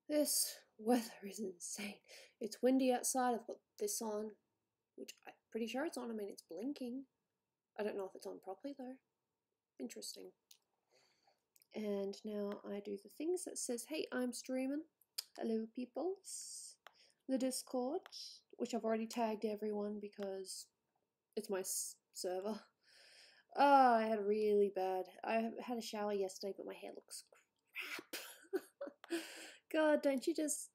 This weather is insane. It's windy outside. I've got this on, which I'm pretty sure it's on. I mean, it's blinking. I don't know if it's on properly though. Interesting. And now I do the things that says, hey, I'm streaming. Hello, peoples. The Discord, which I've already tagged everyone because it's my server. Oh, I had a shower yesterday, but my hair looks crap. God, don't you just,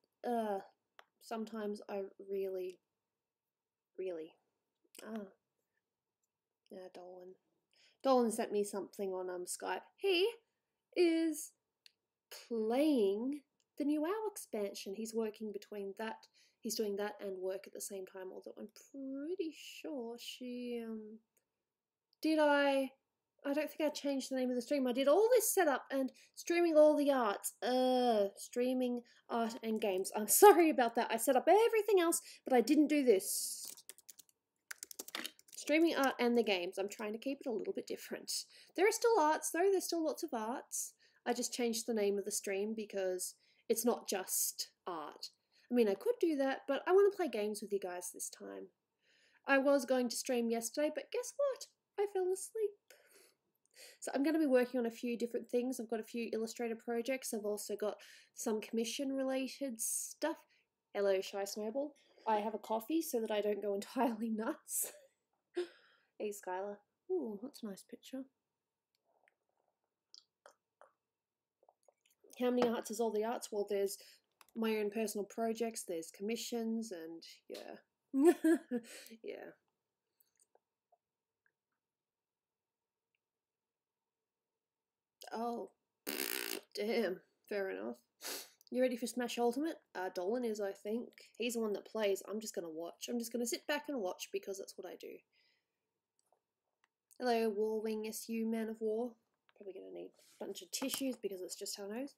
sometimes I really, Dolan. Dolan sent me something on Skype. He is playing the new WoW expansion. He's working between that, he's doing that and work at the same time, although I'm pretty sure she, I don't think I changed the name of the stream. I did all this setup and streaming all the arts. Streaming art and games. I'm sorry about that. I set up everything else, but I didn't do this. Streaming art and the games. I'm trying to keep it a little bit different. There are still arts though. There's still lots of arts. I just changed the name of the stream because it's not just art. I mean, I could do that, but I want to play games with you guys this time. I was going to stream yesterday, but guess what? I fell asleep. So I'm going to be working on a few different things. I've got a few Illustrator projects. I've also got some commission related stuff. Hello, Shy Snowball. I have a coffee so that I don't go entirely nuts. Hey, Skylar. Ooh, that's a nice picture. How many arts is all the arts? Well, there's my own personal projects, there's commissions, and yeah. Yeah. Oh, damn. Fair enough. You ready for Smash Ultimate? Dolan is, I think. He's the one that plays. I'm just going to watch. I'm just going to sit back and watch because that's what I do. Hello, Warwing SU Man of War. Probably going to need a bunch of tissues because it's just how it goes.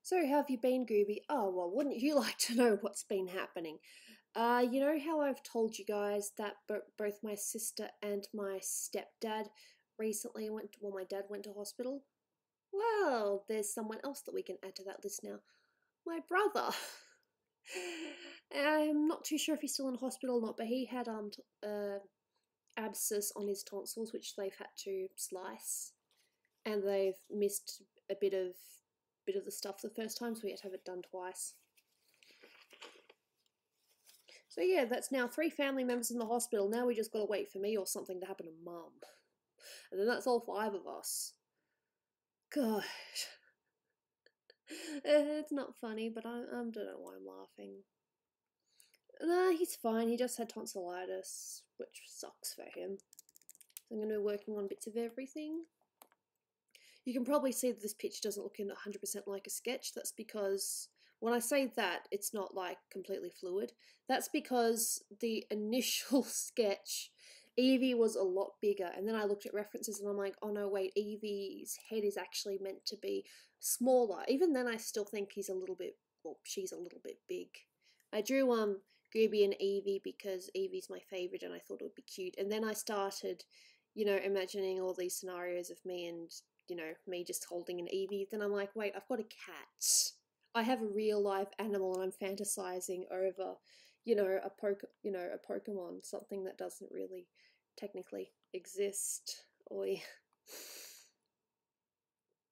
So, how have you been, Gooby? Oh, well, wouldn't you like to know what's been happening? You know how I've told you guys that both my sister and my stepdad recently my dad went to hospital? Well, there's someone else that we can add to that list now. My brother. I'm not too sure if he's still in hospital or not, but he had abscess on his tonsils, which they've had to slice, and they've missed a bit of the stuff the first time, so we had to have it done twice. So yeah, that's now 3 family members in the hospital. Now we just gotta wait for me or something to happen to Mum. And then that's all 5 of us. God. It's not funny, but I don't know why I'm laughing. Nah, he's fine. He just had tonsillitis, which sucks for him. So I'm going to be working on bits of everything. You can probably see that this picture doesn't look 100% like a sketch. That's because when I say that, it's not like completely fluid. That's because the initial sketch, Evie was a lot bigger, and then I looked at references and I'm like, oh no, wait, Evie's head is actually meant to be smaller. Even then I still think he's a little bit, well, she's a little bit big. I drew Gooby and Evie because Evie's my favourite and I thought it would be cute. And then I started, you know, imagining all these scenarios of me and, you know, me just holding an Evie. Then I'm like, wait, I've got a cat. I have a real live animal and I'm fantasizing over, you know, a Pokemon, something that doesn't really technically exist. Oi.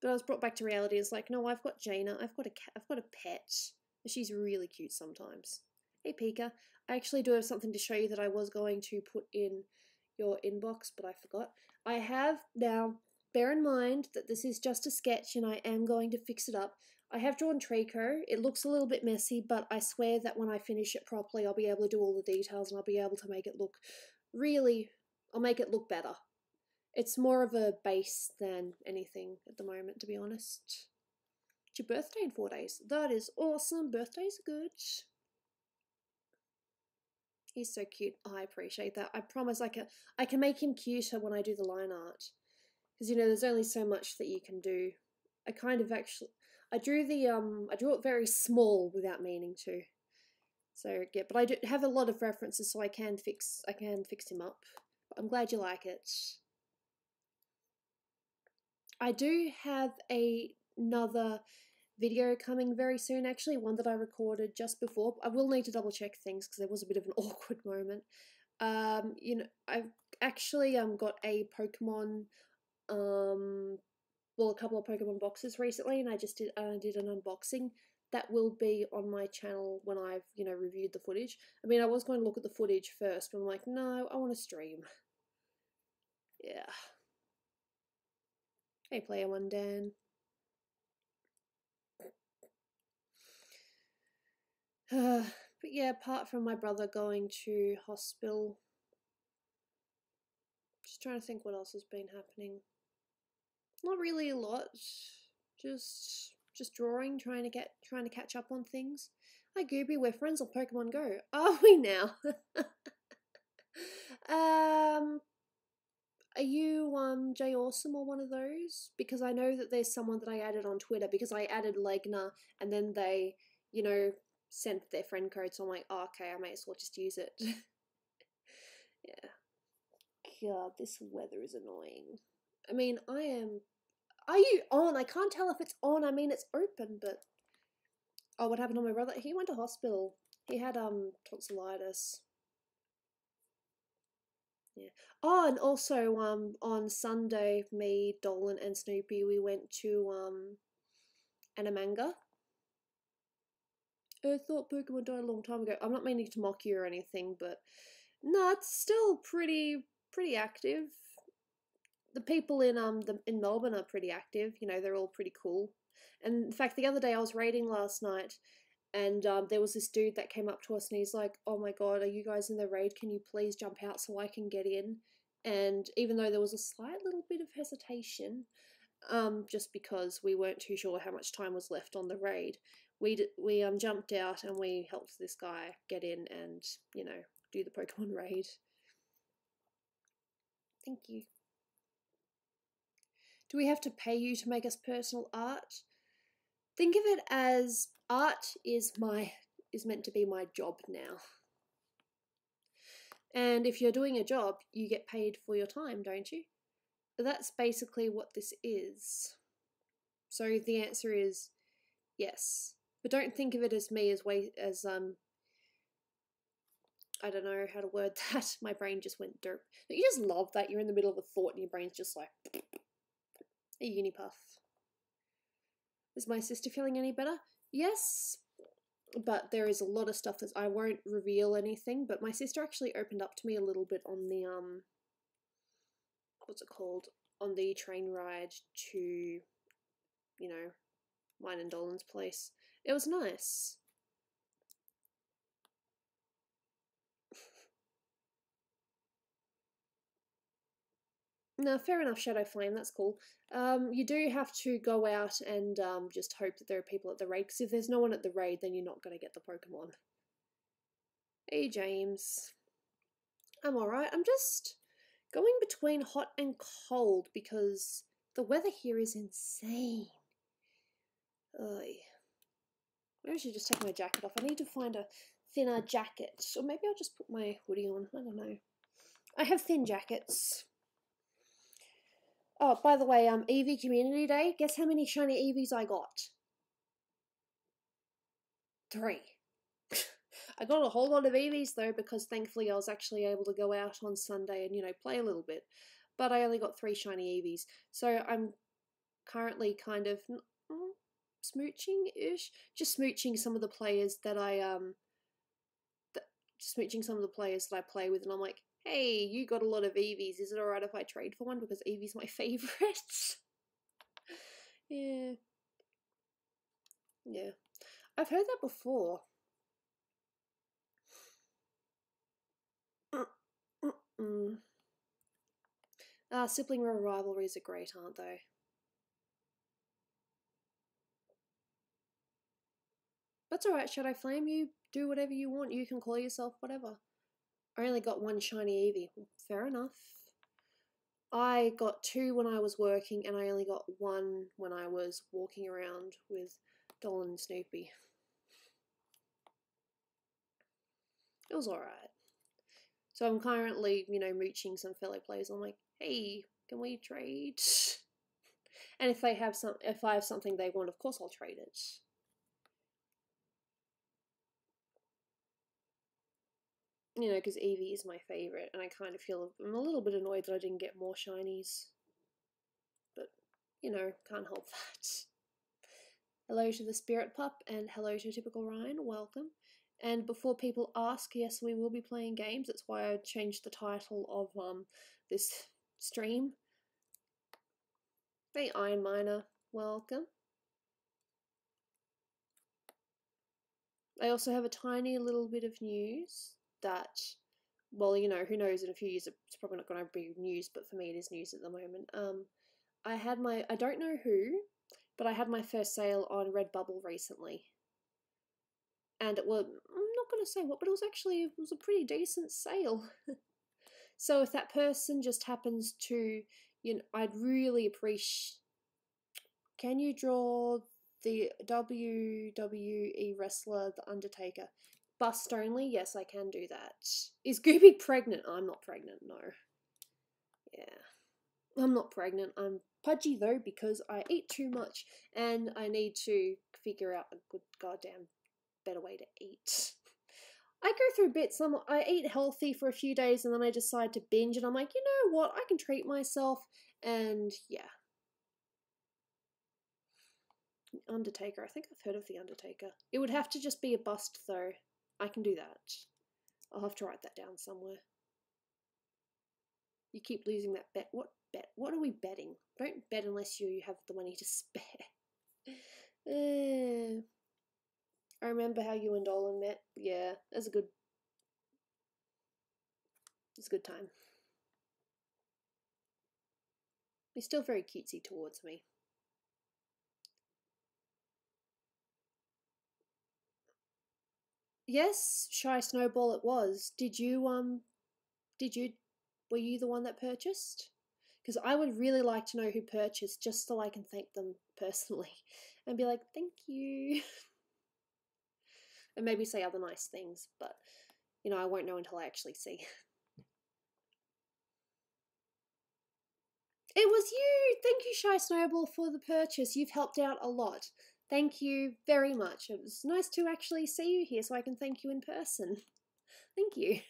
But I was brought back to reality. It's like, no, I've got Jaina. I've got a cat. I've got a pet. She's really cute sometimes. Hey, Pika. I actually do have something to show you that I was going to put in your inbox, but I forgot. I have now. Bear in mind that this is just a sketch and I am going to fix it up. I have drawn Trico. It looks a little bit messy, but I swear that when I finish it properly, I'll be able to do all the details and I'll be able to make it look I'll make it look better. It's more of a base than anything at the moment, to be honest. It's your birthday in 4 days. That is awesome. Birthdays are good. He's so cute. I appreciate that. I promise I can make him cuter when I do the line art. Because, you know, there's only so much that you can do. I drew it very small without meaning to. So, yeah, but I do have a lot of references, so I can fix him up. But I'm glad you like it. I do have a another video coming very soon, actually, one that I recorded just before. I will need to double check things because there was a bit of an awkward moment. You know, I've actually got a Pokemon, well, a couple of Pokemon boxes recently, and I did an unboxing. That will be on my channel when I've, you know, reviewed the footage. I mean, I was going to look at the footage first, but I'm like, no, I want to stream. Yeah. Hey, Player One Dan. But yeah, apart from my brother going to hospital, just trying to think what else has been happening. Not really a lot. Just drawing, trying to catch up on things. Hi Gooby, we're friends on Pokemon Go. Are we now? Are you Jay Awesome or one of those? Because I know that there's someone that I added on Twitter because I added Legna and then they, you know, sent their friend code, so I'm like, oh, okay, I may as well just use it. Yeah. God, this weather is annoying. I mean, are you on? I can't tell if it's on. I mean, it's open, but... Oh, what happened to my brother? He went to hospital. He had, tonsillitis. Yeah. Oh, and also, on Sunday, me, Dolan, and Snoopy, we went to, Animanga. I thought Pokemon died a long time ago. I'm not meaning to mock you or anything, but... No, it's still pretty active. The people in in Melbourne are pretty active. You know, they're all pretty cool. And in fact, the other day I was raiding last night, and there was this dude that came up to us, and he's like, "Oh my god, are you guys in the raid? Can you please jump out so I can get in?" And even though there was a slight little bit of hesitation, just because we weren't too sure how much time was left on the raid, we jumped out and we helped this guy get in and, you know, do the Pokemon raid. Thank you. Do we have to pay you to make us personal art? Think of it as art is meant to be my job now. And if you're doing a job, you get paid for your time, don't you? That's basically what this is. So the answer is yes. But don't think of it as me as I don't know how to word that. My brain just went derp. You just love that you're in the middle of a thought and your brain's just like a unipuff. Is my sister feeling any better? Yes, but there is a lot of stuff that I won't reveal anything, but my sister actually opened up to me a little bit on the what's it called, on the train ride to, you know, mine and Dolan's place. It was nice. No, fair enough, Shadow Flame, that's cool. You do have to go out and just hope that there are people at the raid, because if there's no one at the raid, then you're not going to get the Pokemon. Hey, James. I'm alright. I'm just going between hot and cold because the weather here is insane. Maybe I should just take my jacket off. I need to find a thinner jacket. Or maybe I'll just put my hoodie on. I don't know. I have thin jackets. Oh, by the way, Eevee Community Day. Guess how many shiny Eevees I got? 3. I got a whole lot of Eevees though, because thankfully I was actually able to go out on Sunday and, you know, play a little bit. But I only got 3 shiny Eevees. So I'm currently kind of smooching-ish. Just smooching some of the players that I play with, and I'm like, hey, you got a lot of Eevees. Is it alright if I trade for one? Because Eevee's my favourite. Yeah. Yeah. I've heard that before. Sibling rivalries are great, aren't they? That's alright, Shadow Flame. You do whatever you want. You can call yourself whatever. I only got 1 shiny Eevee. Fair enough. I got 2 when I was working, and I only got 1 when I was walking around with Dolan and Snoopy. It was alright. So I'm currently, you know, mooching some fellow players. I'm like, hey, can we trade? And if I have something they want, of course I'll trade it. You know, because Eevee is my favourite, and I kind of feel I'm a little bit annoyed that I didn't get more shinies. But, you know, can't help that. Hello to the Spirit Pup, and hello to Typical Ryan, welcome. And before people ask, yes, we will be playing games. That's why I changed the title of this stream. Hey, Iron Miner, welcome. I also have a tiny little bit of news that, well, you know, who knows, in a few years it's probably not going to be news, but for me it is news at the moment. I don't know who, but I had my first sale on Redbubble recently. And it was, I'm not going to say what, but it was a pretty decent sale. So if that person just happens to, you know, I'd really appreciate, can you draw the WWE wrestler, The Undertaker? Bust only? Yes, I can do that. Is Gooby pregnant? I'm not pregnant, no. Yeah. I'm not pregnant. I'm pudgy though because I eat too much and I need to figure out a good goddamn better way to eat. I go through bits. I eat healthy for a few days and then I decide to binge and I'm like, you know what? I can treat myself and yeah. Undertaker. I think I've heard of The Undertaker. It would have to just be a bust though. I can do that. I'll have to write that down somewhere. You keep losing that bet. What bet? What are we betting? Don't bet unless you have the money to spare. I remember how you and Dolan met. Yeah, that's a good. It's a good time. He's still very cutesy towards me. Yes, Shy Snowball it was. Were you the one that purchased? Because I would really like to know who purchased just so I can thank them personally and be like, thank you. And maybe say other nice things, but, you know, I won't know until I actually see. It was you! Thank you, Shy Snowball, for the purchase. You've helped out a lot. Thank you very much. It was nice to actually see you here so I can thank you in person. Thank you.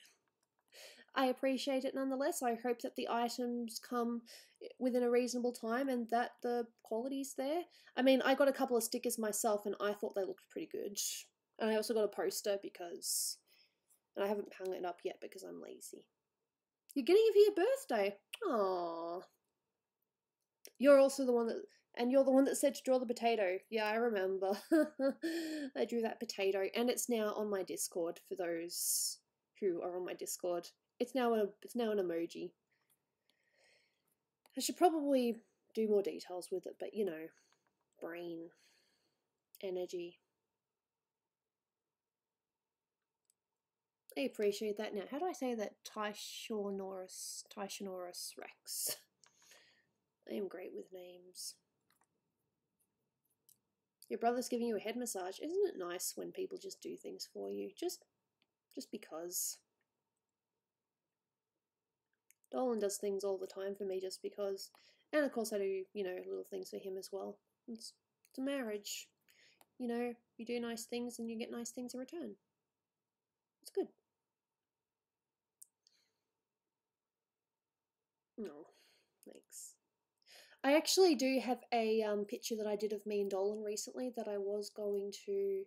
I appreciate it nonetheless. I hope that the items come within a reasonable time and that the quality's there. I mean, I got a couple of stickers myself and I thought they looked pretty good. And I also got a poster because... And I haven't hung it up yet because I'm lazy. You're getting it for your birthday? Aww. You're also the one that... And you're the one that said to draw the potato. Yeah, I remember. I drew that potato. And it's now on my Discord for those who are on my Discord. It's now an emoji. I should probably do more details with it, but you know, brain, energy. I appreciate that. Now, how do I say that? Tyshonosaurus Rex. I am great with names. Your brother's giving you a head massage. Isn't it nice when people just do things for you? Just because. Dolan does things all the time for me just because. And of course I do, you know, little things for him as well. It's a marriage. You know, you do nice things and you get nice things in return. It's good. No, thanks. I actually do have a picture that I did of me and Dolan recently that I was going to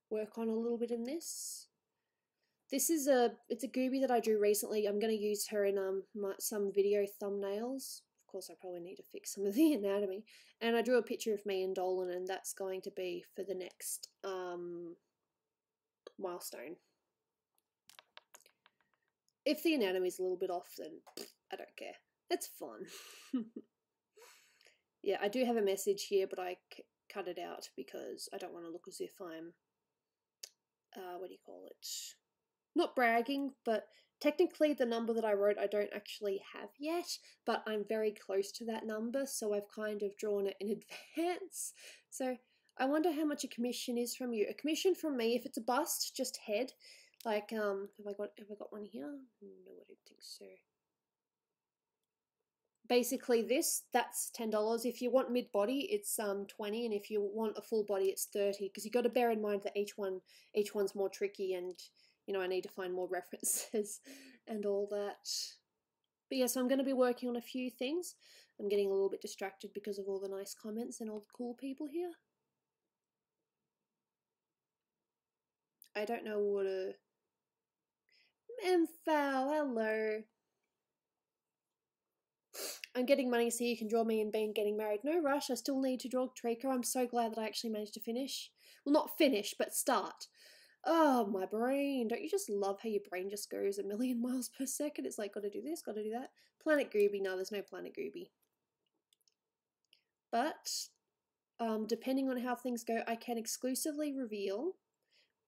work on a little bit in this. It's a Gooby that I drew recently. I'm going to use her in some video thumbnails. Of course, I probably need to fix some of the anatomy. And I drew a picture of me and Dolan, and that's going to be for the next milestone. If the anatomy's a little bit off, then I don't care. It's fun. Yeah, I do have a message here, but I cut it out because I don't want to look as if I'm, what do you call it? Not bragging, but technically the number that I wrote I don't actually have yet, but I'm very close to that number, so I've kind of drawn it in advance. So I wonder how much a commission is from you. A commission from me, if it's a bust, just head. Like, have I got one here? No, I don't think so. basically that's $10. If you want mid body, it's 20, and if you want a full body, it's 30. Because you got to bear in mind that each one's more tricky, and you know I need to find more references and all that. But yeah, so I'm going to be working on a few things. I'm getting a little bit distracted because of all the nice comments and all the cool people here. I don't know what a... Memphow, hello. I'm getting money so you can draw me and being getting married. No rush, I still need to draw Draco. I'm so glad that I actually managed to finish. Well, not finish, but start. Oh, my brain. Don't you just love how your brain just goes a million miles per second? It's like, gotta do this, gotta do that. Planet Gooby. No, there's no Planet Gooby. But, depending on how things go, I can exclusively reveal...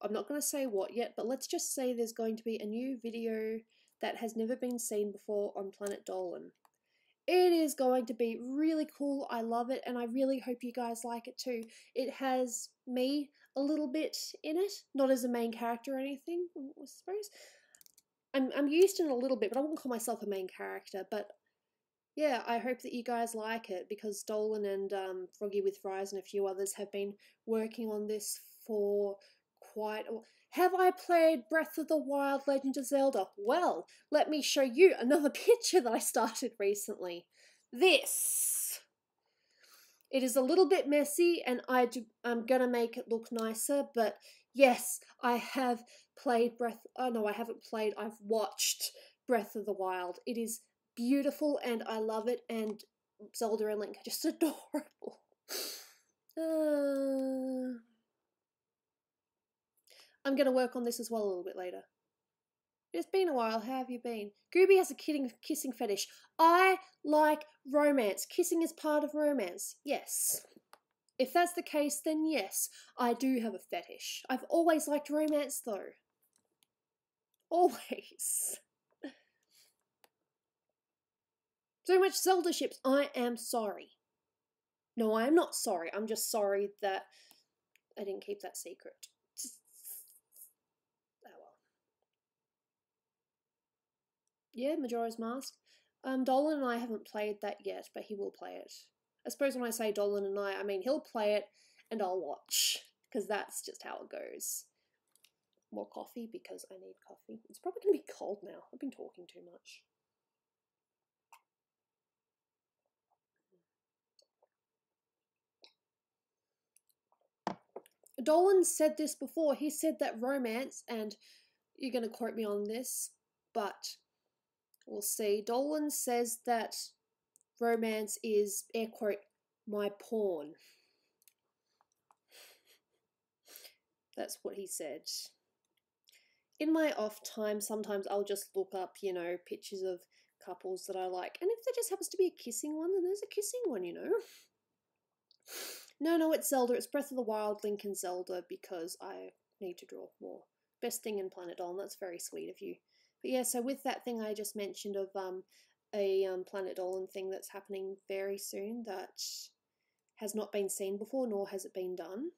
I'm not going to say what yet, but let's just say there's going to be a new video that has never been seen before on Planet Dolan. It is going to be really cool. I love it, and I really hope you guys like it too. It has me a little bit in it, not as a main character or anything, I suppose. I'm used in it a little bit, but I wouldn't call myself a main character. But yeah, I hope that you guys like it, because Dolan and Froggy with Fries and a few others have been working on this for quite a while. Have I played Breath of the Wild Legend of Zelda? Well, let me show you another picture that I started recently. This. It is a little bit messy, and I'm gonna make it look nicer, but yes, I have played I haven't played, I've watched Breath of the Wild. It is beautiful, and I love it, and Zelda and Link are just adorable. I'm going to work on this as well a little bit later. It's been a while. How have you been? Gooby has a kissing fetish. I like romance. Kissing is part of romance. Yes. If that's the case, then yes, I do have a fetish. I've always liked romance, though. Always. So much Zelda ships. I am sorry. No, I am not sorry. I'm just sorry that I didn't keep that secret. Yeah, Majora's Mask. Dolan and I haven't played that yet, but he will play it. I suppose when I say Dolan and I mean he'll play it and I'll watch, because that's just how it goes. More coffee, because I need coffee. It's probably going to be cold now. I've been talking too much. Dolan said this before. He said that romance, and you're going to quote me on this, but we'll see. Dolan says that romance is, air quote, my porn. That's what he said. In my off time, sometimes I'll just look up, you know, pictures of couples that I like. And if there just happens to be a kissing one, then there's a kissing one, you know. No, it's Zelda. It's Breath of the Wild, Link and Zelda, because I need to draw more. Best thing in Planet Dolan. That's very sweet of you. But yeah, so with that thing I just mentioned of a Planet Dolan thing that's happening very soon that has not been seen before, nor has it been done.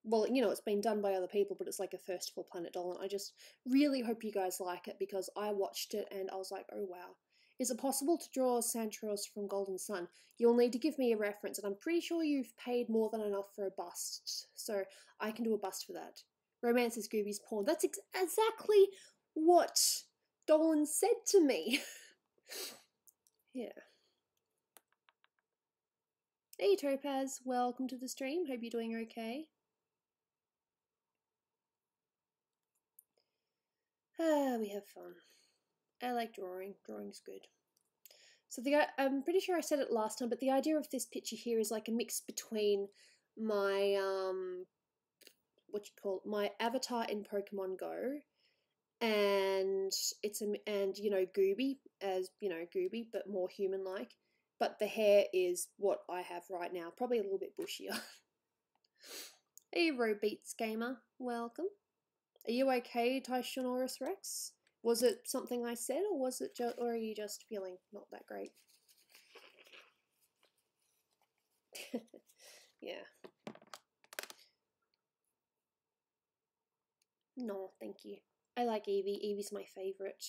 Well, you know, it's been done by other people, but it's like a first for Planet Dolan. I just really hope you guys like it, because I watched it and I was like, oh wow. Is it possible to draw Santros from Golden Sun? You'll need to give me a reference, and I'm pretty sure you've paid more than enough for a bust, so I can do a bust for that. Romance is Gooby's porn. That's exactly what Dolan said to me. Yeah. Hey Topaz, welcome to the stream. Hope you're doing okay. We have fun. I like drawing. Drawing's good. So I'm pretty sure I said it last time, but the idea of this picture here is like a mix between my my avatar in Pokemon Go, and you know, Gooby, as you know, Gooby, but more human-like. But the hair is what I have right now, probably a little bit bushier. Hey, Robeats Gamer, welcome. Are you okay, Tyshiosaurus Rex? Was it something I said, or was it or are you just feeling not that great? Yeah. No, thank you. I like Eevee. Eevee's my favourite.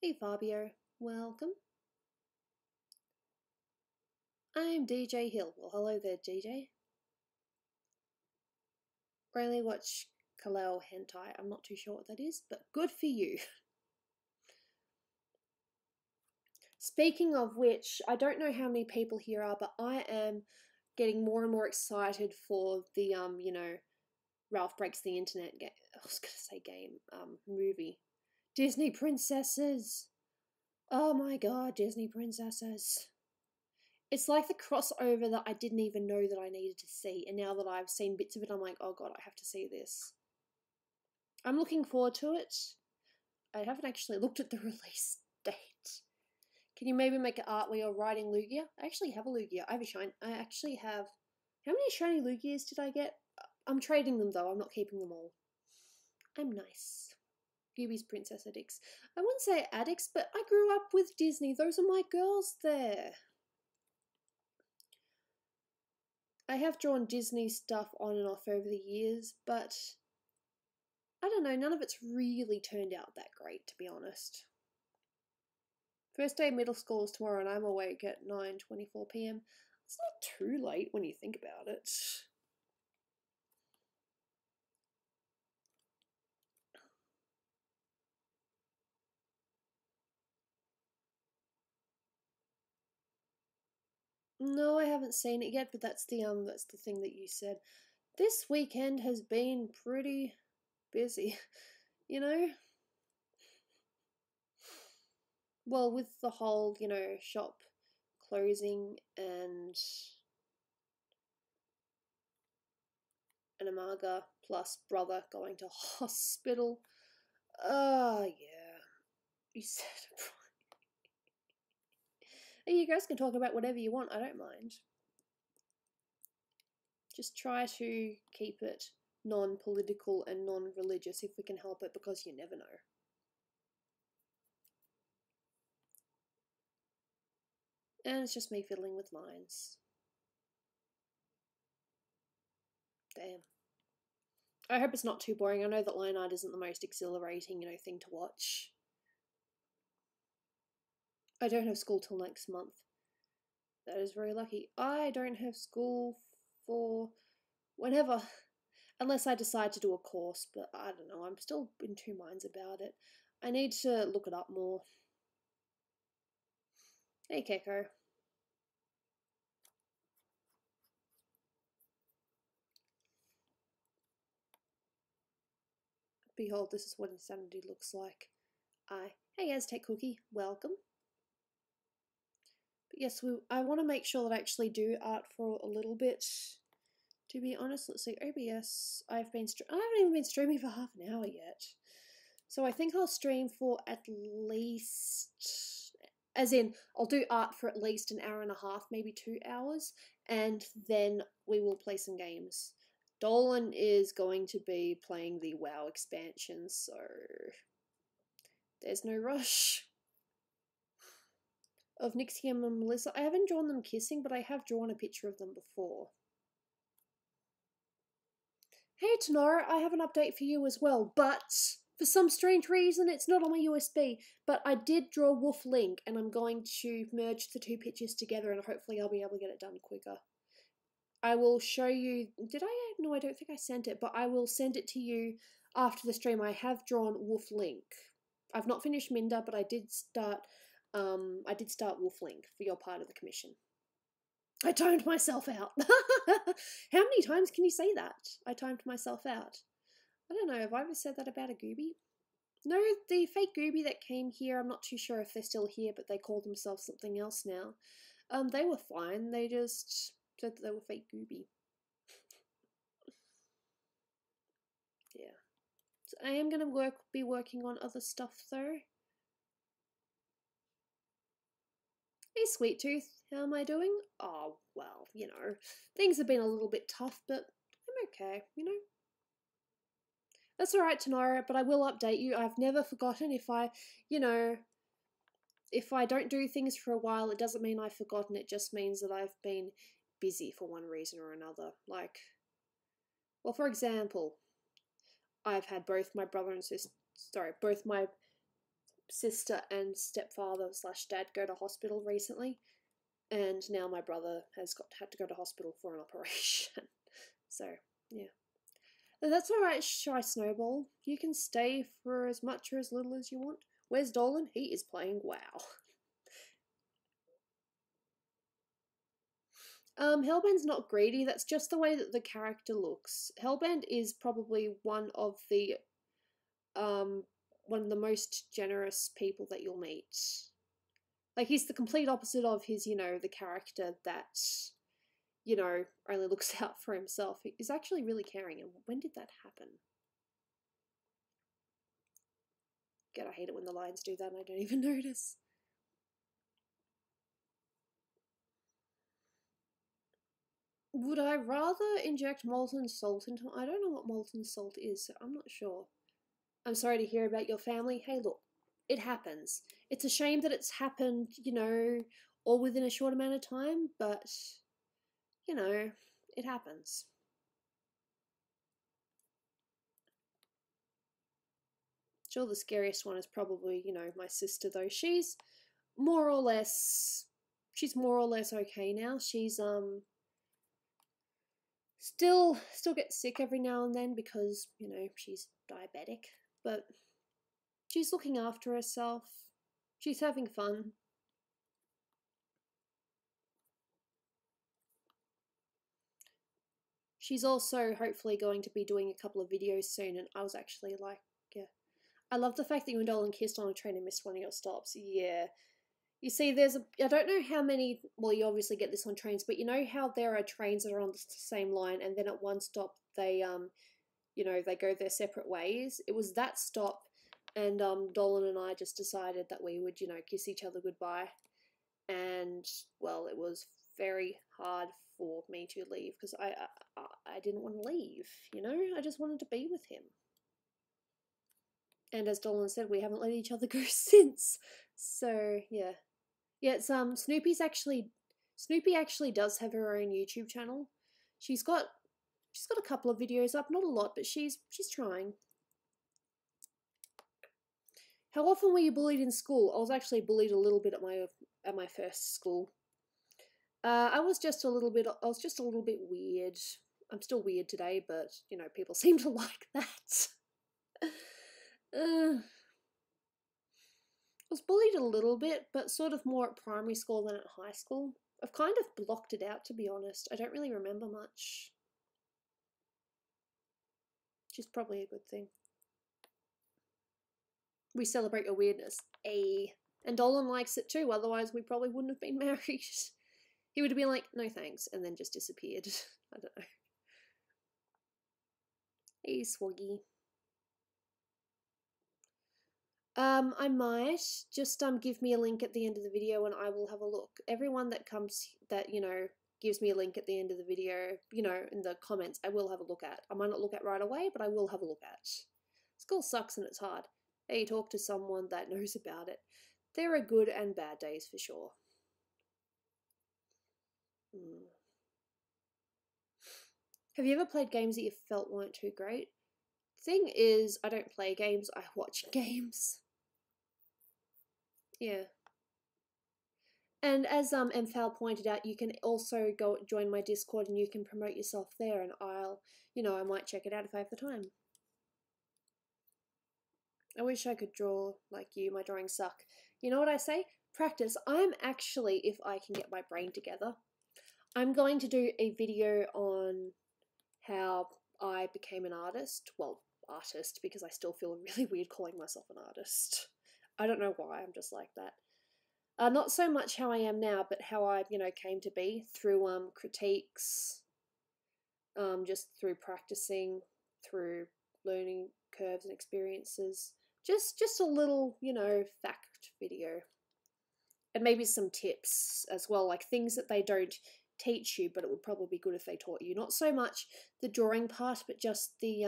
Hey Fabio, welcome. I'm DJ Hill. Well, hello there, DJ. Rarely watch Kaleo hentai. I'm not too sure what that is, but good for you. Speaking of which, I don't know how many people here are, but I am getting more and more excited for the Ralph Breaks the Internet game. I was gonna say game, movie. Disney princesses. Oh my god, Disney princesses. It's like the crossover that I didn't even know that I needed to see, and now that I've seen bits of it, I'm like, oh god, I have to see this. I'm looking forward to it. I haven't actually looked at the release date. Can you maybe make an art where you're riding Lugia? I actually have a Lugia. I have a shine. I actually have... How many shiny Lugias did I get? I'm trading them though. I'm not keeping them all. I'm nice. Gooby's princess addicts. I wouldn't say addicts, but I grew up with Disney. Those are my girls there. I have drawn Disney stuff on and off over the years, but I don't know, none of it's really turned out that great, to be honest. First day of middle school is tomorrow and I'm awake at 9:24 p.m. It's not too late when you think about it. No, I haven't seen it yet, but that's the thing that you said. This weekend has been pretty busy, you know? Well, with the whole, shop closing and an Amaga plus brother going to hospital. Yeah. You said it right. You guys can talk about whatever you want, I don't mind. Just try to keep it non-political and non-religious if we can help it, because you never know. And it's just me fiddling with lines. Damn. I hope it's not too boring. I know that line art isn't the most exhilarating, thing to watch. I don't have school till next month. That is very lucky. I don't have school for whenever, unless I decide to do a course, but I don't know. I'm still in two minds about it. I need to look it up more. Hey, Keiko. Behold, this is what insanity looks like. Hey, Aztec Cookie, welcome. But yes, I want to make sure that I actually do art for a little bit. To be honest, let's see, OBS, I haven't even been streaming for half an hour yet. So I think I'll stream for at least, as in, I'll do art for at least an hour and a half, maybe 2 hours, and then we will play some games. Dolan is going to be playing the WoW expansion, so there's no rush. Of Nixium and Melissa, I haven't drawn them kissing, but I have drawn a picture of them before. Hey Tenora, I have an update for you as well, but for some strange reason it's not on my USB, but I did draw Wolf Link and I'm going to merge the two pictures together and hopefully I'll be able to get it done quicker. I will show you, no, I don't think I sent it, but I will send it to you after the stream. I have drawn Wolf Link. I've not finished Minder, but I did start Wolf Link for your part of the commission. I timed myself out. How many times can you say that? I timed myself out. I don't know, have I ever said that about a Gooby? No, the fake Gooby that came here, I'm not too sure if they're still here, but they call themselves something else now. They were fine, they just said that they were fake Gooby. Yeah. So I am going to be working on other stuff though. Hey Sweet Tooth, how am I doing? Oh, well, things have been a little bit tough, but I'm okay, That's alright, Tenora, but I will update you. I've never forgotten. If I don't do things for a while, it doesn't mean I've forgotten. It just means that I've been busy for one reason or another. Like, well, for example, I've had both my brother and sister, both my sister and stepfather / dad go to hospital recently, and now my brother had to go to hospital for an operation. So yeah, that's all right. Shy Snowball, you can stay for as much or as little as you want. Where's Dolan? He is playing WoW. Hellbend's not greedy. That's just the way that the character looks. Hellbend is probably one of the most generous people that you'll meet. Like, he's the complete opposite of his, the character that, only looks out for himself. He's actually really caring. And when did that happen? God, I hate it when the lions do that and I don't even notice. Would I rather inject molten salt into... I don't know what molten salt is, so I'm not sure. I'm sorry to hear about your family. Hey, look, it happens. It's a shame that it's happened, all within a short amount of time, but, it happens. Sure, the scariest one is probably, my sister, though. She's more or less okay now. She's, still gets sick every now and then because, she's diabetic, but she's looking after herself. She's having fun. She's also hopefully going to be doing a couple of videos soon, and I was actually like, yeah. I love the fact that you and Dolan kissed on a train and missed one of your stops. Yeah. You see, I don't know how many, well, you obviously get this on trains, but you know how there are trains that are on the same line, and then at one stop they, they go their separate ways? It was that stop, and Dolan and I just decided that we would, kiss each other goodbye. And, well, it was very hard for me to leave because I didn't want to leave, I just wanted to be with him. And as Dolan said, we haven't let each other go since. So yeah, it's Snoopy actually does have her own YouTube channel. She's got a couple of videos up, not a lot, but she's trying. How often were you bullied in school? I was actually bullied a little bit at my first school. I was just a little bit weird. I'm still weird today, but people seem to like that. I was bullied a little bit, but sort of more at primary school than at high school. I've kind of blocked it out, to be honest. I don't really remember much. Which is probably a good thing. We celebrate your weirdness. And Dolan likes it too, otherwise we probably wouldn't have been married. He would have been like, no thanks, and then just disappeared. I don't know. Hey, Swaggy. I might just give me a link at the end of the video and I will have a look. Everyone that gives me a link at the end of the video, in the comments, I will have a look at. I might not look at right away, but I will have a look at. School sucks and it's hard. Hey, talk to someone that knows about it. There are good and bad days for sure. Have you ever played games that you felt weren't too great? Thing is, I don't play games, I watch games. Yeah. And as Mfal pointed out, you can also go join my Discord and you can promote yourself there, and I'll, I might check it out if I have the time. I wish I could draw like you. My drawings suck. You know what I say? Practice. I'm actually, if I can get my brain together, I'm going to do a video on how I became an artist. Well, artist, because I still feel really weird calling myself an artist. I don't know why, I'm just like that. Not so much how I am now, but how I, came to be through critiques, just through practicing, through learning curves and experiences. Just a little, fact video. And maybe some tips as well, like things that they don't teach you, but it would probably be good if they taught you. Not so much the drawing part, but just the,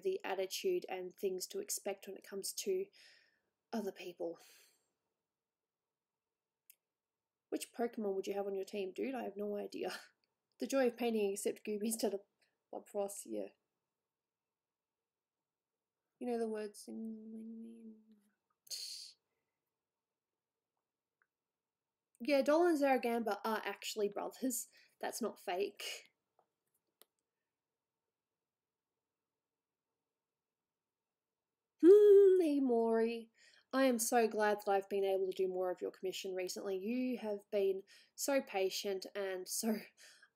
the attitude and things to expect when it comes to other people. Which Pokemon would you have on your team? Dude, I have no idea. The joy of painting except Gooby instead of Bob Frost, yeah. You know the words in... Yeah, Dolan and Zaragamba are actually brothers. That's not fake. Hey Maury. I am so glad that I've been able to do more of your commission recently. You have been so patient and so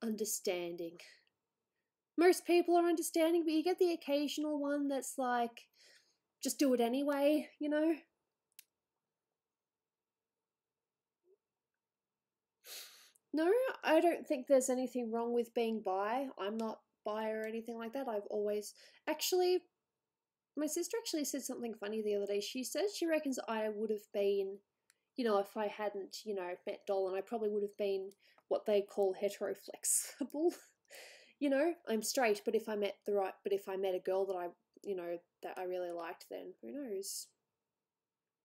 understanding. Most people are understanding, but you get the occasional one that's like, just do it anyway, you know? No, I don't think there's anything wrong with being bi. I'm not bi or anything like that. I've always. Actually, my sister actually said something funny the other day. She says she reckons I would have been, if I hadn't, met Dolan, I probably would have been what they call heteroflexible. I'm straight, but if I met a girl that that I really liked, then who knows?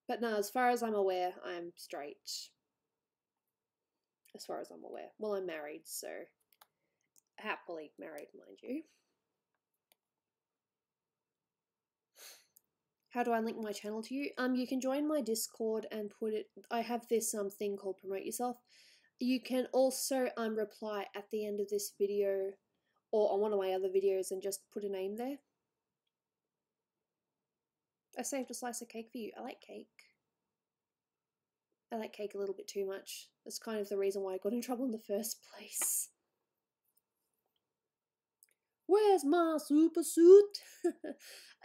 But no, as far as I'm aware, I'm straight. As far as I'm aware. Well, I'm married, so happily married, mind you. How do I link my channel to you? You can join my Discord and put it. I have this thing called Promote Yourself. You can also reply at the end of this video or on one of my other videos and just put a name there. I saved a slice of cake for you. I like cake. I like cake a little bit too much. That's kind of the reason why I got in trouble in the first place. Where's my super suit?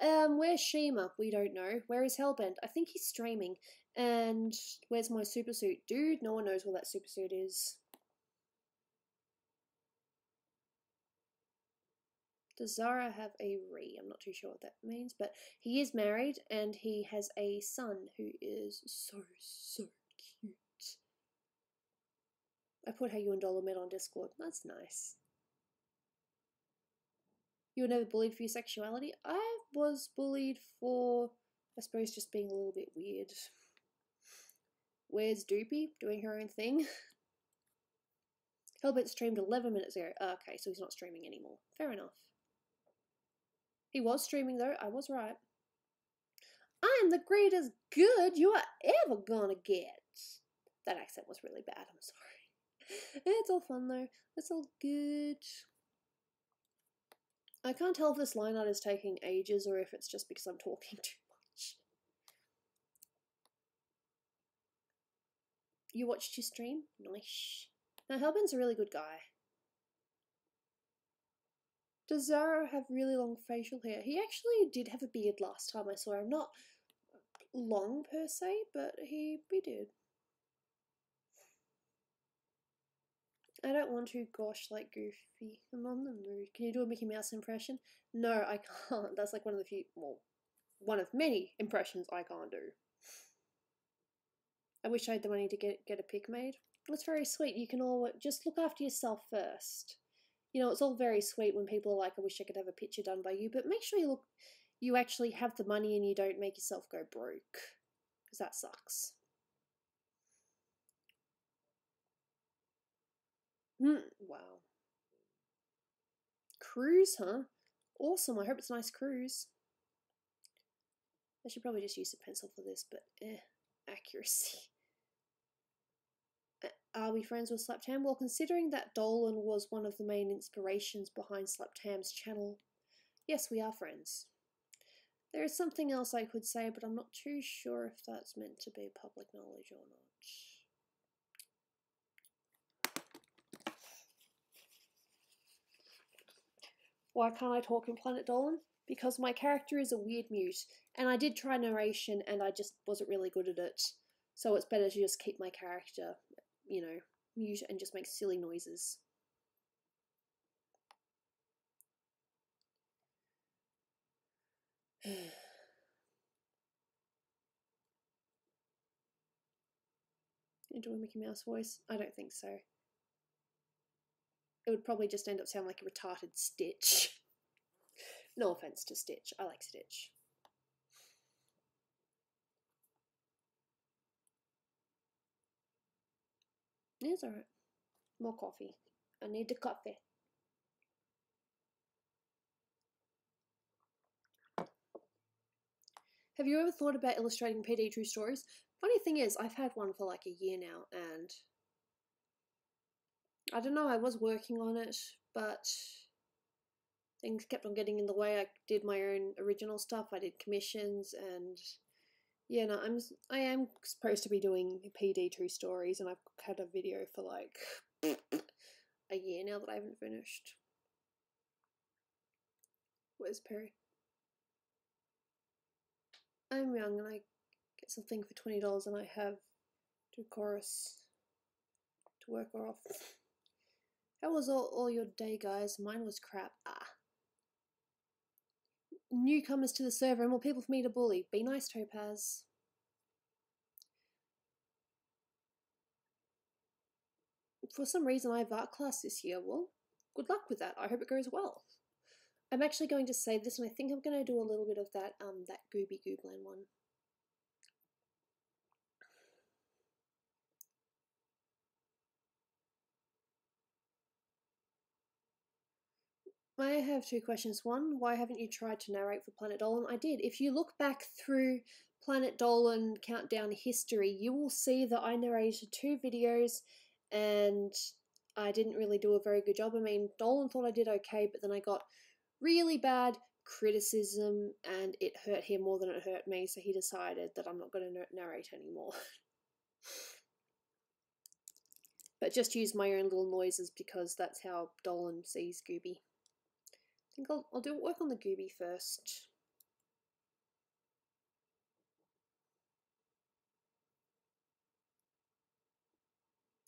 Where's Shima? We don't know. Where is Hellbent? I think he's streaming. And where's my super suit? Dude, no one knows where that super suit is. Does Zara have a re? I'm not too sure what that means, but he is married and he has a son who is so cute. I put how you and Dolan met on Discord. That's nice. You were never bullied for your sexuality? I was bullied for, I suppose, just being a little bit weird. Where's Doopy? Doing her own thing. Hellbent streamed 11 minutes ago. Okay, so he's not streaming anymore. Fair enough. He was streaming though, I was right. I'm the greatest good you are ever gonna get. That accent was really bad, I'm sorry. It's all fun though. It's all good. I can't tell if this line art is taking ages or if it's just because I'm talking too much. You watched his stream? Nice. Now, Hellbent's a really good guy. Does Zara have really long facial hair? He actually did have a beard last time I saw him. Not long per se, but he did. I don't want to gosh like Goofy. I'm on the mood. Can you do a Mickey Mouse impression? No, I can't. That's like one of the few, well, one of many impressions I can't do. I wish I had the money to get a pic made. That's very sweet. You can all just look after yourself first. It's all very sweet when people are like, I wish I could have a picture done by you, but make sure you actually have the money and you don't make yourself go broke, because that sucks. Wow. Cruise, huh? Awesome. I hope it's a nice cruise. I should probably just use a pencil for this, but accuracy. Are we friends with Slaptam? Well, considering that Dolan was one of the main inspirations behind Slaptam's channel, yes, we are friends. There is something else I could say, but I'm not too sure if that's meant to be public knowledge or not. Why can't I talk in Planet Dolan? Because my character is a weird mute, and I did try narration and I just wasn't really good at it. So it's better to just keep my character, mute and just make silly noises. Into a Mickey Mouse voice? I don't think so. It would probably just end up sounding like a retarded Stitch. No offense to Stitch. I like Stitch. Yeah, it's alright. More coffee. I need the coffee. Have you ever thought about illustrating PD True Stories? Funny thing is, I've had one for like a year now, and I don't know, I was working on it, but things kept on getting in the way. I did my own original stuff, I did commissions, and yeah, no, I am supposed to be doing PD True Stories, and I've had a video for like a year now that I haven't finished. Where's Perry? I'm young and I get something for $20 and I have to chorus to work off. How was all your day, guys? Mine was crap. Newcomers to the server and more people for me to bully. Be nice, Topaz. For some reason I have art class this year. Well, good luck with that. I hope it goes well. I'm actually going to save this, and I think I'm going to do a little bit of that that Gooby Goobland one. I have two questions. One, why haven't you tried to narrate for Planet Dolan? I did. If you look back through Planet Dolan countdown history, you will see that I narrated 2 videos and I didn't really do a very good job. I mean, Dolan thought I did okay, but then I got really bad criticism and it hurt him more than it hurt me, so he decided that I'm not going to narrate anymore. But just use my own little noises because that's how Dolan sees Gooby. I think I'll do work on the Gooby first.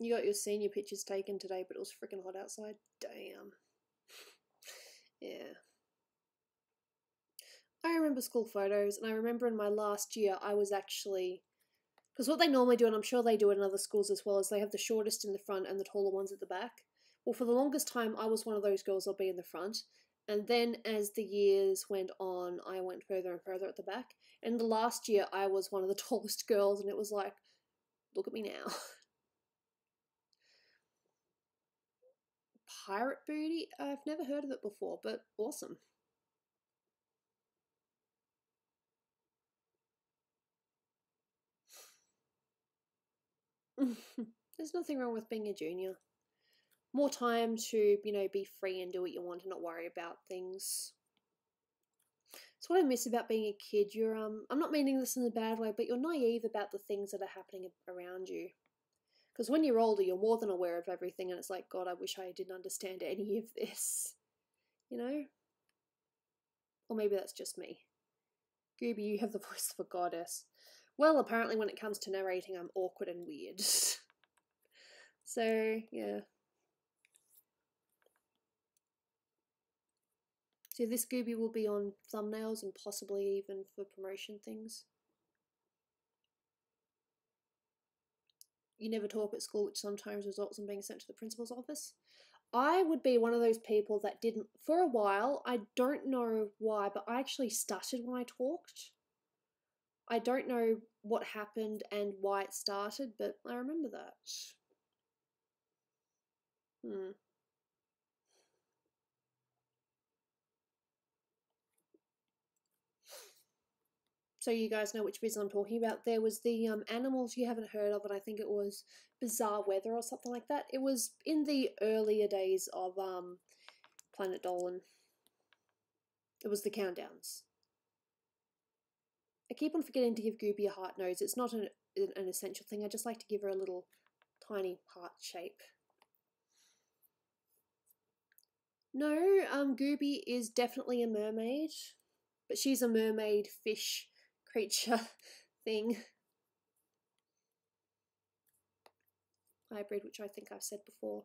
You got your senior pictures taken today, but it was freaking hot outside. Damn. Yeah. I remember school photos, and I remember in my last year I was actually... Because what they normally do, and I'm sure they do it in other schools as well, is they have the shortest in the front and the taller ones at the back. Well, for the longest time, I was one of those girls that'll be in the front. And then as the years went on, I went further and further at the back. And the last year, I was one of the tallest girls, and it was like, look at me now. Pirate booty? I've never heard of it before, but awesome. There's nothing wrong with being a junior. More time to, be free and do what you want and not worry about things. It's what I miss about being a kid. You're I'm not meaning this in a bad way, but you're naive about the things that are happening around you. Because when you're older, you're more than aware of everything, and it's like, God, I wish I didn't understand any of this. You know? Or maybe that's just me. Gooby, you have the voice of a goddess. Well, apparently when it comes to narrating, I'm awkward and weird. So, yeah. So this Gooby will be on thumbnails and possibly even for promotion things. You never talk at school, which sometimes results in being sent to the principal's office. I would be one of those people that didn't, for a while, I don't know why, but I actually stuttered when I talked. I don't know what happened and why it started, but I remember that. So you guys know which vision I'm talking about. There was the animals you haven't heard of, and I think it was Bizarre Weather or something like that. It was in the earlier days of Planet Dolan. It was the countdowns. I keep on forgetting to give Gooby a heart nose. It's not an essential thing. I just like to give her a little tiny heart shape. No, Gooby is definitely a mermaid, but she's a mermaid fish creature thing. Hybrid, which I think I've said before.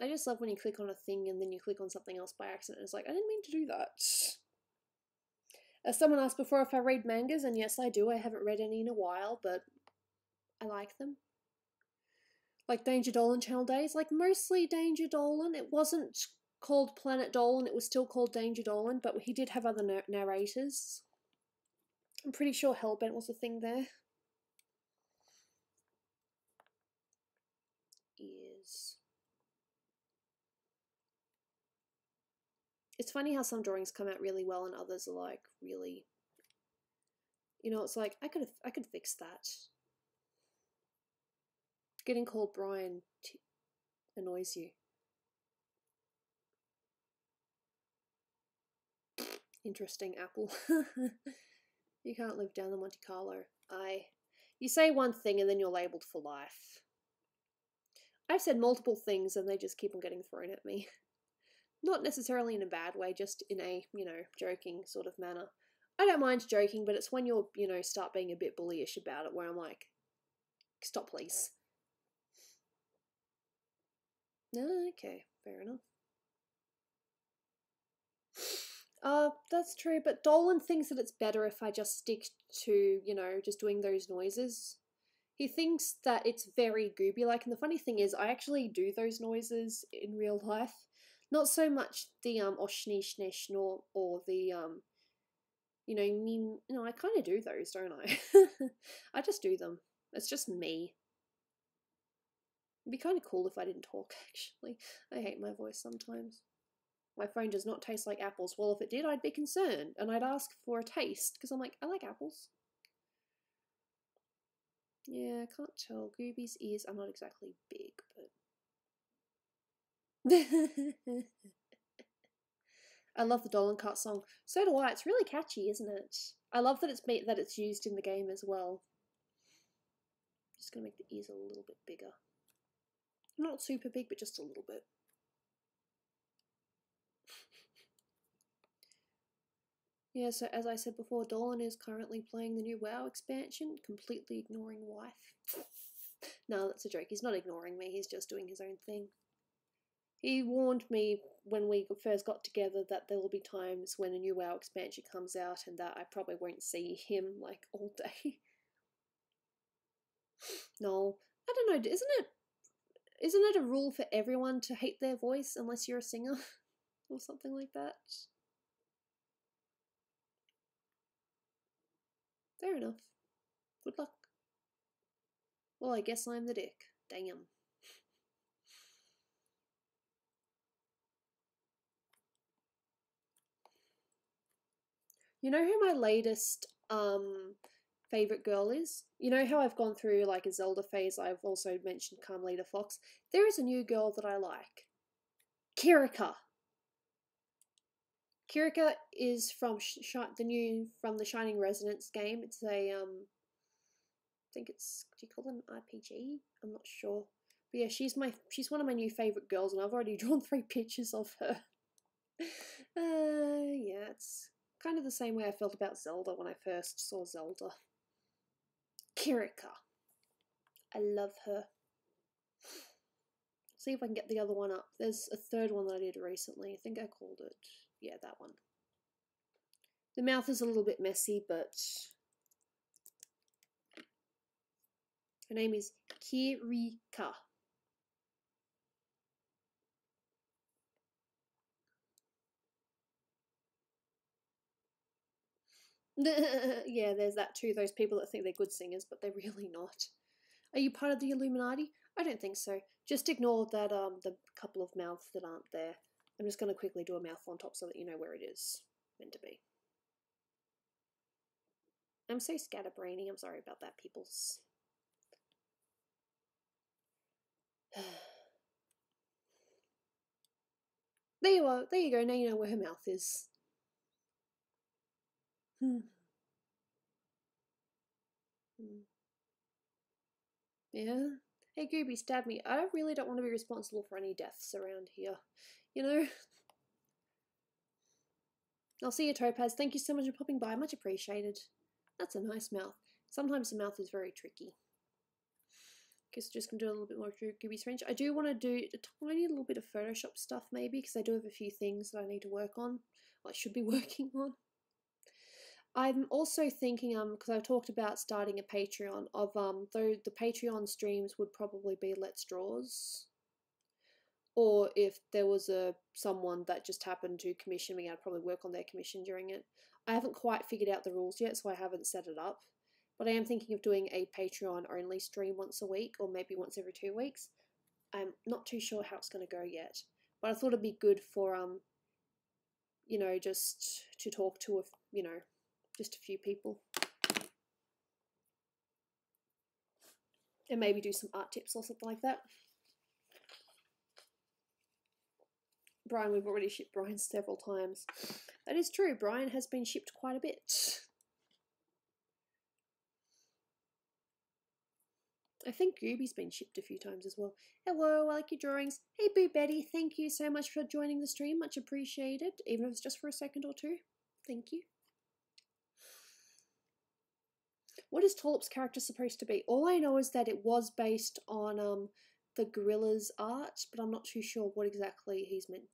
I just love when you click on a thing and then you click on something else by accident. It's like, I didn't mean to do that. As someone asked before if I read mangas, and yes I do. I haven't read any in a while, but I like them. Like Danger Dolan Channel Days, like mostly Danger Dolan. It wasn't called Planet Dolan, it was still called Danger Dolan, but he did have other narrators. I'm pretty sure Hellbent was a thing there. Ears. It's funny how some drawings come out really well and others are like really, it's like I could fix that. Getting called Brian annoys you. Interesting, Apple. You can't live down the Monte Carlo. You say one thing and then you're labelled for life. I've said multiple things and they just keep on getting thrown at me. Not necessarily in a bad way, just in a, joking sort of manner. I don't mind joking, but it's when you're, start being a bit bullyish about it where I'm like, stop please. Okay, fair enough. That's true, but Dolan thinks that it's better if I just stick to, just doing those noises. He thinks that it's very Gooby-like, and the funny thing is, I actually do those noises in real life. Not so much the oshni shnish nor or the I kind of do those, don't I? I just do them. It's just me. It'd be kind of cool if I didn't talk, actually. I hate my voice sometimes. My phone does not taste like apples. Well, if it did, I'd be concerned, and I'd ask for a taste, because I'm like, I like apples. Yeah, I can't tell. Gooby's ears are not exactly big, but... I love the Dolan Cut song. So do I. It's really catchy, isn't it? I love that it's used in the game as well. Just gonna make the ears a little bit bigger. Not super big, but just a little bit. Yeah, so as I said before, Dolan is currently playing the new WoW expansion, completely ignoring wife. No, that's a joke. He's not ignoring me. He's just doing his own thing. He warned me when we first got together that there will be times when a new WoW expansion comes out and that I probably won't see him, like, all day. No, I don't know, isn't it a rule for everyone to hate their voice unless you're a singer? Or something like that? Fair enough. Good luck. Well, I guess I'm the dick. Damn. You know who my latest favorite girl is? You know how I've gone through like a Zelda phase? I've also mentioned Carmelita Fox. There is a new girl that I like. Kirika. Kirika is from the Shining Resonance game. It's a I think it's, do you call them RPG? I'm not sure. But yeah, she's one of my new favorite girls, and I've already drawn 3 pictures of her. Yeah, it's kind of the same way I felt about Zelda when I first saw Zelda. Kirika. I love her. See if I can get the other one up. There's a third one that I did recently. I think I called it. Yeah, that one. The mouth is a little bit messy, but her name is Kirika. Yeah, there's that too. Those people that think they're good singers, but they're really not. Are you part of the Illuminati? I don't think so. Just ignore that the couple of mouths that aren't there. I'm just going to quickly do a mouth on top so that you know where it is meant to be. I'm so scatterbrainy. I'm sorry about that, peoples. There you are. There you go. Now you know where her mouth is. Yeah. Hey, Gooby, stab me. I really don't want to be responsible for any deaths around here. You know? I'll see you, Topaz. Thank you so much for popping by. Much appreciated. That's a nice mouth. Sometimes the mouth is very tricky. Guess just gonna do a little bit more Gooby's French. I do want to do a tiny little bit of Photoshop stuff maybe, because I do have a few things that I need to work on. Or I should be working on. I'm also thinking, because I've talked about starting a Patreon of, though the Patreon streams would probably be Let's Draws. Or if there was someone that just happened to commission me, I'd probably work on their commission during it. I haven't quite figured out the rules yet, so I haven't set it up. But I am thinking of doing a Patreon-only stream once a week, or maybe once every 2 weeks. I'm not too sure how it's going to go yet. But I thought it'd be good for, just to talk to, just a few people. and maybe do some art tips or something like that. Brian, we've already shipped Brian several times. That is true, Brian has been shipped quite a bit. I think Gooby's been shipped a few times as well. Hello, I like your drawings. Hey Boo Betty, thank you so much for joining the stream. Much appreciated, even if it's just for a second or two. Thank you. What is Tollop's character supposed to be? All I know is that it was based on the gorilla's art, but I'm not too sure what exactly he's meant.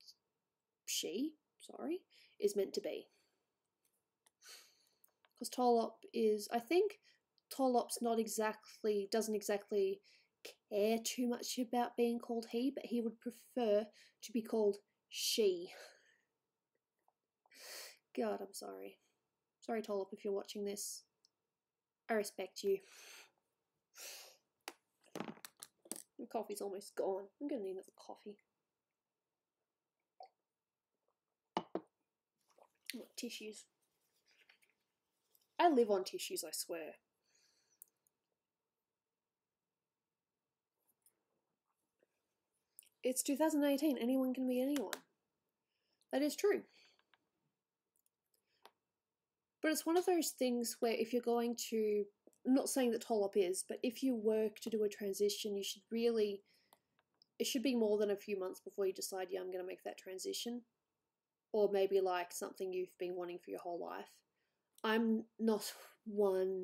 Is meant to be. Because Tollop is, I think Tollop's doesn't exactly care too much about being called he, but he would prefer to be called she. God, I'm sorry. Sorry, Tollop, if you're watching this. I respect you. The coffee's almost gone. I'm gonna need another coffee. Oh, tissues. I live on tissues, I swear. It's 2018. Anyone can be anyone. That is true. But it's one of those things where if you're going to, I'm not saying that Tollop is, but if you work to do a transition, you should really, it should be more than a few months before you decide, yeah, I'm going to make that transition. Or maybe like something you've been wanting for your whole life. I'm not one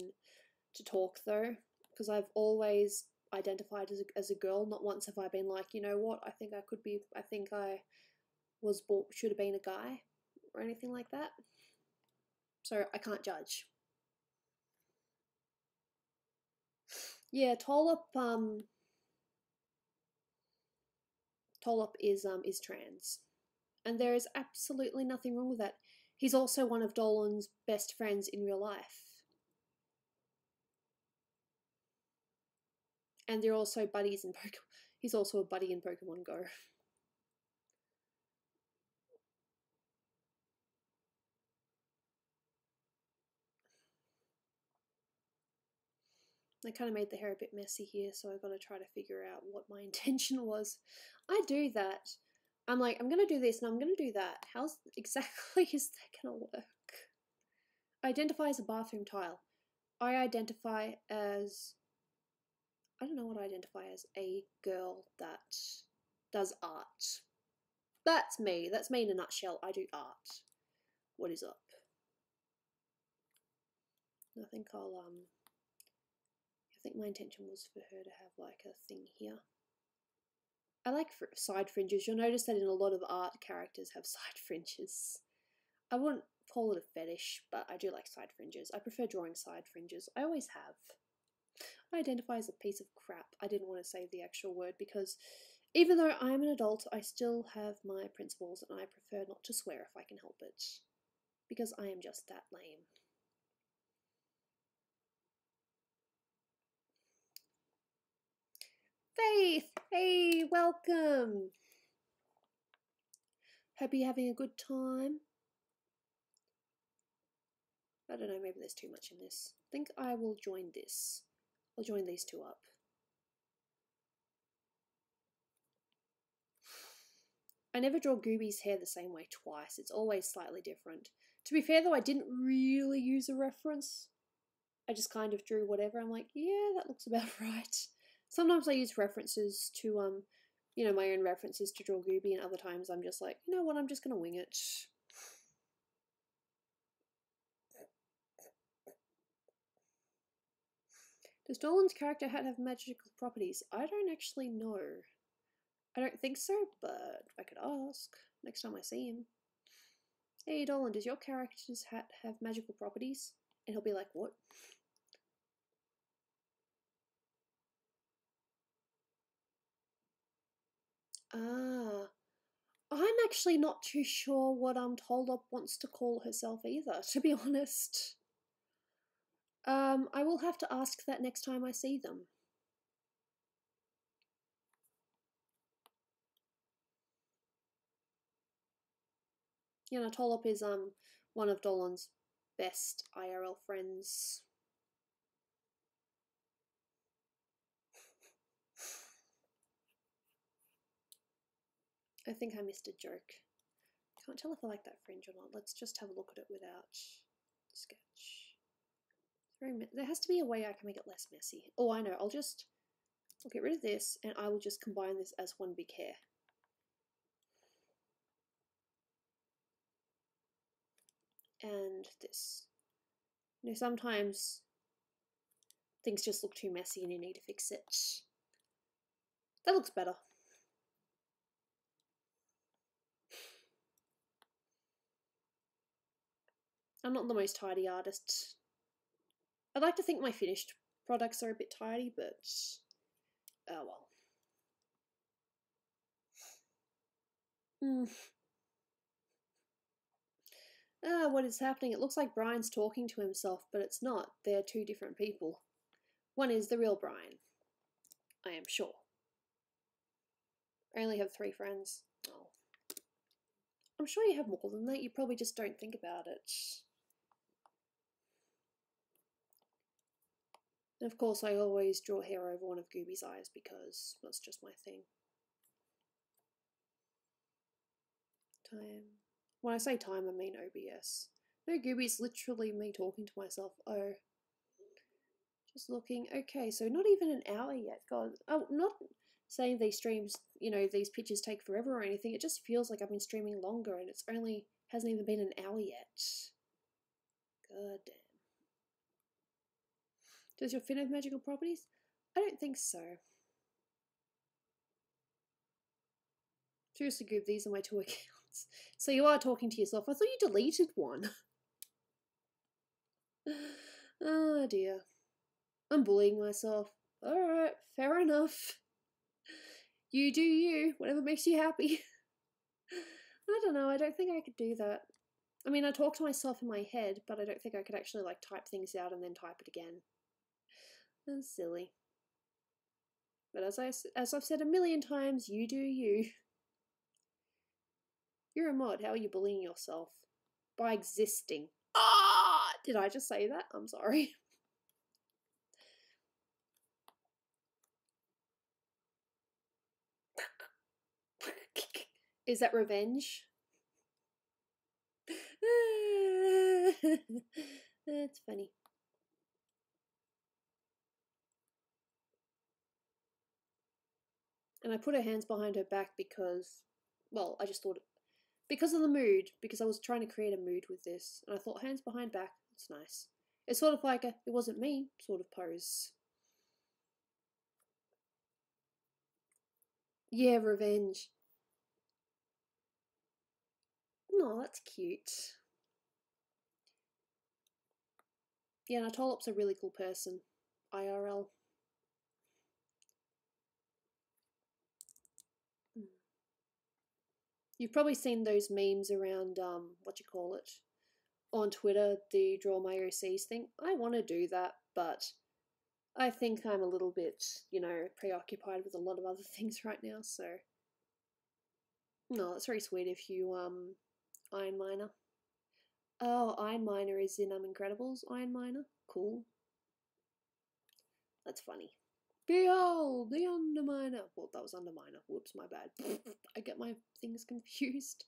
to talk though, because I've always identified as a girl. Not once have I been like, you know what, I think I should have been a guy or anything like that. So I can't judge. Yeah, Tollop is trans. And there is absolutely nothing wrong with that. He's also one of Dolan's best friends in real life. And they're also buddies in Pokemon. He's also a buddy in Pokemon Go. I kind of made the hair a bit messy here, so I've got to try to figure out what my intention was. I do that. I'm like, I'm going to do this and I'm going to do that. How exactly is that going to work? I identify as a bathroom tile. I identify as, I don't know what I identify as, a girl that does art. That's me. That's me in a nutshell. I do art. What is up? I think I think my intention was for her to have like a thing here. I like side fringes. You'll notice that in a lot of art, characters have side fringes. I wouldn't call it a fetish, but I do like side fringes. I prefer drawing side fringes. I always have. I identify as a piece of crap. I didn't want to say the actual word because even though I'm an adult, I still have my principles and I prefer not to swear if I can help it. Because I am just that lame. Faith! Hey, welcome! Hope you're having a good time. I don't know, maybe there's too much in this. I think I will join this. I'll join these two up. I never draw Gooby's hair the same way twice. It's always slightly different. To be fair though, I didn't really use a reference. I just kind of drew whatever. I'm like, yeah, that looks about right. Sometimes I use references to, you know, my own references to draw Gooby, and other times I'm just like, you know what, I'm just going to wing it. Does Dolan's character hat have magical properties? I don't actually know. I don't think so, but I could ask next time I see him. Hey Dolan, does your character's hat have magical properties? And he'll be like, what? Ah, I'm actually not too sure what Tollop wants to call herself either, to be honest. I will have to ask that next time I see them. You know, Tollop is one of Dolan's best IRL friends. I think I missed a joke. Can't tell if I like that fringe or not. Let's just have a look at it without sketch. There has to be a way I can make it less messy. Oh, I know. I'll get rid of this and I will just combine this as one big hair. And this. You know, sometimes things just look too messy and you need to fix it. That looks better. I'm not the most tidy artist. I'd like to think my finished products are a bit tidy, but oh well. What is happening? It looks like Brian's talking to himself, but it's not. They're two different people. One is the real Brian, I am sure. I only have 3 friends. Oh. I'm sure you have more than that, you probably just don't think about it. And of course, I always draw hair over one of Gooby's eyes because that's just my thing. Time. When I say time, I mean OBS. No, Gooby's literally me talking to myself. Oh. Just looking. Okay, so not even an hour yet. God. Oh, not saying these streams, you know, these pictures take forever or anything. It just feels like I've been streaming longer and it's hasn't even been an hour yet. God damn. Does your fin have magical properties? I don't think so. Seriously, Goob, these are my 2 accounts. So you are talking to yourself. I thought you deleted one. Oh dear. I'm bullying myself. Alright, fair enough. You do you, whatever makes you happy. I don't know, I don't think I could do that. I mean, I talk to myself in my head, but I don't think I could actually like type things out and then type it again. That's silly. But as I've said a million times, you do you. You're a mod, how are you bullying yourself? By existing. Ah! Did I just say that? I'm sorry. Is that revenge? That's funny. And I put her hands behind her back because, well, I just thought, because of the mood, because I was trying to create a mood with this. And I thought, hands behind back, it's nice. It's sort of like a, it wasn't me sort of pose. Yeah, revenge. No, that's cute. Yeah, Natolop's a really cool person. IRL. You've probably seen those memes around, on Twitter, the Draw My OCs thing. I want to do that, but I think I'm a little bit, you know, preoccupied with a lot of other things right now, so. No, that's very sweet if you, Iron Miner. Oh, Iron Miner is in, Incredibles Iron Miner? Cool. That's funny. Behold, the Underminer. Well, that was Underminer. Whoops, my bad. I get my things confused.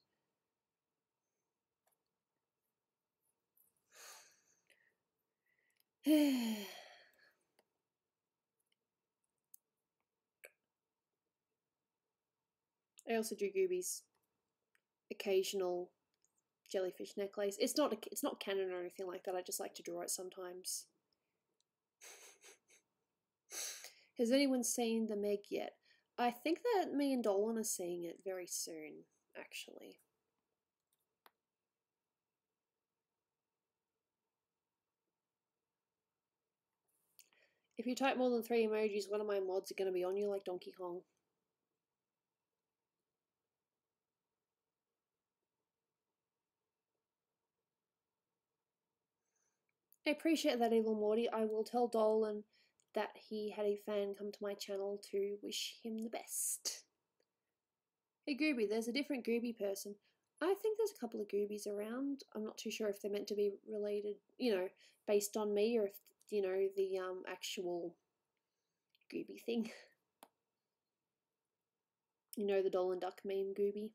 I also do Gooby's occasional jellyfish necklace. It's not canon or anything like that. I just like to draw it sometimes. Has anyone seen the Meg yet? I think that me and Dolan are seeing it very soon, actually. If you type more than 3 emojis, one of my mods are going to be on you like Donkey Kong. I appreciate that, Evil Morty. I will tell Dolan that he had a fan come to my channel to wish him the best. Hey Gooby, there's a different Gooby person. I think there's a couple of Goobies around. I'm not too sure if they're meant to be related, you know, based on me, or if, you know, the actual Gooby thing. You know the Dolan Duck meme, Gooby?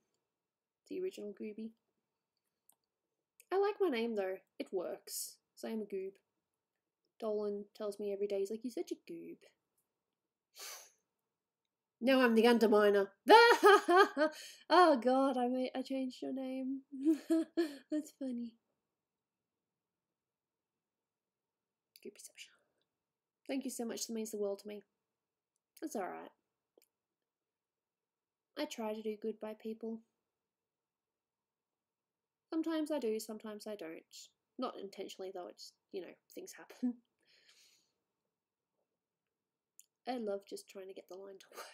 The original Gooby. I like my name though. It works. So I'm a goob. Dolan tells me every day, he's like, you're such a goob. Now I'm the underminer. Oh god, I changed your name. That's funny. Goopyception. Thank you so much, that means the world to me. That's alright. I try to do good by people. Sometimes I do, sometimes I don't. Not intentionally though, it's, you know, things happen. I love just trying to get the line to work.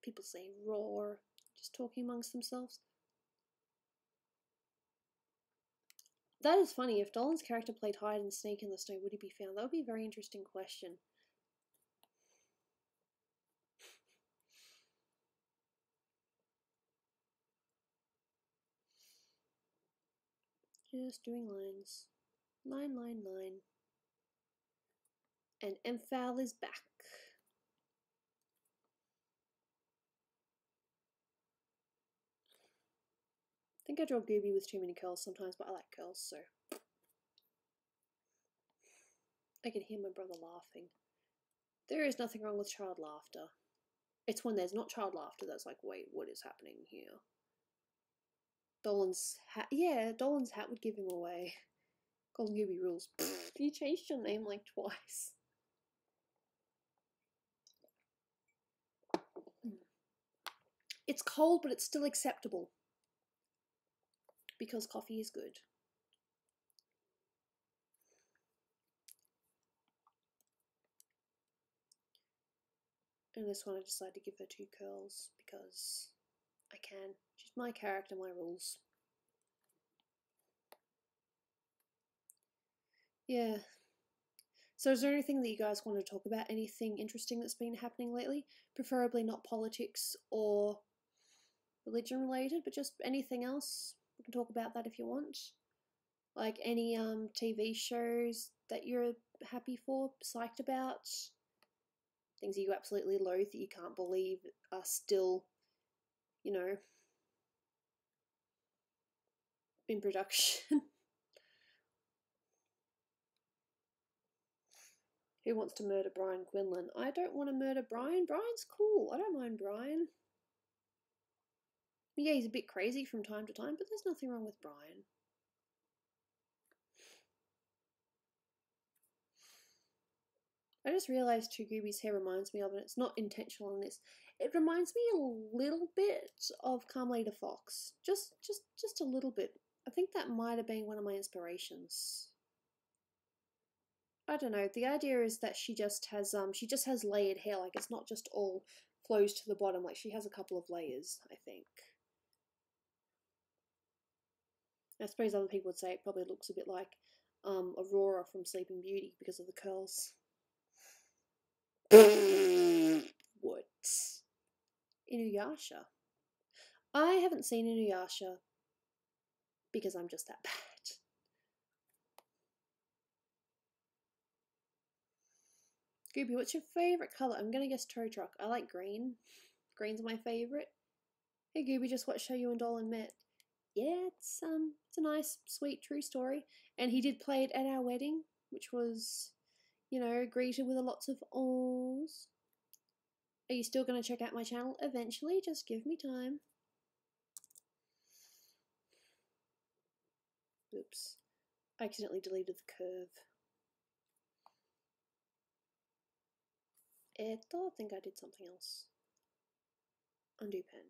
People say roar, just talking amongst themselves. That is funny. If Dolan's character played hide and seek in the snow, would he be found? That would be a very interesting question. Just doing lines. Line, line, line. And Emphail is back. I think I draw Gooby with too many curls sometimes, but I like curls, so. I can hear my brother laughing. There is nothing wrong with child laughter. It's when there's not child laughter that's like, wait, what is happening here? Dolan's hat. Yeah, Dolan's hat would give him away. Golden Gooby rules. You changed your name like twice. It's cold, but it's still acceptable. Because coffee is good. And this one I decided to give her 2 curls because I can. She's my character, my rules. Yeah. So is there anything that you guys want to talk about? Anything interesting that's been happening lately? Preferably not politics or religion related, but just anything else. We can talk about that if you want. Like any TV shows that you're happy for, psyched about. Things that you absolutely loathe that you can't believe are still, you know, in production. Who wants to murder Brian Quinlan? I don't want to murder Brian. Brian's cool. I don't mind Brian. Yeah, he's a bit crazy from time to time, but there's nothing wrong with Brian. I just realised who Gooby's hair reminds me of, and it's not intentional in this. It reminds me a little bit of Carmelita Fox. Just a little bit. I think that might have been one of my inspirations. I don't know. The idea is that she just has layered hair. Like it's not just all flows to the bottom. Like she has a couple of layers, I think. I suppose other people would say it probably looks a bit like Aurora from Sleeping Beauty because of the curls. What? Inuyasha. I haven't seen Inuyasha because I'm just that bad. Gooby, what's your favourite colour? I'm gonna guess tow truck. I like green. Green's my favourite. Hey Gooby, just watched how you and Dolan met. Yeah, it's a nice, sweet, true story. And he did play it at our wedding, which was, you know, greeted with lots of awes. Are you still going to check out my channel eventually? Just give me time. Oops. I accidentally deleted the curve. I think I did something else. Undo pen.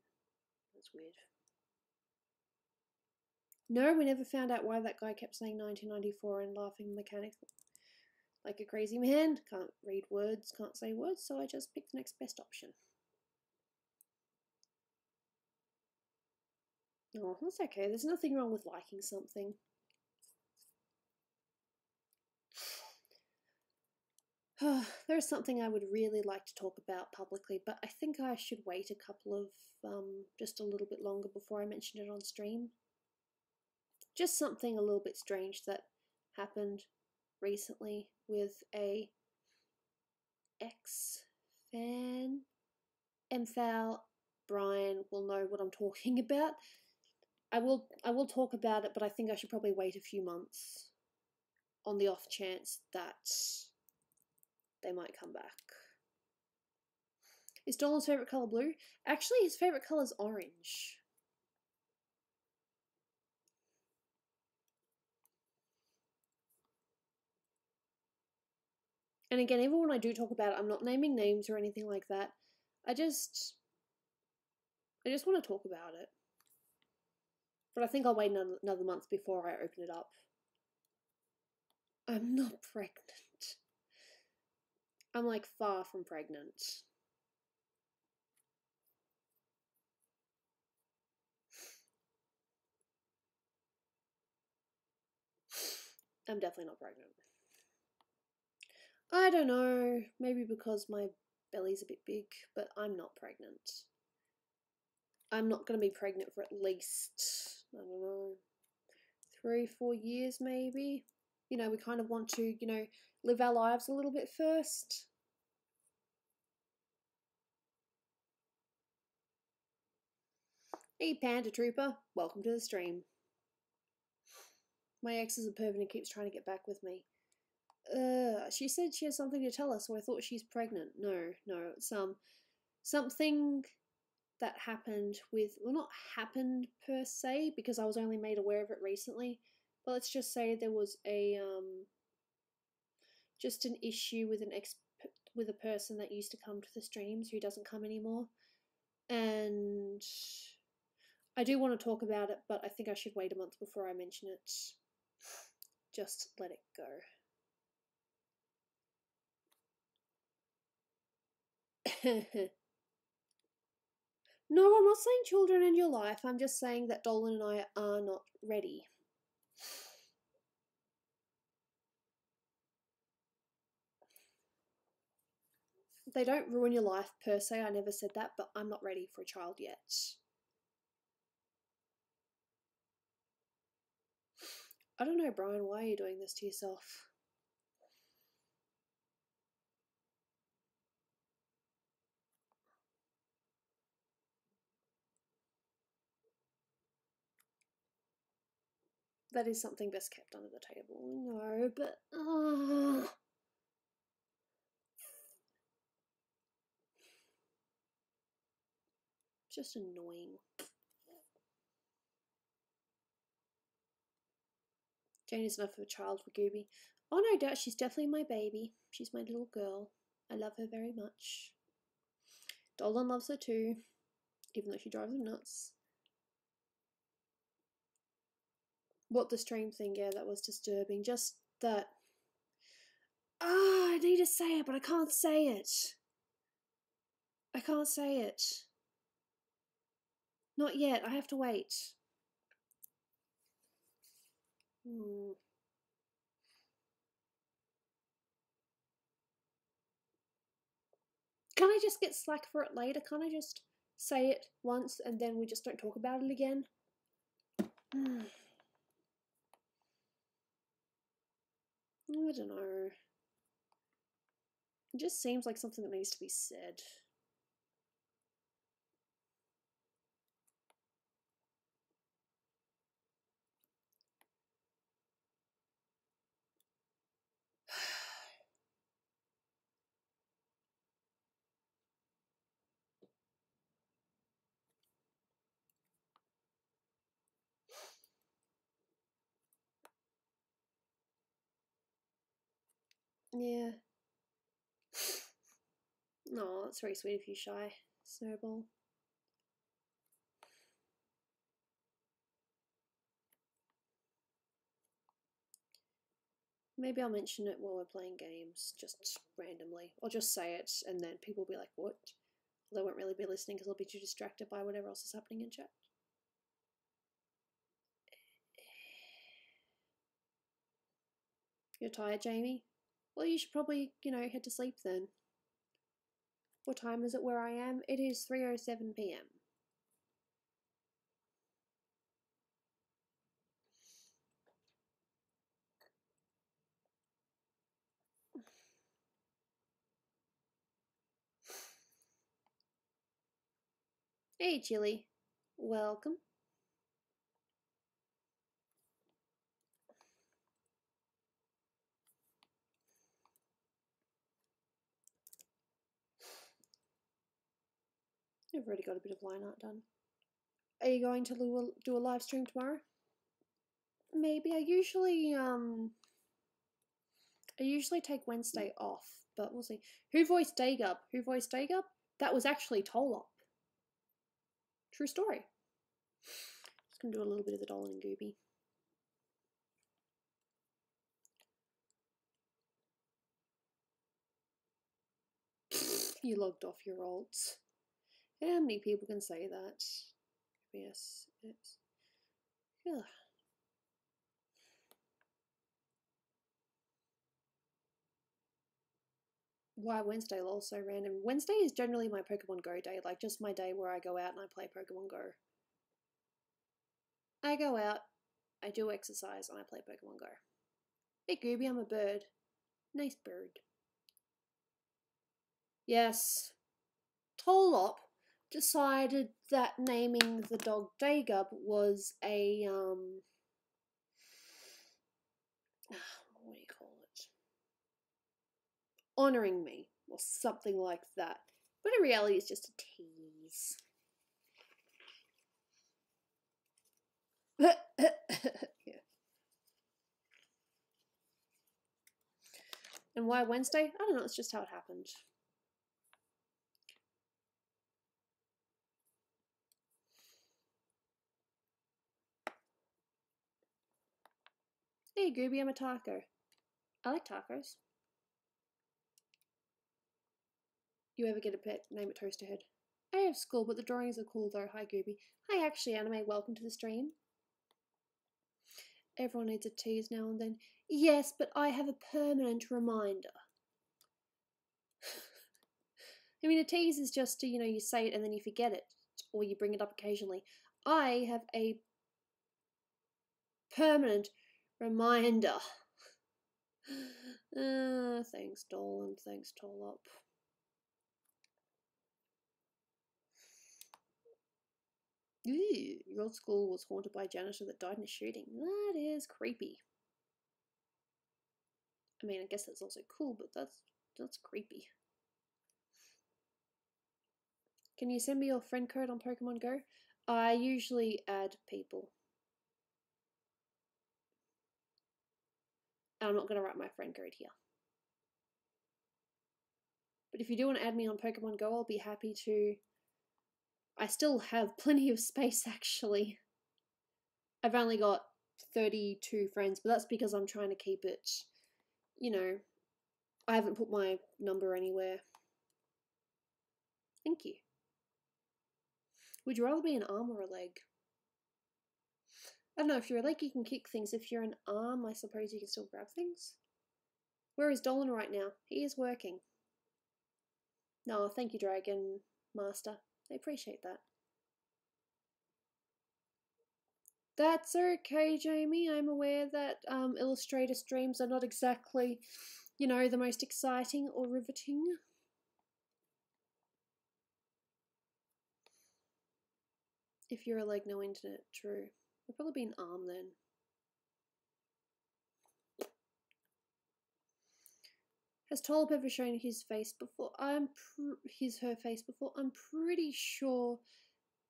That's weird. No, we never found out why that guy kept saying 1994 and laughing mechanically like a crazy man. Can't read words, can't say words, so I just picked the next best option. Oh, that's okay. There's nothing wrong with liking something. There's something I would really like to talk about publicly, but I think I should wait a couple of, just a little bit longer before I mention it on stream. Just something a little bit strange that happened recently with a X fan, MFAL, Brian will know what I'm talking about. I will talk about it, but I think I should probably wait a few months on the off chance that they might come back. Is Dolan's favourite colour blue? Actually, his favourite colour is orange. And again, even when I do talk about it, I'm not naming names or anything like that. I just want to talk about it. But I think I'll wait another month before I open it up. I'm not pregnant. I'm like far from pregnant. I'm definitely not pregnant. I don't know, maybe because my belly's a bit big, but I'm not pregnant. I'm not going to be pregnant for at least, I don't know, 3-4 years maybe. You know, we kind of want to, you know, live our lives a little bit first. Hey Panda Trooper, welcome to the stream. My ex is a pervert and keeps trying to get back with me. She said she has something to tell us, so I thought she's pregnant. No, it's something that happened with, well, not happened per se, because I was only made aware of it recently, but let's just say there was a just an issue with with a person that used to come to the streams who doesn't come anymore, and I do want to talk about it, but I think I should wait a month before I mention it. Just let it go. No, I'm not saying children in your life. I'm just saying that Dolan and I are not ready. They don't ruin your life per se. I never said that, but I'm not ready for a child yet. I don't know, Brian. Why are you doing this to yourself? That is something best kept under the table. No, but just annoying. Jane is enough of a child for Gooby. Oh, no doubt, she's definitely my baby. She's my little girl. I love her very much. Dolan loves her too, even though she drives him nuts. What, the stream thing? Yeah, that was disturbing. Just that. I need to say it, but I can't say it. I can't say it. Not yet. I have to wait. Can I just get slack for it later? Can't I just say it once and then we just don't talk about it again? I don't know. It just seems like something that needs to be said. Yeah. No, that's very sweet of you, Shy. Snowball. Maybe I'll mention it while we're playing games, just randomly. Or just say it, and then people will be like, what? They won't really be listening because they'll be too distracted by whatever else is happening in chat. You're tired, Jamie? Well, you should probably, head to sleep then. What time is it where I am? It is 3:07 p.m. Hey, Chili. Welcome. I've already got a bit of line art done. Are you going to do a live stream tomorrow? Maybe. I usually take Wednesday off, but we'll see. Who voiced Dagub? Who voiced Dagub? That was actually Tolop. True story. Just gonna do a little bit of the Dolan and Gooby. You logged off your alts. How many people can say that? Yes, it's. Ugh. Why Wednesday lol so random? Wednesday is generally my Pokemon Go day, like just my day where I go out and I play Pokemon Go. I go out, I do exercise, and I play Pokemon Go. Hey Gooby, I'm a bird. Nice bird. Yes. Tolop decided that naming the dog Dagub was a what do you call it? Honoring me or something like that. But in reality it's just a tease. Yeah. And why Wednesday? I don't know, it's just how it happened. Hey Gooby, I'm a taco. I like tacos. You ever get a pet, name it Toasterhead. I have school, but the drawings are cool though. Hi Gooby. Hi Actually Anime, welcome to the stream. Everyone needs a tease now and then. Yes, but I have a permanent reminder. I mean, a tease is just to, you say it and then you forget it, or you bring it up occasionally. I have a permanent reminder. Thanks, Dolan. Thanks, Tolop. Ooh, your old school was haunted by a janitor that died in a shooting. That is creepy. I mean, I guess that's also cool, but that's creepy. Can you send me your friend code on Pokemon Go? I usually add people. I'm not going to write my friend code here. But if you do want to add me on Pokemon Go, I'll be happy to. I still have plenty of space, actually. I've only got 32 friends, but that's because I'm trying to keep it, I haven't put my number anywhere. Thank you. Would you rather be an arm or a leg? I don't know, if you're a leg, you can kick things. If you're an arm, I suppose you can still grab things. Where is Dolan right now? He is working. No, thank you, Dragon Master. I appreciate that. That's okay, Jamie. I'm aware that Illustrator streams are not exactly, the most exciting or riveting. If you're a leg, no internet, true. I'd probably be an arm then. Has Tolop ever shown his face before? Her face before? I'm pretty sure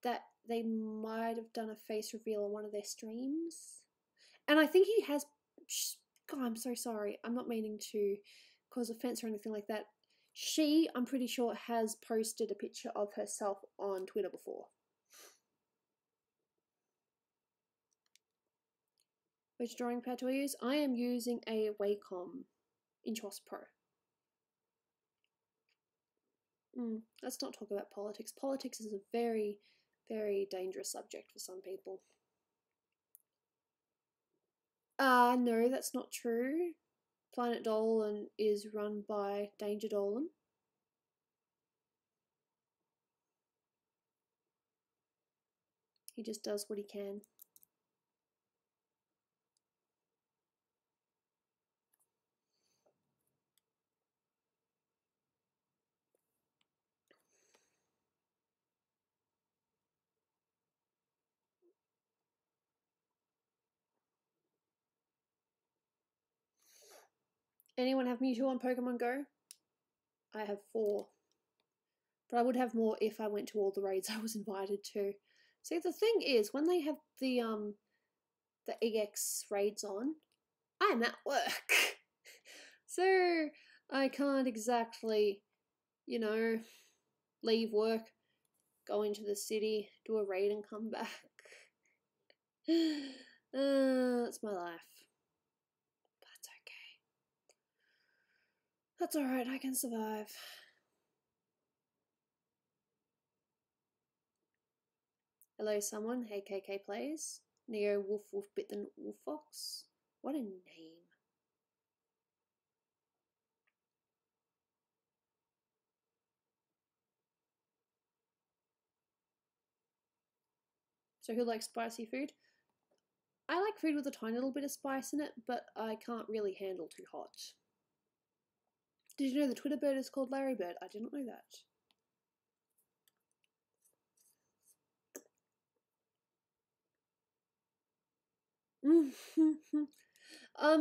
that they might have done a face reveal on one of their streams. And I think he has. God, I'm so sorry. I'm not meaning to cause offense or anything like that. I'm pretty sure, has posted a picture of herself on Twitter before. Which drawing pad do I use? I am using a Wacom Intros Pro. Let's not talk about politics. Politics is a very, very dangerous subject for some people. No, that's not true. Planet Dolan is run by Danger Dolan. He just does what he can. Anyone have Mewtwo on Pokemon Go? I have 4. But I would have more if I went to all the raids I was invited to. See, the thing is, when they have the EX raids on, I'm at work. So I can't exactly, you know, leave work, go into the city, do a raid and come back. That's my life. That's okay. That's alright, I can survive. Hello someone, hey KK Plays. Neo Wolf Wolf Bit the Wolf Fox. What a name. So who likes spicy food? I like food with a tiny little bit of spice in it, but I can't really handle too hot. Did you know the Twitter bird is called Larry Bird? I didn't know that.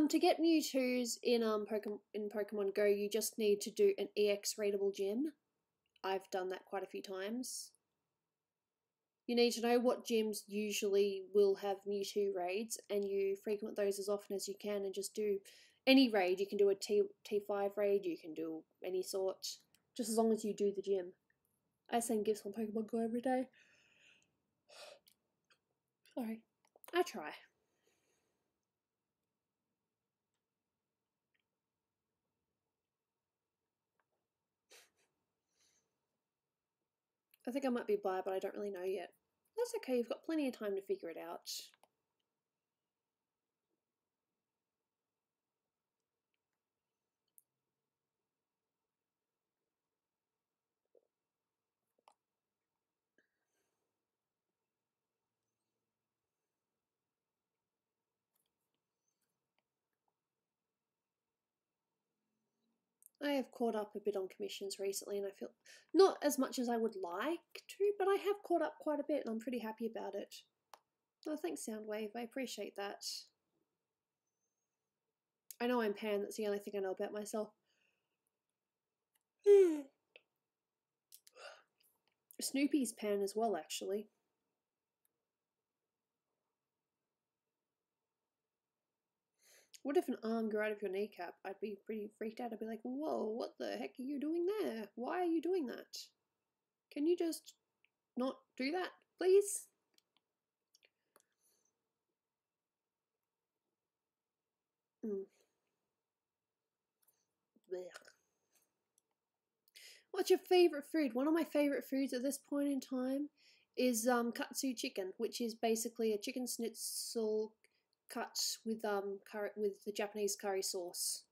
To get Mewtwo's in Pokemon Go, you just need to do an EX raidable gym. I've done that quite a few times. You need to know what gyms usually will have Mewtwo raids, and you frequent those as often as you can, and just do any raid. You can do a T5 raid, you can do any sort, just as long as you do the gym. I send gifts on Pokemon Go every day. Sorry, I try. I think I might be bi, but I don't really know yet. That's okay, you've got plenty of time to figure it out. I have caught up a bit on commissions recently, and I feel not as much as I would like to, but I have caught up quite a bit, and I'm pretty happy about it. Oh, thanks, Soundwave. I appreciate that. I know I'm Pan, that's the only thing I know about myself. Snoopy's Pan as well, actually. What if an arm grew out of your kneecap? I'd be pretty freaked out. I'd be like, whoa, what the heck are you doing there? Why are you doing that? Can you just not do that, please? What's your favourite food? One of my favourite foods at this point in time is katsu chicken, which is basically a chicken schnitzel cut with with the Japanese curry sauce.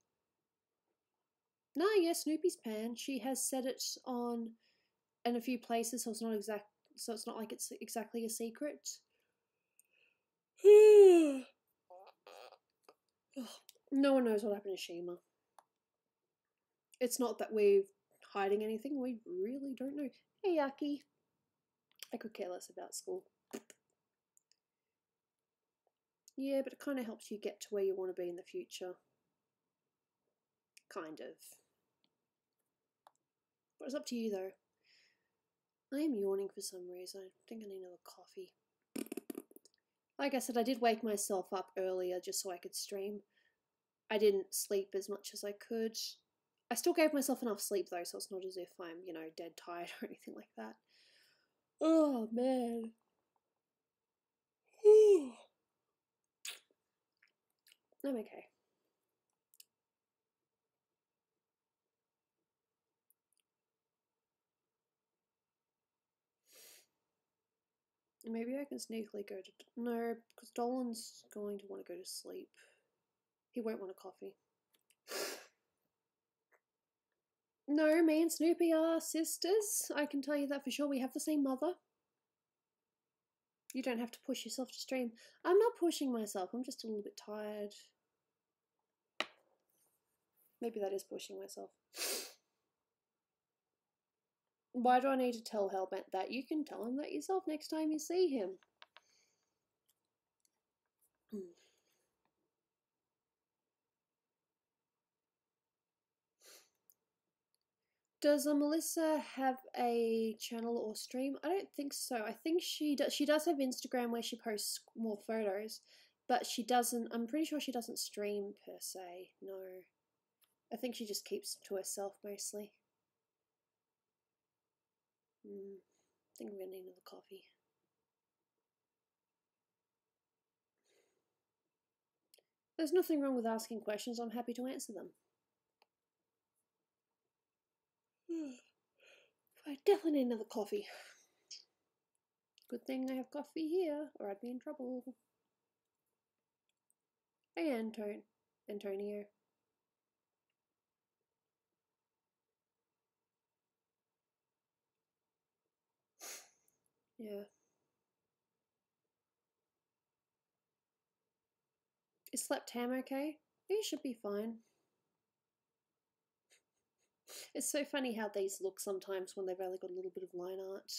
No, yeah, Snoopy's Pan. She has said it on in a few places, so it's not exact. So it's not like it's exactly a secret. No one knows what happened to Shima. It's not that we're hiding anything. We really don't know. Hey, Yaki. I could care less about school. Yeah, but it kind of helps you get to where you want to be in the future. Kind of. But it's up to you, though. I am yawning for some reason. I think I need another coffee. Like I said, I did wake myself up earlier just so I could stream. I didn't sleep as much as I could. I still gave myself enough sleep, though, so it's not as if I'm, you know, dead tired or anything like that. Oh, man. I'm okay. Maybe I can sneakily go to... No, because Dolan's going to want to go to sleep. He won't want a coffee. No, me and Snoopy are sisters. I can tell you that for sure. We have the same mother. You don't have to push yourself to stream. I'm not pushing myself. I'm just a little bit tired. Maybe that is pushing myself. Why do I need to tell Hellbent that? You can tell him that yourself next time you see him. Does Melissa have a channel or stream? I don't think so. I think she does. She does have Instagram where she posts more photos, but she doesn't. I'm pretty sure she doesn't stream per se. No, I think she just keeps to herself mostly. I think I'm gonna need another coffee. There's nothing wrong with asking questions. I'm happy to answer them. I definitely need another coffee. Good thing I have coffee here, or I'd be in trouble. Hey, Antonio. Yeah. Is Slept Ham okay? He should be fine. It's so funny how these look sometimes when they've only got a little bit of line art.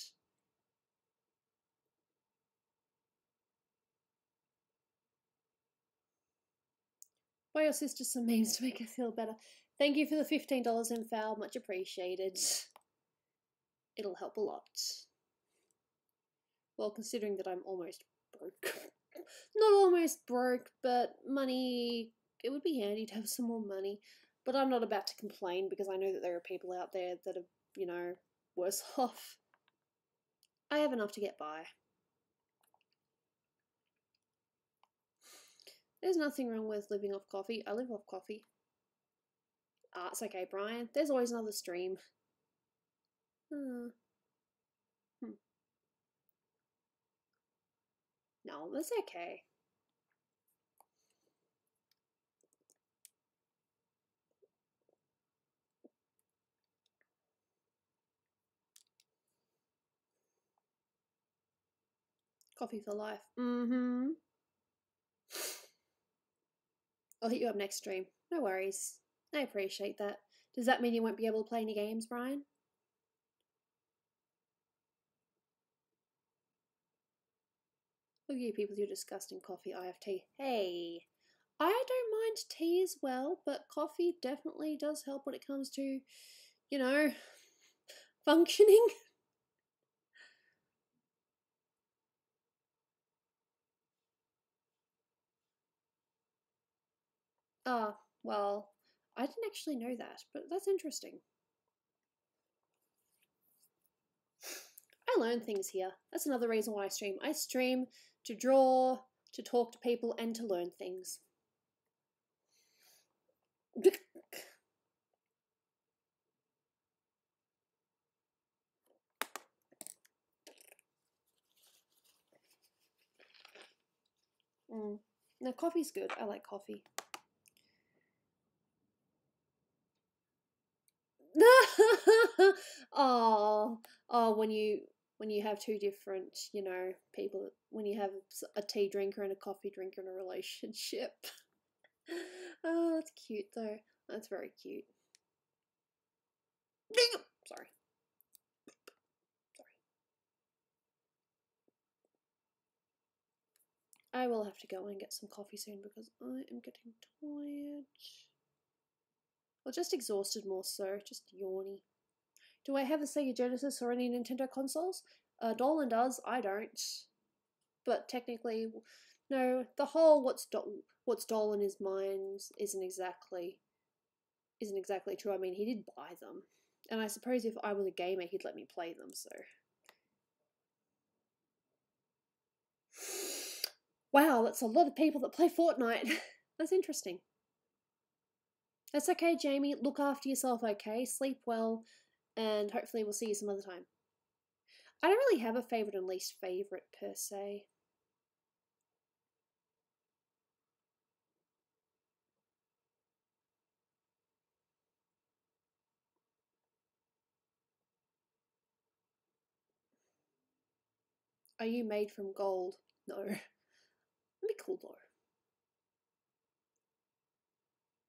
Buy your sister some memes to make her feel better. Thank you for the $15 in foul, much appreciated. It'll help a lot. Well, considering that I'm almost broke. Not almost broke, but money, it would be handy to have some more money. But I'm not about to complain because I know that there are people out there that are, you know, worse off. I have enough to get by. There's nothing wrong with living off coffee. I live off coffee. Ah, it's okay, Brian. There's always another stream. No, that's okay. Coffee for life. I'll hit you up next stream. No worries. I appreciate that. Does that mean you won't be able to play any games, Brian? Look at you people with your disgusting coffee. I have tea. Hey, I don't mind tea as well, but coffee definitely does help when it comes to, you know, functioning. Ah, well, I didn't actually know that, but that's interesting. I learn things here. That's another reason why I stream. I stream to draw, to talk to people, and to learn things. No, coffee's good. I like coffee. Oh, when you have two different, you know, people, when you have a tea drinker and a coffee drinker in a relationship. Oh, that's cute though. That's very cute. Sorry. I will have to go and get some coffee soon because I am getting tired. Well, just exhausted more so, just yawny. Do I have a Sega Genesis or any Nintendo consoles? Dolan does, I don't. But technically, no, the whole what's Dolan is mine isn't exactly true. I mean, he did buy them. And I suppose if I was a gamer, he'd let me play them, so. Wow, that's a lot of people that play Fortnite. That's interesting. That's okay, Jamie. Look after yourself, okay? Sleep well, and hopefully we'll see you some other time. I don't really have a favourite and least favourite per se. Are you made from gold? No. That'd be cool though.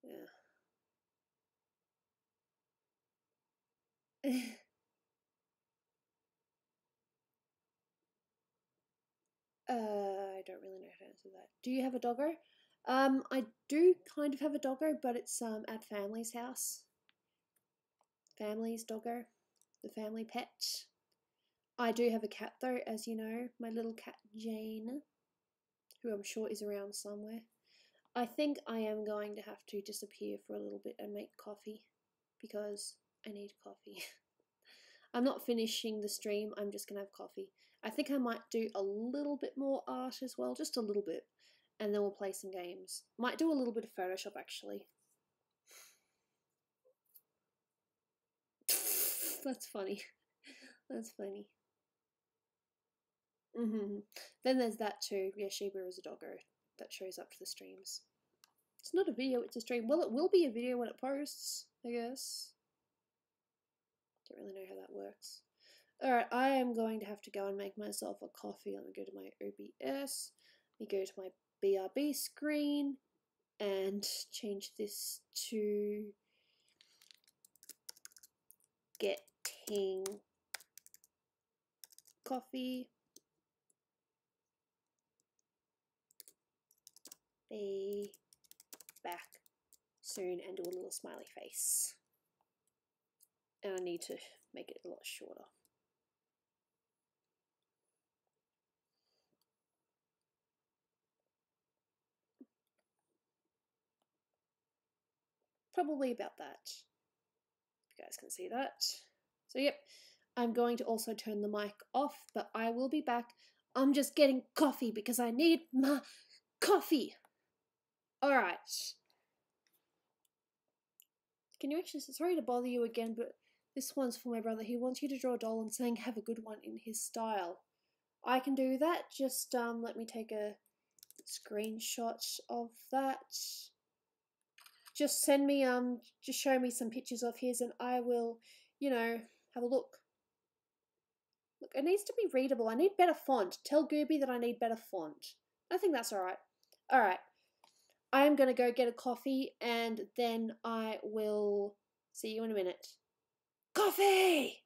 Yeah. I don't really know how to answer that. Do you have a doggo? I do kind of have a doggo, but it's at family's house. family's doggo, the family pet. I do have a cat though, as you know, my little cat Jane, who I'm sure is around somewhere. I think I am going to have to disappear for a little bit and make coffee because I need coffee. I'm not finishing the stream, I'm just going to have coffee. I think I might do a little bit more art as well, just a little bit, and then we'll play some games. Might do a little bit of Photoshop actually. That's funny. That's funny. Then there's that too. Yeah, Sheba is a doggo that shows up to the streams. It's not a video, it's a stream. Well, it will be a video when it posts, I guess. Don't really know how that works. Alright, I am going to have to go and make myself a coffee. Let me go to my OBS. Let me go to my BRB screen and change this to getting coffee. Be back soon and do a little smiley face. And I need to make it a lot shorter. Probably about that. You guys can see that. So yep, I'm going to also turn the mic off, but I will be back. I'm just getting coffee because I need my coffee. Alright. Can you actually, sorry to bother you again, but this one's for my brother. He wants you to draw Dolan saying have a good one in his style. I can do that. Just let me take a screenshot of that. Just send me just show me some pictures of his and I will, you know, have a look. Look, it needs to be readable. I need better font. Tell Gooby that I need better font. I think that's alright. Alright. I am going to go get a coffee and then I will see you in a minute. Coffee!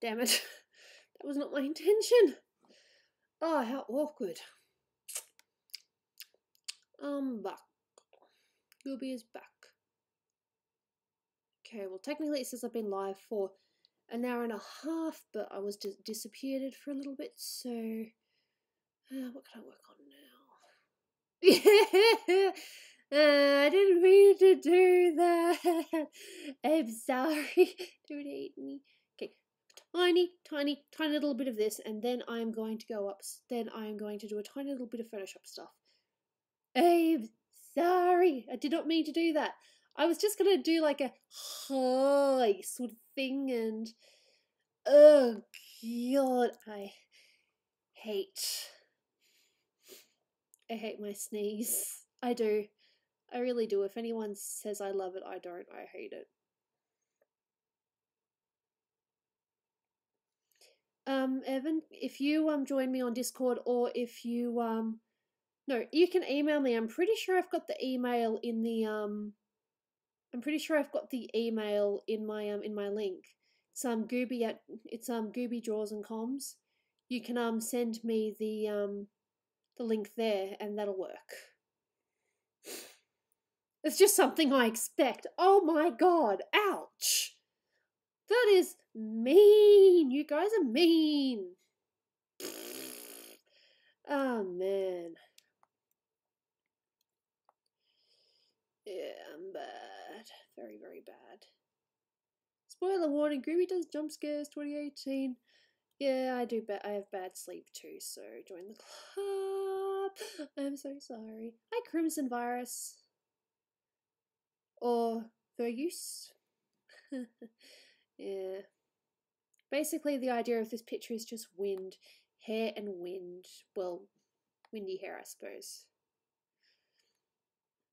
Damn it. That was not my intention. Oh, how awkward. I'm back. Gooby is back. Okay, well technically it says I've been live for an hour and a half, but I was disappeared for a little bit, so what can I work on now? I didn't mean to do that. I'm sorry. Don't hate me. Okay, tiny little bit of this, and then I'm going to go up. Then I'm going to do a tiny little bit of Photoshop stuff. I'm sorry. I did not mean to do that. I was just gonna do like a hi sort of thing, and oh god, I hate my sneeze. I do. I really do. If anyone says I love it, I don't. I hate it. Evan, if you join me on Discord, or if you no, you can email me. I'm pretty sure I've got the email in the I'm pretty sure I've got the email in my link. It's goobydrawsandcoms. You can send me the link there, and that'll work. It's just something I expect. Oh my god, ouch. That is mean. You guys are mean. Oh man. Yeah, I'm bad. Very, very bad. Spoiler warning, Gooby does jump scares 2018. Yeah, I do. I have bad sleep too, so join the club. I'm so sorry. Hi, Crimson Virus. Or Veruse. Yeah. Basically, the idea of this picture is just wind. Hair and wind. Well, windy hair, I suppose.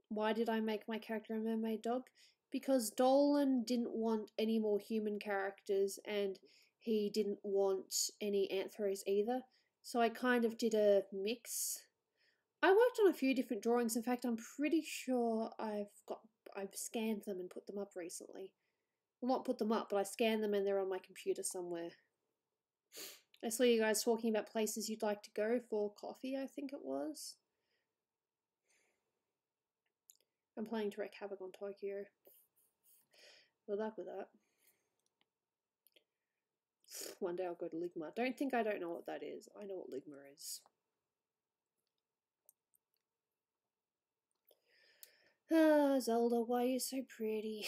Why did I make my character a mermaid dog? Because Dolan didn't want any more human characters, and he didn't want any anthros either. So I kind of did a mix. I worked on a few different drawings. In fact, I'm pretty sure I've scanned them and put them up recently. Well, not put them up, but I scanned them and they're on my computer somewhere. I saw you guys talking about places you'd like to go for coffee, I think it was. I'm planning to wreak havoc on Tokyo. Good luck with that. One day I'll go to Ligma. Don't think I don't know what that is. I know what Ligma is. Ah, Zelda, why are you so pretty?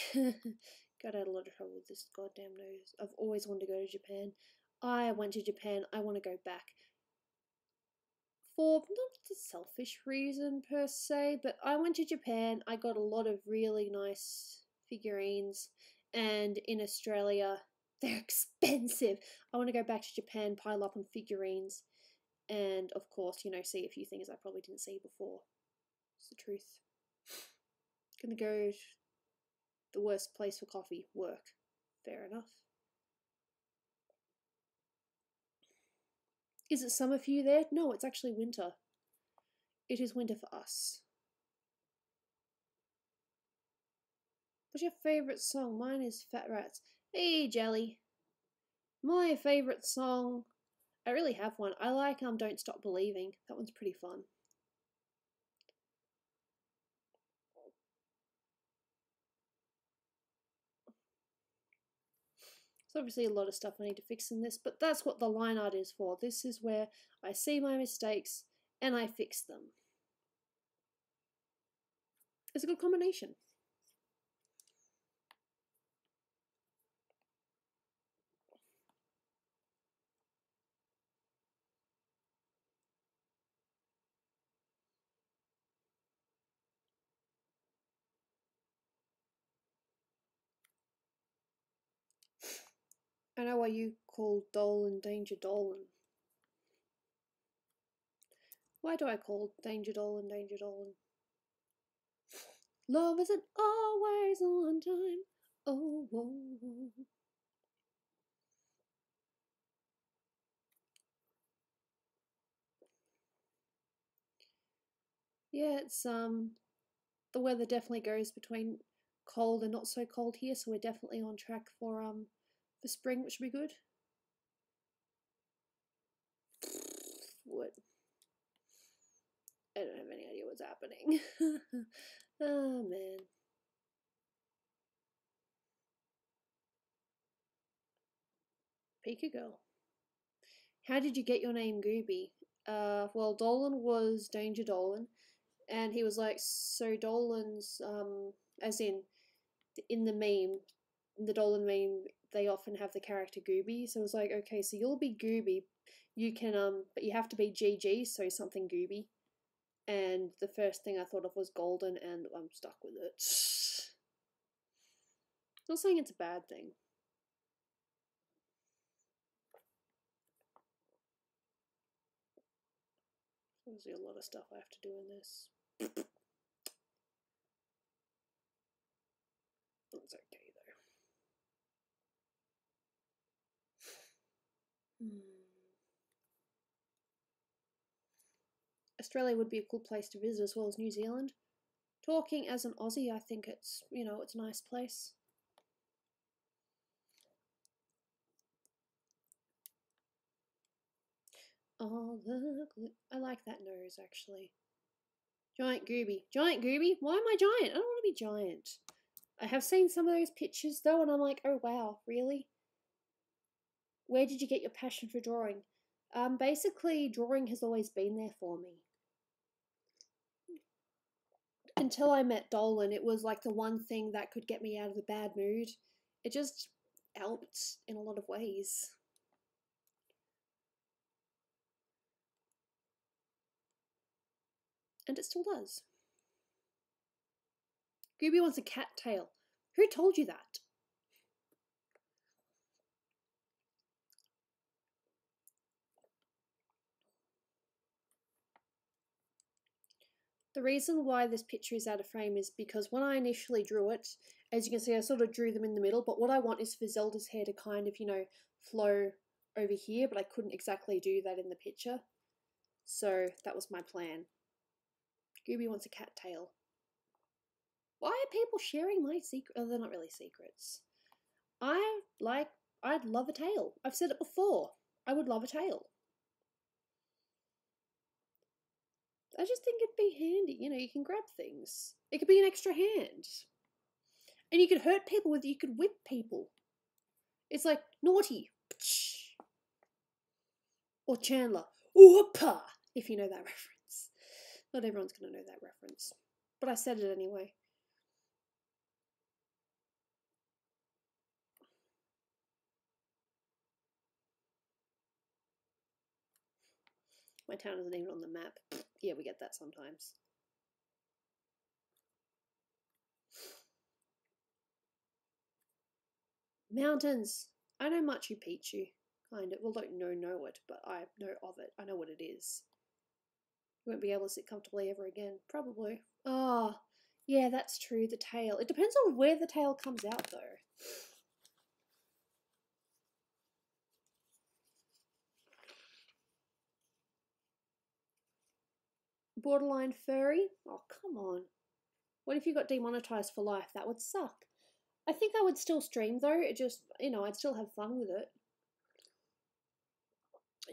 Got out a lot of trouble with this goddamn nose. I've always wanted to go to Japan. I went to Japan. I want to go back. For not a selfish reason per se, but I went to Japan. I got a lot of really nice figurines, and in Australia, they're expensive. I want to go back to Japan, pile up on figurines, and of course, see a few things I probably didn't see before. It's the truth. Gonna go the worst place for coffee, work. Fair enough. Is it summer for you there? No, it's actually winter. It is winter for us. What's your favourite song? Mine is Fat Rats. Hey, Jelly. My favourite song, I really have one. I like Don't Stop Believing. That one's pretty fun. There's obviously a lot of stuff I need to fix in this, but that's what the line art is for. This is where I see my mistakes and I fix them. It's a good combination. I know why you call Dolan Danger Dolan. Why do I call Danger Dolan Danger Dolan? Love isn't always on time. Oh, whoa, whoa. Yeah, it's the weather definitely goes between cold and not so cold here, so we're definitely on track for spring, which should be good. I don't have any idea what's happening. Oh man. Pika girl. How did you get your name Gooby? Well, Dolan was Danger Dolan, and he was like, so Dolan's, as in the meme, in the Dolan meme, they often have the character Gooby, so it was like, okay, so you'll be Gooby, you can, but you have to be GG, so something Gooby. And the first thing I thought of was golden, and I'm stuck with it. I'm not saying it's a bad thing. There's a lot of stuff I have to do in this. That's okay though. Australia would be a cool place to visit as well as New Zealand. Talking as an Aussie, I think it's, you know, it's a nice place. Oh, look. I like that nose, actually. Giant Gooby. Giant Gooby? Why am I giant? I don't want to be giant. I have seen some of those pictures, though, and I'm like, oh, wow, really? Where did you get your passion for drawing? Basically, drawing has always been there for me. Until I met Dolan, it was like the one thing that could get me out of a bad mood. It just helped in a lot of ways. And it still does. Gooby wants a cat tail. Who told you that? The reason why this picture is out of frame is because when I initially drew it, as you can see, I sort of drew them in the middle, but what I want is for Zelda's hair to kind of, you know, flow over here, but I couldn't exactly do that in the picture. So that was my plan. Gooby wants a cat tail. Why are people sharing my secret? Oh, they're not really secrets. I'd love a tail. I've said it before. I would love a tail. I just think it'd be handy. You know, you can grab things. It could be an extra hand. And you could hurt people with it. You could whip people. It's like naughty. Or Chandler. Oopa! If you know that reference. Not everyone's going to know that reference. But I said it anyway. My town isn't even on the map. Yeah, we get that sometimes. Mountains. I know Machu Picchu. Kind of. Well, don't know it, but I know of it. I know what it is. You won't be able to sit comfortably ever again. Probably. Oh, yeah, that's true. The tail. It depends on where the tail comes out, though. Borderline furry? Oh, come on. What if you got demonetized for life? That would suck. I think I would still stream, though. It just, you know, I'd still have fun with it.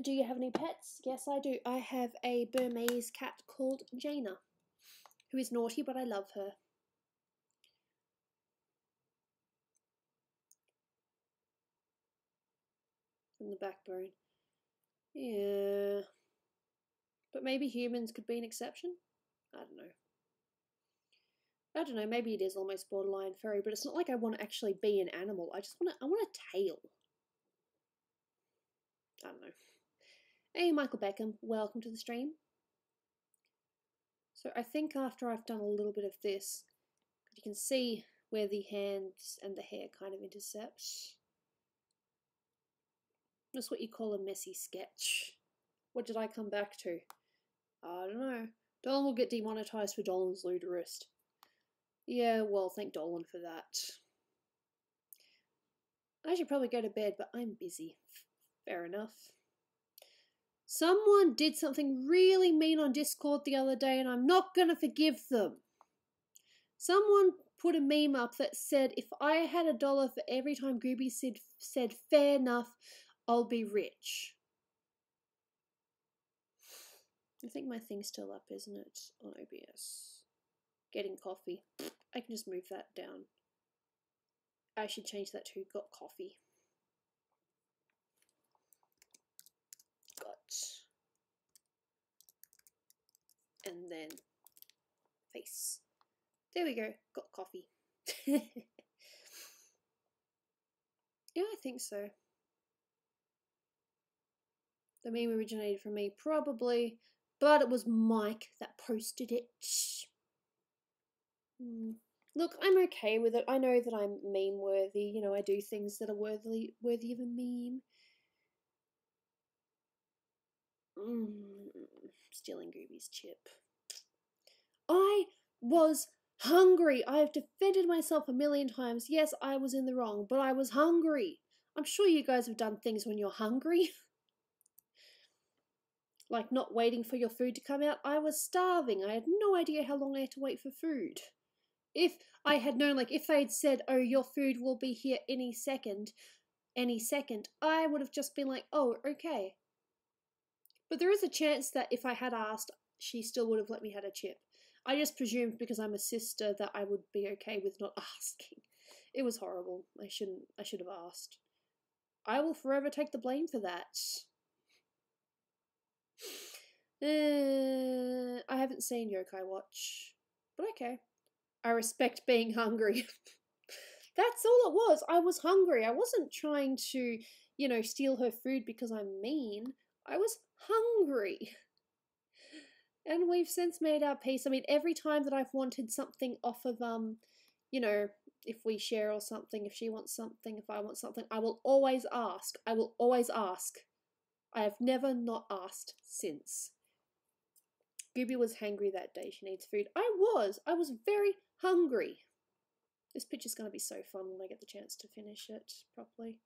Do you have any pets? Yes, I do. I have a Burmese cat called Jaina, who is naughty, but I love her. And the backbone. Yeah. But maybe humans could be an exception? I don't know. I don't know, maybe it is almost borderline furry, but it's not like I want to actually be an animal. I want a tail. I don't know. Hey, Michael Beckham, welcome to the stream. So I think after I've done a little bit of this, you can see where the hands and the hair kind of intersect. That's what you call a messy sketch. What did I come back to? I don't know. Dolan will get demonetized for Dolan's Luderist. Yeah, well, thank Dolan for that. I should probably go to bed, but I'm busy. Fair enough. Someone did something really mean on Discord the other day, and I'm not going to forgive them. Someone put a meme up that said, if I had $1 for every time Gooby said fair enough, I'll be rich. I think my thing's still up, isn't it? On OBS. Getting coffee. I can just move that down. I should change that to got coffee. Got. And then face. There we go. Got coffee. Yeah, I think so. The meme originated from me, probably, but it was Mike that posted it. Look, I'm okay with it. I know that I'm meme worthy. You know, I do things that are worthy of a meme. Stealing Gooby's chip. I was hungry. I have defended myself a million times. Yes, I was in the wrong, but I was hungry. I'm sure you guys have done things when you're hungry. Like not waiting for your food to come out. I was starving. I had no idea how long I had to wait for food. If I had known, like, if they had said, oh, your food will be here any second, I would have just been like, oh, okay. But there is a chance that if I had asked, she still would have let me have a chip. I just presumed because I'm a sister that I would be okay with not asking. It was horrible. I should have asked. I will forever take the blame for that. I haven't seen Yokai Watch, but okay. I respect being hungry. That's all it was. I was hungry. I wasn't trying to, you know, steal her food because I'm mean. I was hungry. And we've since made our peace. I mean, every time that I've wanted something off of, you know, if we share or something, if she wants something, if I want something, I will always ask. I will always ask. I have never not asked since. Gooby was hangry that day. She needs food. I was very hungry. This picture's going to be so fun when I get the chance to finish it properly.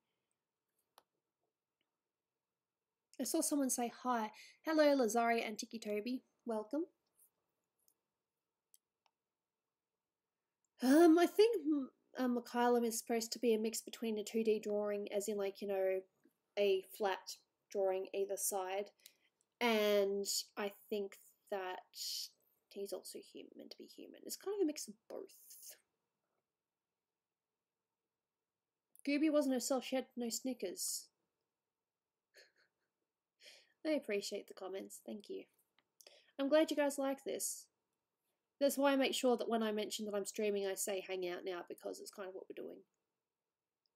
I saw someone say hi. Hello, Lazari and Tiki Toby. Welcome. I think Mikhailum is supposed to be a mix between a 2D drawing, as in, like, you know, a flat drawing either side, and I think that he's also meant to be human. It's kind of a mix of both. Gooby wasn't herself. She had no Snickers. I appreciate the comments. Thank you. I'm glad you guys like this. That's why I make sure that when I mention that I'm streaming, I say hang out now, because it's kind of what we're doing.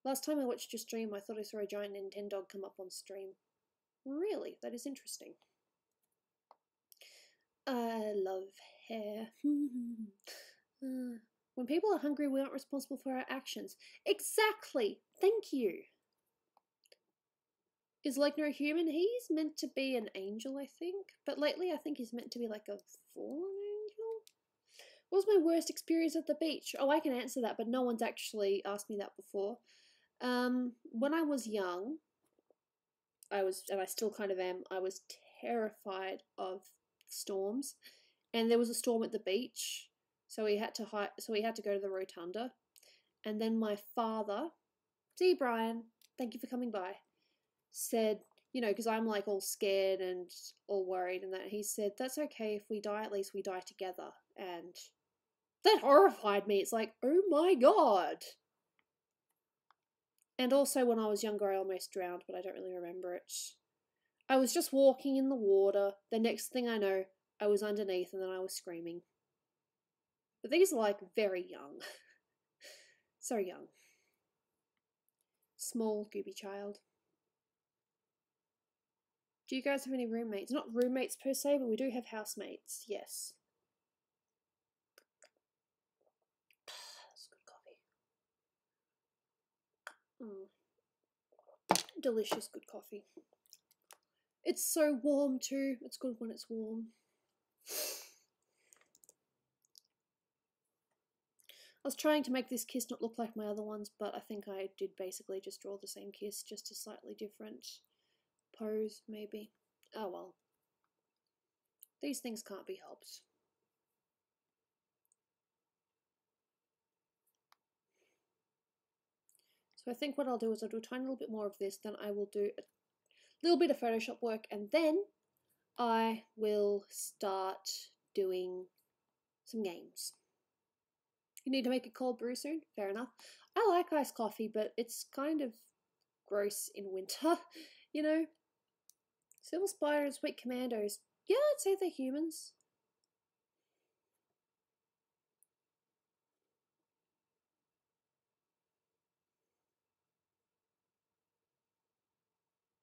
Last time I watched your stream, I thought I saw a giant Nintendo come up on stream. Really? That is interesting. I love hair. When people are hungry, we aren't responsible for our actions. Exactly! Thank you! Is like no human? He's meant to be an angel, I think. But lately I think he's meant to be like a fallen angel? What was my worst experience at the beach? Oh, I can answer that, but no one's actually asked me that before. When I was young, and I still kind of am, I was terrified of storms. And there was a storm at the beach, so we had to go to the rotunda. And then my father, see Brian, thank you for coming by, said, you know, because I'm like all scared and all worried and that, he said, that's okay, if we die, at least we die together. And that horrified me. It's like, oh my god. And also when I was younger, I almost drowned, but I don't really remember it. I was just walking in the water. The next thing I know, I was underneath and then I was screaming. But these are like very young. So young. Small, gooby child. Do you guys have any roommates? Not roommates per se, but we do have housemates, yes. That's good coffee. Delicious good coffee. It's so warm too. It's good when it's warm. I was trying to make this kiss not look like my other ones, but I think I did basically just draw the same kiss, just a slightly different pose, maybe. Oh well. These things can't be helped. So I think what I'll do is I'll do a tiny little bit more of this, then I will do a little bit of Photoshop work, and then I will start doing some games. You need to make a cold brew soon? Fair enough. I like iced coffee, but it's kind of gross in winter, you know? Silver spiders, wheat commandos. Yeah, I'd say they're humans.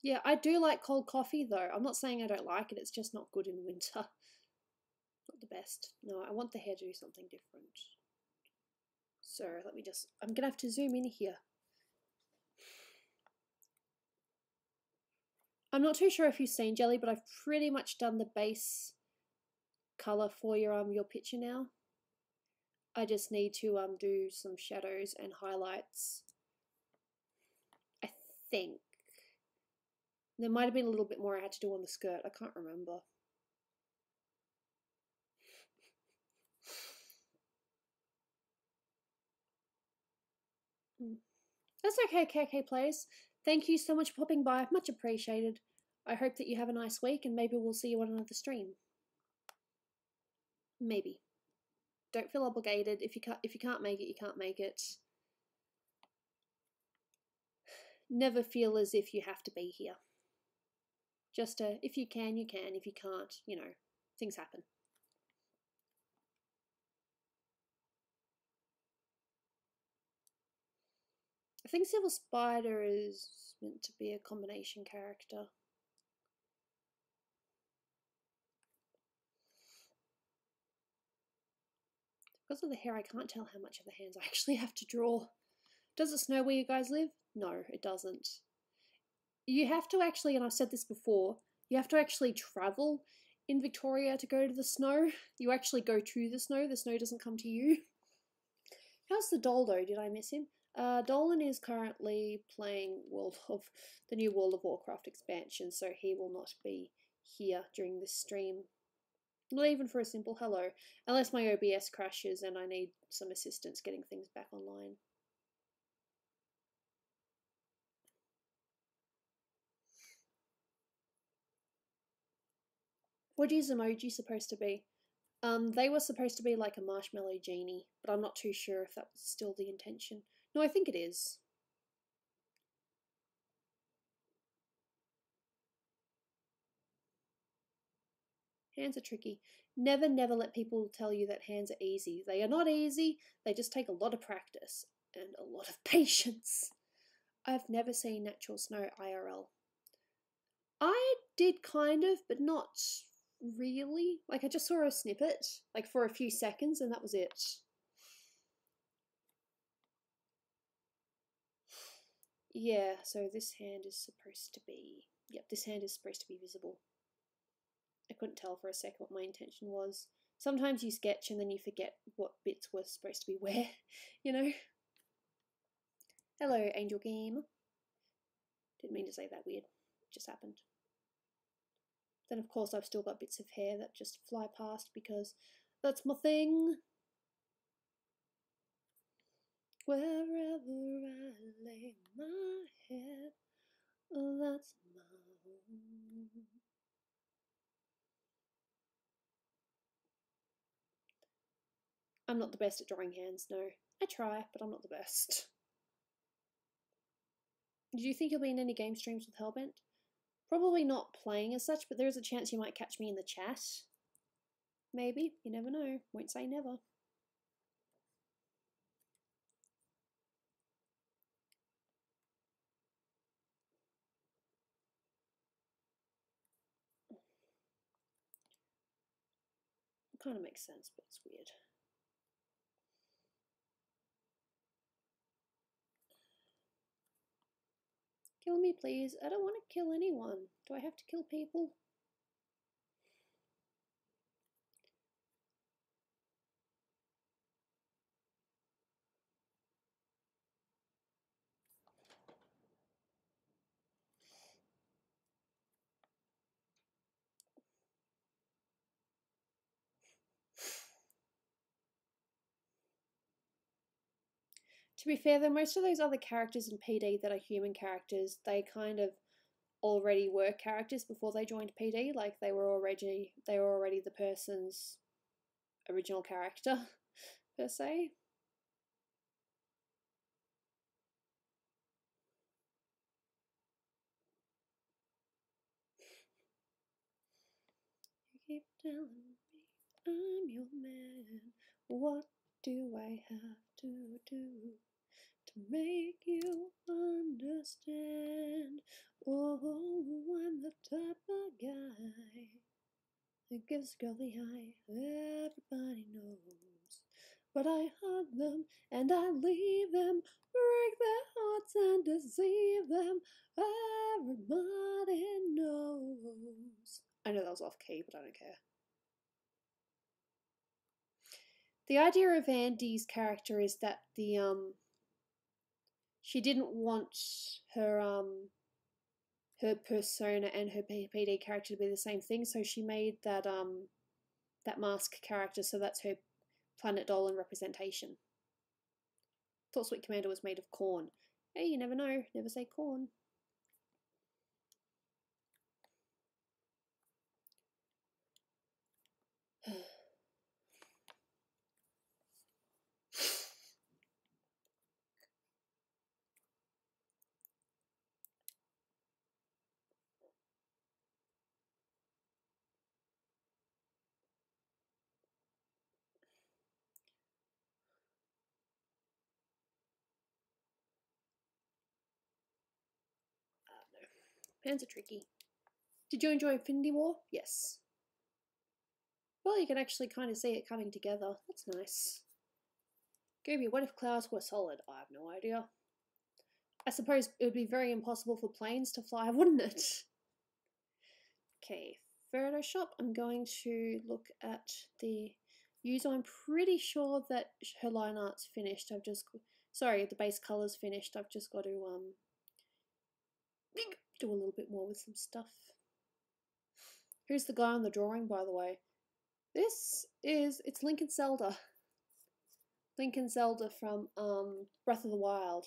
Yeah, I do like cold coffee though. I'm not saying I don't like it, it's just not good in winter. Not the best. No, I want the hair to do something different. So let me just, I'm gonna have to zoom in here. I'm not too sure if you've seen Jelly, but I've pretty much done the base color for your picture now. I just need to do some shadows and highlights. I think there might have been a little bit more I had to do on the skirt. I can't remember. That's okay, KK players. Thank you so much for popping by. Much appreciated. I hope that you have a nice week and maybe we'll see you on another stream. Maybe. Don't feel obligated. If you can't make it, you can't make it. Never feel as if you have to be here. Just if you can, you can. If you can't, you know, things happen. I think Silver Spider is meant to be a combination character. Because of the hair, I can't tell how much of the hands I actually have to draw. Does it snow where you guys live? No, it doesn't. You have to actually, and I've said this before, you have to actually travel in Victoria to go to the snow. You actually go to the snow doesn't come to you. How's the Doldo? Did I miss him? Dolan is currently playing the new World of Warcraft expansion, so he will not be here during this stream. Not even for a simple hello, unless my OBS crashes and I need some assistance getting things back online. What is emoji supposed to be? They were supposed to be like a marshmallow genie, but I'm not too sure if that was still the intention. No, I think it is. Hands are tricky. Never, never let people tell you that hands are easy. They are not easy, they just take a lot of practice and a lot of patience. I've never seen natural snow IRL. I did kind of, but not really. Like, I just saw a snippet, like for a few seconds, and that was it. Yeah, so this hand is supposed to be... Yep, this hand is supposed to be visible. I couldn't tell for a second what my intention was. Sometimes you sketch and then you forget what bits were supposed to be where, you know? Hello, Angel Game. Didn't mean to say that weird. It just happened. Then, of course, I've still got bits of hair that just fly past because that's my thing. Wherever I lay my head, that's my home. I'm not the best at drawing hands, no. I try, but I'm not the best. Do you think you'll be in any game streams with Hellbent? Probably not playing as such, but there is a chance you might catch me in the chat. Maybe, you never know. Won't say never. It kind of makes sense, but it's weird. Kill me, please. I don't want to kill anyone. Do I have to kill people? To be fair, though, most of those other characters in PD that are human characters, they kind of already were characters before they joined PD, like they were already the person's original character per se. You keep telling me I'm your man. What do I have to do to make you understand? Oh, I'm the type of guy that gives a girl the eye. Everybody knows. But I hug them and I leave them, break their hearts and deceive them. Everybody knows. I know that was off key, but I don't care. The idea of Andy's character is that she didn't want her her persona and her PD character to be the same thing, so she made that that mask character, so that's her Planet Dolan representation. Thought Sweet Commander was made of corn. Hey, you never know. Never say corn. No. Pans are tricky. Did you enjoy Infinity War? Yes. Well, you can actually kind of see it coming together. That's nice. Gooby, what if clouds were solid? I have no idea. I suppose it would be very impossible for planes to fly, wouldn't it? Okay, Photoshop. I'm going to look at the user. I'm pretty sure that her line art's finished. I've just, sorry, the base color's finished. I've just got to do a little bit more with some stuff. Who's the guy on the drawing, by the way? It's Lincoln Zelda. Lincoln Zelda from Breath of the Wild.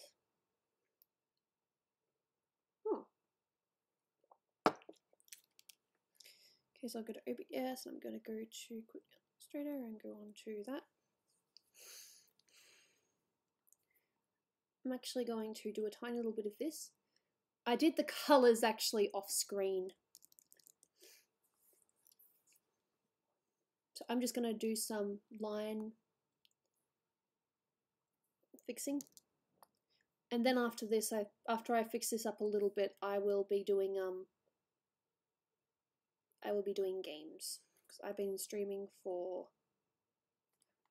Okay, so I'll go to OBS and I'm going to go to Quick Illustrator and go on to that. I'm actually going to do a tiny little bit of this. I did the colors actually off screen. So I'm just going to do some line fixing. And then after this, after I fix this up a little bit, I will be doing games. Because I've been streaming for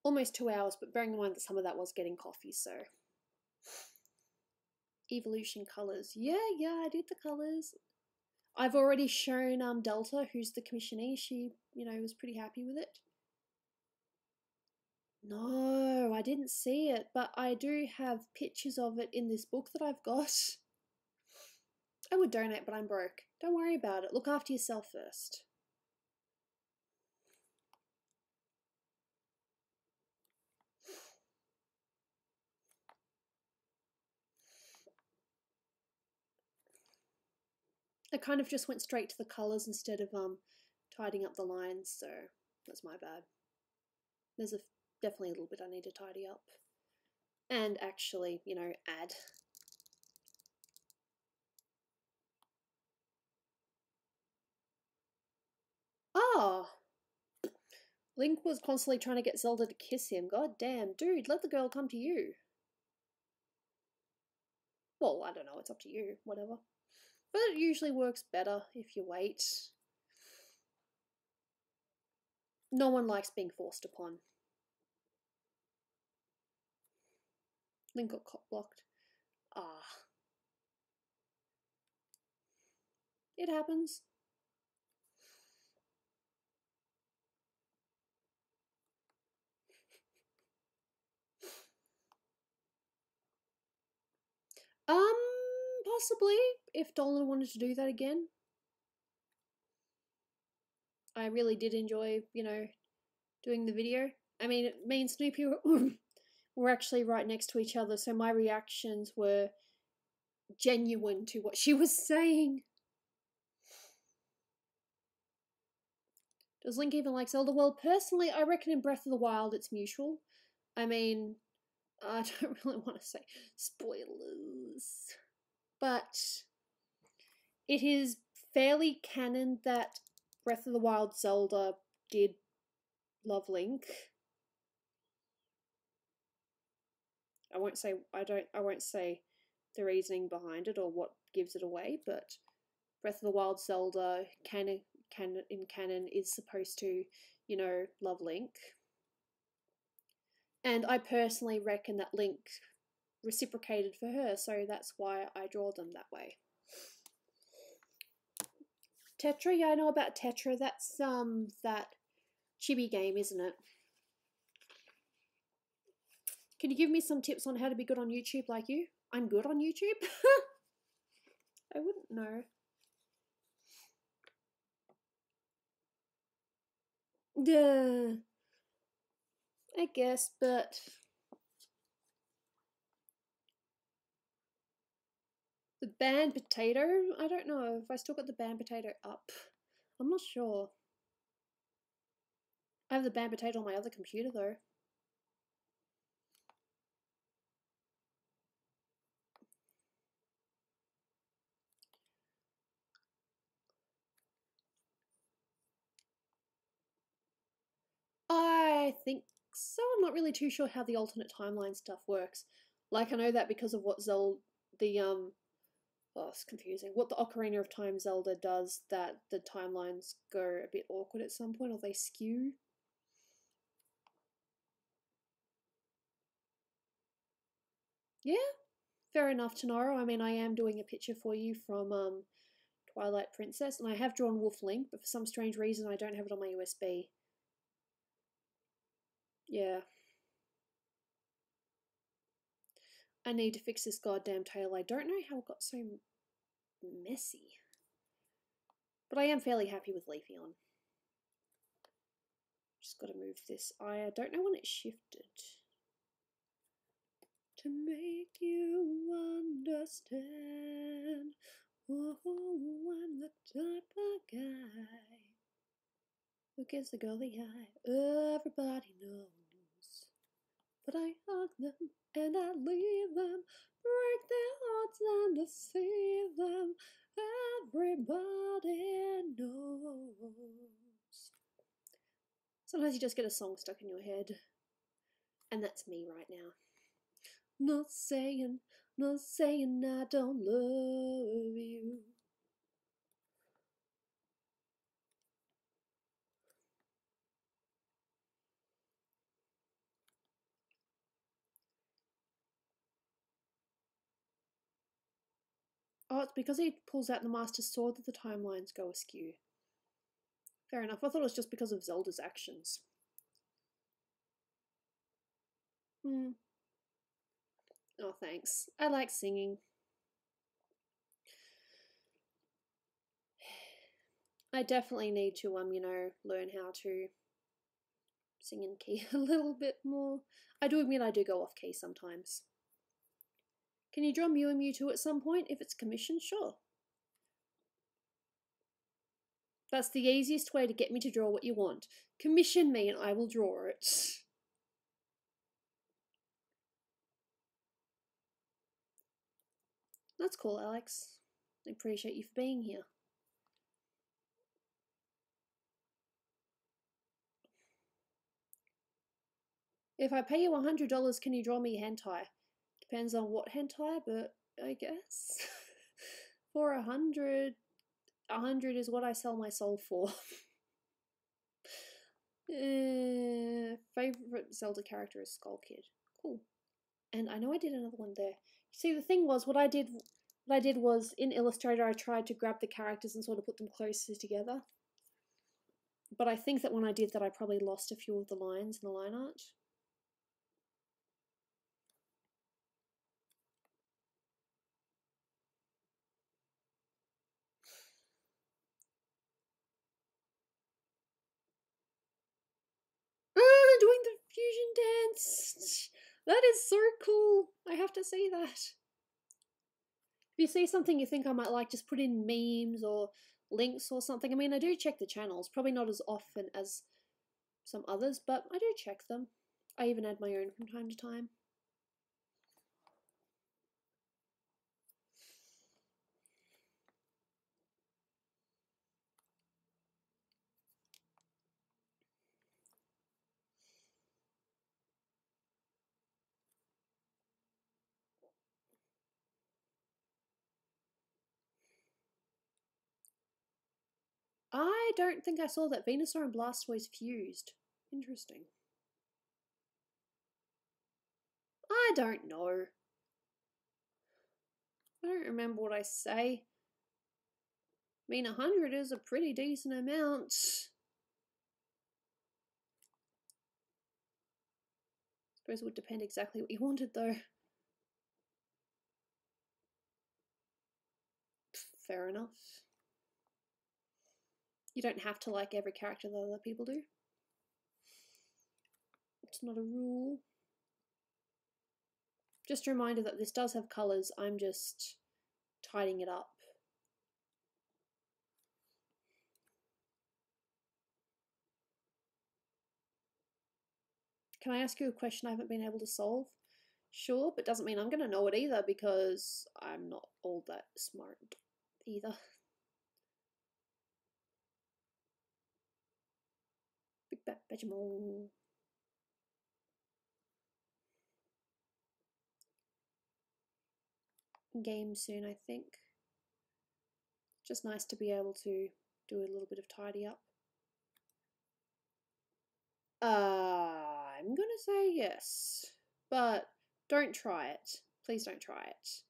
almost 2 hours, but bearing in mind that some of that was getting coffee, so. Evolution colors. Yeah, I did the colors. I've already shown Delta, who's the commissionee. She, was pretty happy with it. No, I didn't see it, but I do have pictures of it in this book that I've got. I would donate, but I'm broke. Don't worry about it. Look after yourself first. I kind of just went straight to the colours instead of tidying up the lines, so that's my bad. There's definitely a little bit I need to tidy up. And actually, add. Oh! Link was constantly trying to get Zelda to kiss him. God damn, dude, let the girl come to you. Well, I don't know, it's up to you, whatever. But it usually works better if you wait. No one likes being forced upon. Link got cock-blocked. Ah. It happens. Possibly, if Dolan wanted to do that again. I really did enjoy, doing the video. I mean, me and Snoopy were actually right next to each other, so my reactions were genuine to what she was saying. Does Link even like Zelda? Well, personally, I reckon in Breath of the Wild it's mutual. I mean, I don't really want to say spoilers, but it is fairly canon that Breath of the Wild Zelda did love Link. I won't say the reasoning behind it or what gives it away, but Breath of the Wild Zelda in canon is supposed to, you know, love Link. And I personally reckon that Link reciprocated for her, so that's why I draw them that way. Tetra, yeah, I know about Tetra. That's that chibi game, isn't it? Can you give me some tips on how to be good on YouTube like you? I'm good on YouTube? I wouldn't know. Yeah, I guess, but the band potato? I don't know if I still got the band potato up. I'm not sure. I have the band potato on my other computer though. I think so. I'm not really too sure how the alternate timeline stuff works. Like, I know that because of what oh, it's confusing. What the Ocarina of Time Zelda does, that the timelines go a bit awkward at some point, or they skew. Yeah, fair enough, Tonaro. I mean, I am doing a picture for you from Twilight Princess, and I have drawn Wolf Link, but for some strange reason I don't have it on my USB. Yeah. I need to fix this goddamn tail. I don't know how it got so messy. But I am fairly happy with Leafy on. Just got to move this. I don't know when it shifted. To make you understand, oh, I'm the type of guy who gives the girl the eye. Everybody knows. But I hug them and I leave them, break their hearts and deceive them. Everybody knows. Sometimes you just get a song stuck in your head. And that's me right now. Not saying I don't love you. Oh, it's because he pulls out the Master Sword that the timelines go askew. Fair enough. I thought it was just because of Zelda's actions. Oh, thanks. I like singing. I definitely need to, you know, learn how to sing in key a little bit more. I do admit I do go off key sometimes. Can you draw Mew and Mewtwo at some point? If it's commissioned, sure. That's the easiest way to get me to draw what you want. Commission me and I will draw it. That's cool, Alex. I appreciate you for being here. If I pay you $100, can you draw me hentai? Depends on what hentai, but I guess. For $100 is what I sell my soul for. Favorite Zelda character is Skull Kid. Cool. And I know I did another one there. See, the thing was, what I did was, in Illustrator, I tried to grab the characters and sort of put them closer together. But I think that when I did that, I probably lost a few of the lines in the line art. Doing the fusion dance! That is so cool! I have to say that. If you see something you think I might like, just put in memes or links or something. I mean, I do check the channels, probably not as often as some others, but I do check them. I even add my own from time to time. I don't think I saw that Venusaur and Blastoise fused. Interesting. I don't know. I don't remember what I say. I mean, 100 is a pretty decent amount. I suppose it would depend exactly what you wanted, though. Fair enough. You don't have to like every character that other people do. It's not a rule. Just a reminder that this does have colours, I'm just tidying it up. Can I ask you a question I haven't been able to solve? Sure, but doesn't mean I'm going to know it either because I'm not all that smart either. Big Bat Vegemole. Game soon, I think. Just nice to be able to do a little bit of tidy up. I'm gonna say yes, but don't try it. Please don't try it.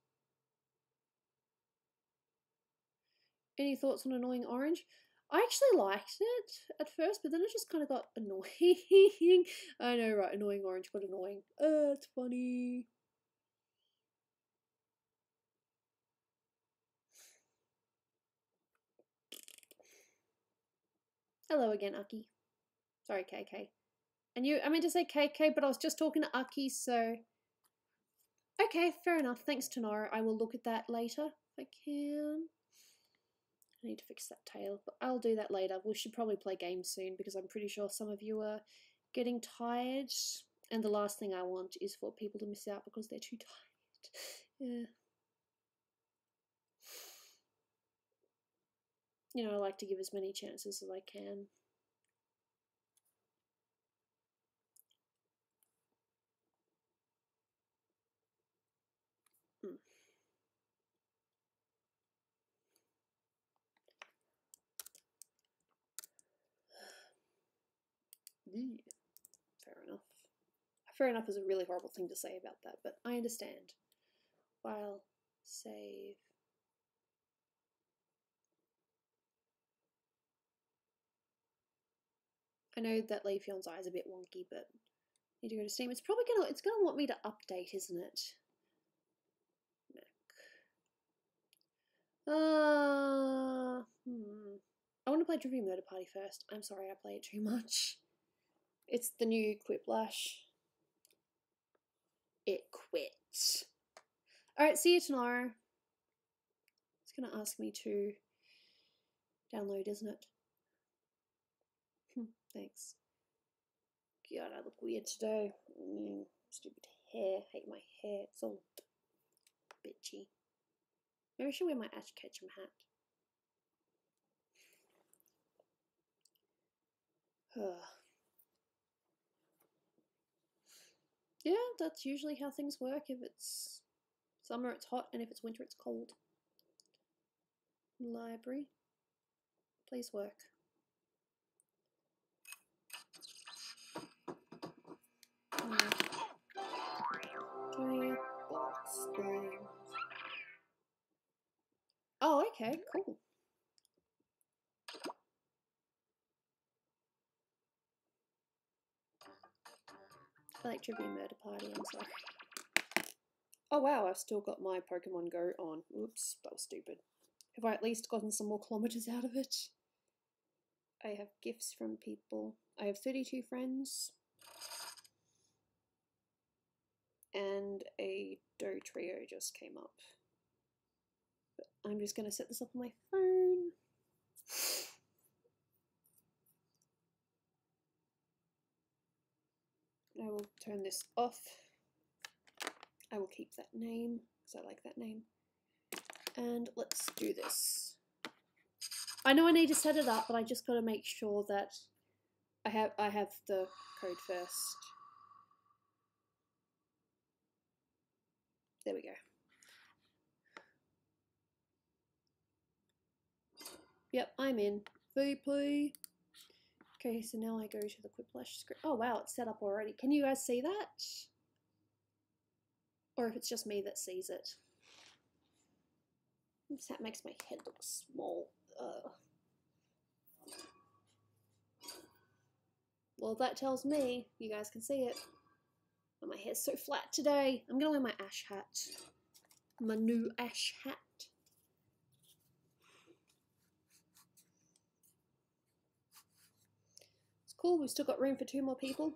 Any thoughts on Annoying Orange? I actually liked it at first, but then it just kind of got annoying. I know, right? Annoying Orange got annoying. It's funny. Hello again, Aki. Sorry, KK. And I meant to say KK, but I was just talking to Aki, so... Okay, fair enough. Thanks to know. I will look at that later if I can. I need to fix that tail, but I'll do that later. We should probably play games soon because I'm pretty sure some of you are getting tired. And the last thing I want is for people to miss out because they're too tired. Yeah. You know, I like to give as many chances as I can. Fair enough. Fair enough is a really horrible thing to say about that, but I understand. File, save. I know that Leafeon's eye is a bit wonky, but I need to go to Steam. It's gonna want me to update, isn't it? Mac. I want to play Trivia Murder Party first. I'm sorry, I play it too much. It's the new Quiplash. It quit. Alright, see you tomorrow. It's gonna ask me to download, isn't it? Thanks. God, I look weird today. Stupid hair. Hate my hair. It's all bitchy. Maybe I should wear my Ash Ketchum hat. Yeah, that's usually how things work. If it's summer, it's hot, and if it's winter, it's cold. Library. Please work. Giant box thing. Oh, okay, cool. I like Trivia Murder Party, I'm sorry. Oh wow, I've still got my Pokemon Go on. Oops, that was stupid. Have I at least gotten some more kilometers out of it? I have gifts from people. I have 32 friends. And a Do Trio just came up. But I'm just going to set this up on my phone. I will turn this off. I will keep that name because I like that name. And let's do this. I know I need to set it up, but I just got to make sure that I have the code first. There we go. Yep, I'm in. VP. Okay, so now I go to the Quiplash script. Oh wow, it's set up already. Can you guys see that? Or if it's just me that sees it. That makes my head look small. Well, that tells me you guys can see it. Oh, my hair's so flat today. I'm gonna wear my ash hat. My new ash hat. It's cool, we've still got room for 2 more people.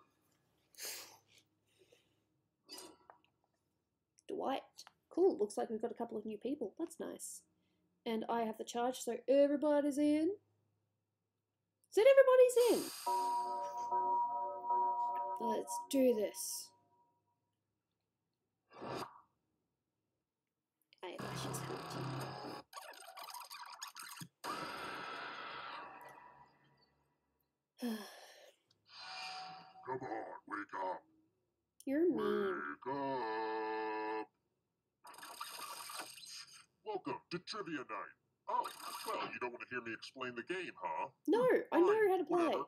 Dwight. Cool, looks like we've got a couple of new people. That's nice. And I have the charge, so everybody's in. Said everybody's in. Let's do this. I have Ash's hat. Come on, wake up. You're mean. Wake up. Welcome to Trivia Night. Oh, well, you don't want to hear me explain the game, huh? No, I know how to play. Whatever.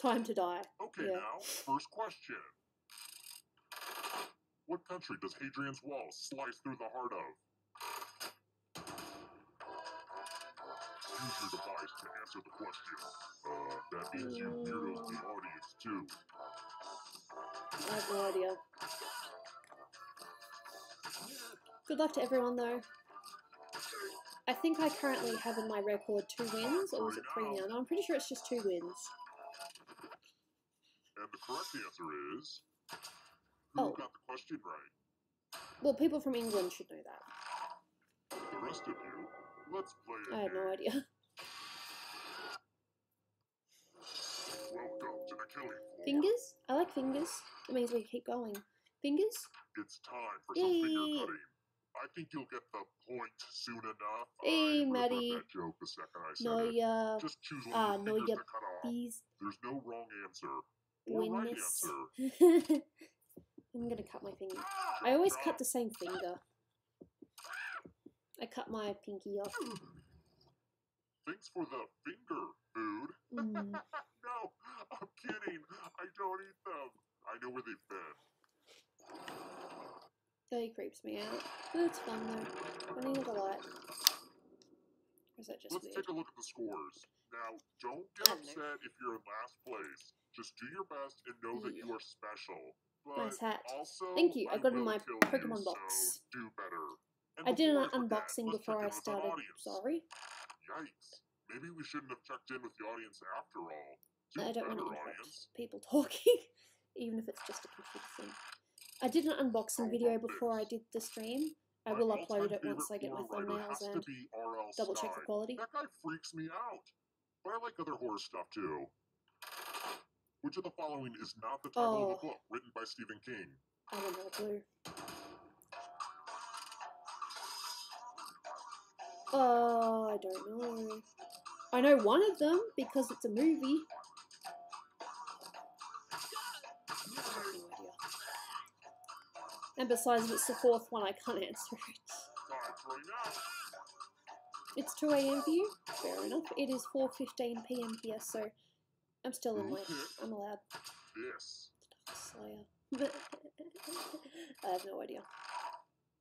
Time to die. Okay, Yeah. now, first question. What country does Hadrian's Wall slice through the heart of? Use your device to answer the question. That means you weirdos in the audience, too. I have no idea. Good luck to everyone, though. I think I currently have in my record 2 wins, or was it 3 now? No, I'm pretty sure it's just 2 wins. And the correct answer is... Who got the question right? Well, people from England should know that. The rest of you, let's play a I had no idea. Welcome to the killing floor. Fingers? I like fingers. It means we keep going. Fingers? It's time for some finger cutting. I think you'll get the point soon enough. Hey, I Maddie. that joke the second I said No, it. ya. Just choose one of your fingers to cut off. Bees. There's no wrong answer or right answer. I'm gonna cut my finger. I always cut the same finger. I cut my pinky off. Thanks for the finger, food. No, I'm kidding. I don't eat them. I know where they've been. He creeps me out. It's fun though. I need a light. Or is that just Let's weird? take a look at the scores. Now, don't get upset if you're in last place. Just do your best and know that you are special. But nice hat. also, thank you. I got in my kill Pokemon you, box. So do better. And I did an before forget, unboxing let's before I check in with the started. audience. Sorry. Yikes. Maybe we shouldn't have checked in with the audience after all. Do I don't want better, to interrupt audience. people talking, even if it's just a config thing. I did an unboxing video before I did the stream. I will upload it once I get my thumbnails and double check the quality. That guy freaks me out. But I like other horror stuff too. Which of the following is not the title of a book written by Stephen King? I don't have a clue. I don't know. I know one of them because it's a movie. I have no idea. And besides, if it's the 4th one, I can't answer it. It's 2 AM for you? Fair enough. It is 4:15 PM here, so I'm still in late. I'm allowed. Yes. Slayer. I have no idea.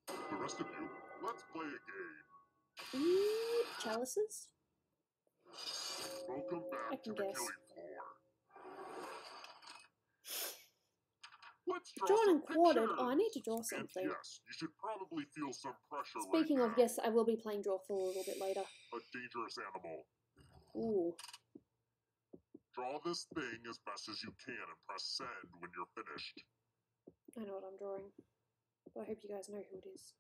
The rest of you, let's play a game. Chalices? Welcome back to the killing floor. Let's drawn and quartered. Oh, I need to draw something. And yes, you should probably feel some pressure. Speaking right of, yes, I will be playing draw for a little bit later. A dangerous animal. Ooh. Draw this thing as best as you can and press send when you're finished. I know what I'm drawing, but I hope you guys know who it is.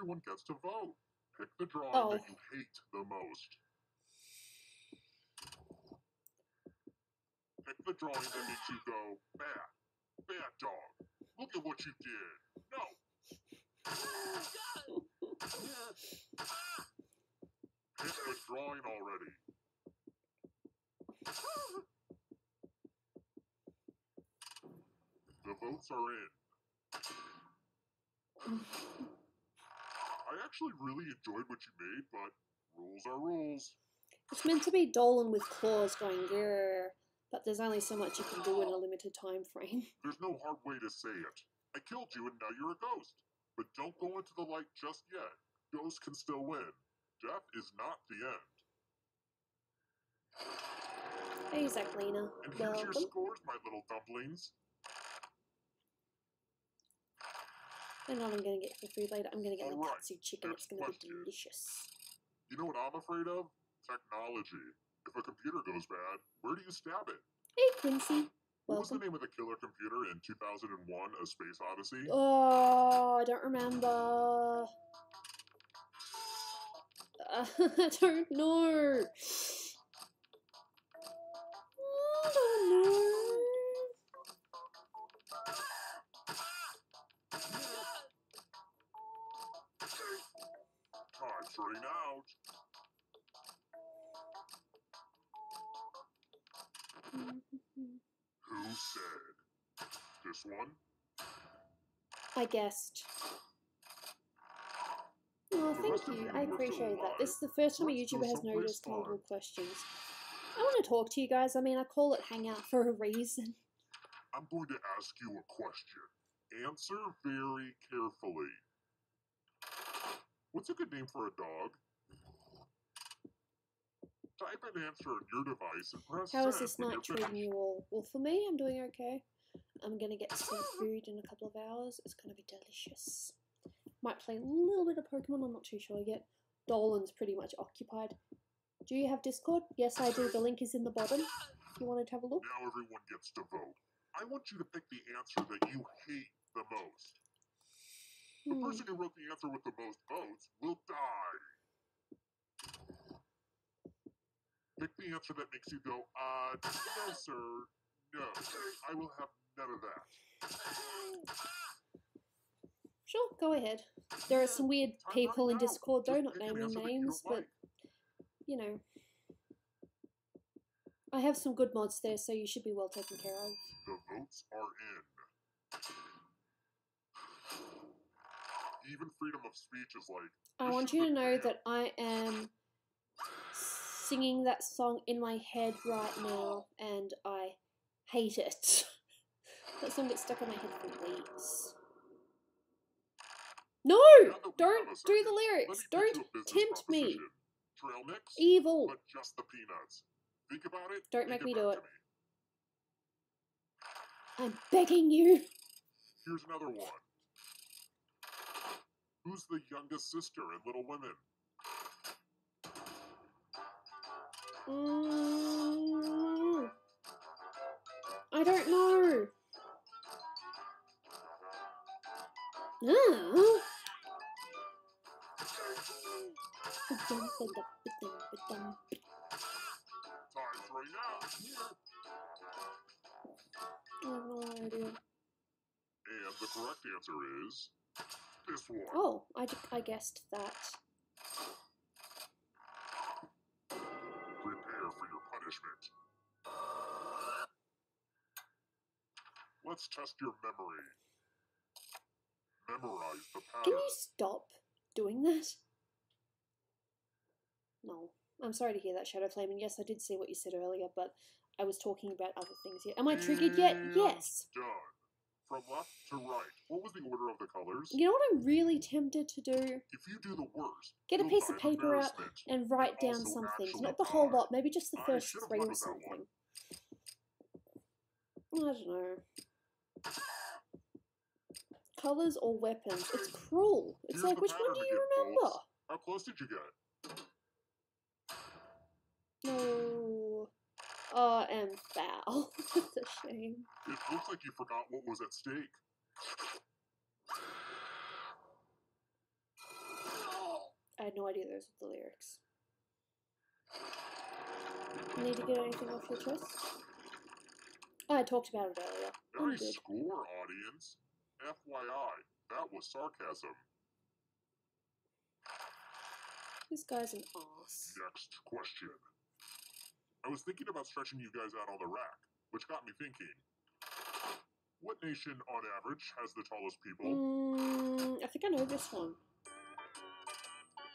everyone gets to vote. Pick the drawing Oh. that you hate the most. Pick the drawing that makes you go, bad. Bad dog. Look at what you did. No. Pick the drawing already. The votes are in. I actually really enjoyed what you made, but rules are rules. It's meant to be Dolan with claws going grrr, but there's only so much you can do in a limited time frame. There's no hard way to say it. I killed you and now you're a ghost. But don't go into the light just yet. Ghosts can still win. Death is not the end. Hey, Zachlina. And here's your Welcome. scores, my little dumplings. I know what I'm going to get for food later. I'm going to get the Alright, katsu chicken. It's going to be delicious. You know what I'm afraid of? Technology. If a computer goes bad, where do you stab it? Hey, Quincy. What was the Welcome. name of the killer computer in 2001: A Space Odyssey? Oh, I don't remember. I don't know. I don't know. Time's running out. Who said? This one? I guessed. Oh, thank you. I appreciate that. This is the first time a YouTuber has noticed multiple questions. I want to talk to you guys. I mean, I call it Hangout for a reason. I'm going to ask you a question. Answer very carefully. What's a good name for a dog? Type an answer on your device and press How is send this when night you're treating finished. you all? Well, for me, I'm doing okay. I'm gonna get some food in a couple of hours. It's gonna be delicious. Might play a little bit of Pokemon, I'm not too sure yet. Dolan's pretty much occupied. Do you have Discord? Yes, I do. The link is in the bottom if you wanted to have a look. Now everyone gets to vote. I want you to pick the answer that you hate the most. The person who wrote the answer with the most votes will die. Pick the answer that makes you go, no sir, no. I will have none of that. Sure, go ahead. There are some weird Time people right in now. Discord though, Just not pick an naming answer that you names, don't but like. you know. I have some good mods there, so you should be well taken care of. The votes are in. Even freedom of speech is like, I want you to know that I am singing that song in my head right now, and I hate it. That song gets stuck in my head for weeks. No! Don't do the lyrics! Don't tempt me! Trail mix, Evil! but just the peanuts. Think about it. Don't make me do it. Me. I'm begging you! Here's another one. Who's the youngest sister in Little Women? I don't know. Time's running out. I have no idea. And the correct answer is this one. Oh, I guessed that. Prepare for your punishment. Let's test your memory. Memorize the pattern. Can you stop doing that? No. I'm sorry to hear that, Shadow Flame, and yes, I did see what you said earlier, but I was talking about other things here. Am I triggered yet? Yes! Done. From left to right. What was the order of the colors? You know what I'm really tempted to do? If you do the worst, Get a you'll piece die of paper out embarrassment. and write down Also some things. actually Not the whole die. lot, maybe just the I first should've 3 led or with that one. something. I don't know. Colours or weapons? It's cruel. It's Here's like, the which one pattern do you again, remember? folks. How close did you get? No. Oh, I am foul. That's a shame. It looks like you forgot what was at stake. had no idea those were the lyrics. You need to get anything off your chest? Oh, I talked about it earlier. I'm Nice good. score, audience. FYI, that was sarcasm. This guy's an ass. Next question. I was thinking about stretching you guys out on the rack, which got me thinking. What nation, on average, has the tallest people? I think I know this one.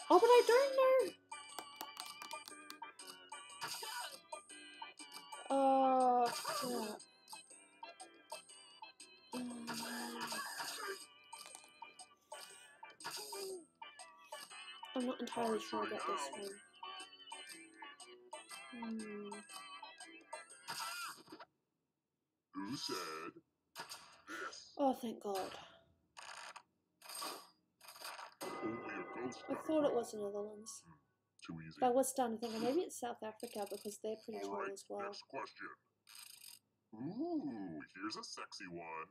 Oh, but I don't know. Crap. I'm not entirely sure about this one. Who said this? Oh, thank God. Only a ghost I got thought it wrong. was the Netherlands. Too easy. But I was starting to think maybe it's South Africa because they're pretty tall Alright, as well. next question. Ooh, here's a sexy one.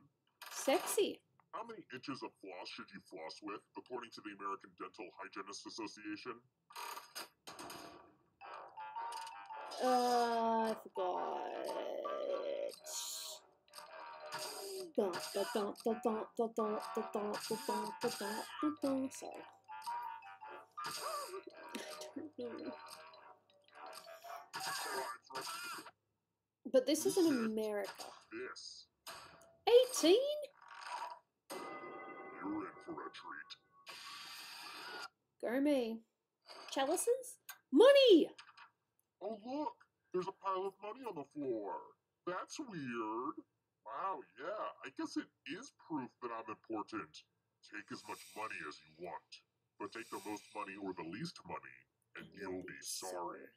Sexy. How many inches of floss should you floss with, according to the American Dental Hygienists Association? I forgot. Sorry. I don't know. But this is in America. This. 18? You're in for a treat. Go me. Chalices? Money! Oh look, there's a pile of money on the floor. That's weird. Wow, yeah, I guess it is proof that I'm important. Take as much money as you want, but take the most money or the least money, and you'll be sorry.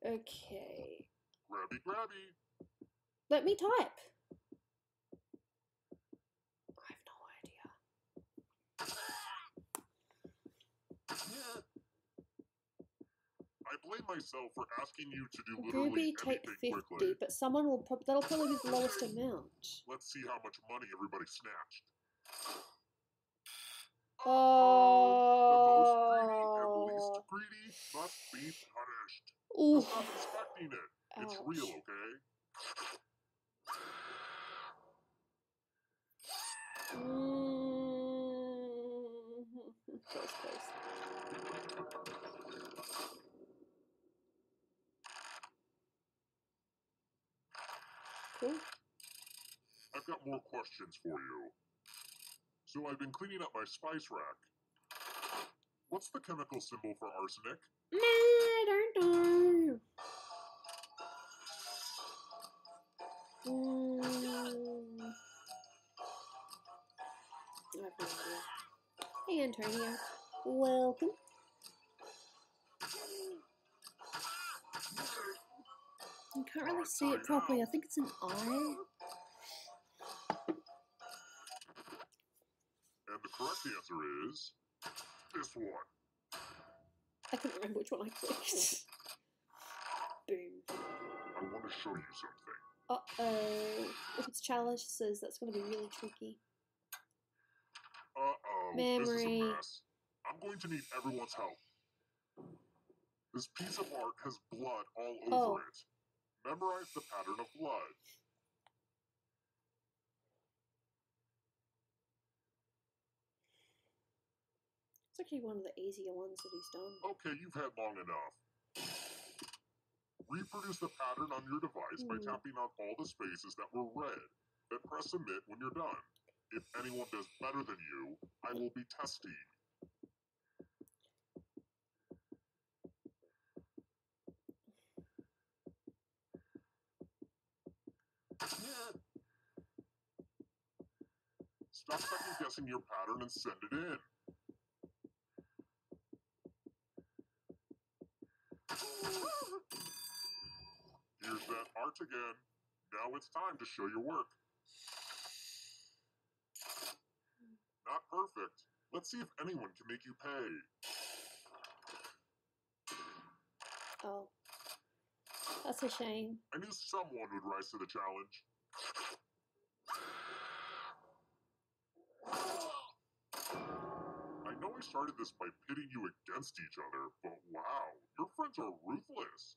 Okay. Grabby, grabby. Let me type. I have no idea. Yeah. I blame myself for asking you to do literally Gooby take anything 50, quickly. but someone will that'll probably be the lowest amount. Let's see how much money everybody snatched. Oh. The most greedy and least greedy must be punished. Oof. Stop inspecting it. It's Ouch. real, okay? Close. Cool. I've got more questions for you. So I've been cleaning up my spice rack. What's the chemical symbol for arsenic? I don't know. I have no idea. Hey, Antonio. Welcome. You can't really see it properly. I think it's an eye. And the correct answer is this one. I couldn't remember which one I clicked. Boom. I want to show you something. Uh-oh. If it's challenges, that's going to be really tricky. Uh-oh. Memory. This is a mess. I'm going to need everyone's help. This piece of art has blood all over it. Memorize the pattern of blood. It's actually one of the easier ones that he's done. Okay, you've had long enough. Reproduce the pattern on your device by tapping on all the spaces that were red. Then press submit when you're done. If anyone does better than you, I will be testing. Stop second guessing your pattern and send it in. Here's that art again. Now it's time to show your work. Not perfect. Let's see if anyone can make you pay. Oh. That's a shame. I knew someone would rise to the challenge. I know I started this by pitting you against each other, but wow, your friends are ruthless.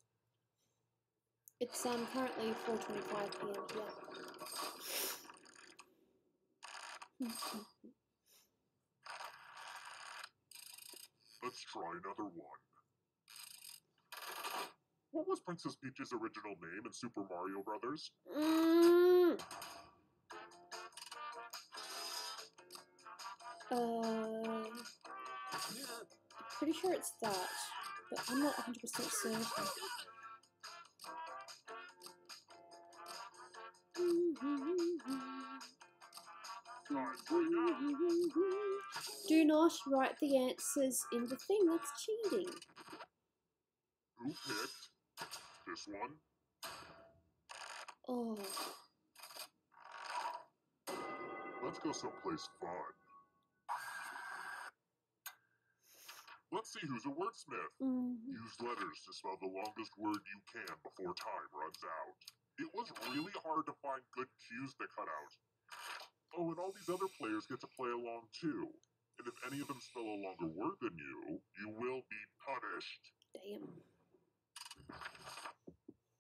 It's currently 4:25 p.m. here. Let's try another one. What was Princess Peach's original name in Super Mario Brothers? Pretty sure it's that, but I'm not 100% certain. Do not write the answers in the thing, that's cheating. Who picked this one? Oh. Let's go someplace fun. Let's see who's a wordsmith. Use letters to spell the longest word you can before time runs out. It was really hard to find good cues to cut out. Oh, and all these other players get to play along too. And if any of them spell a longer word than you, you will be punished. Damn.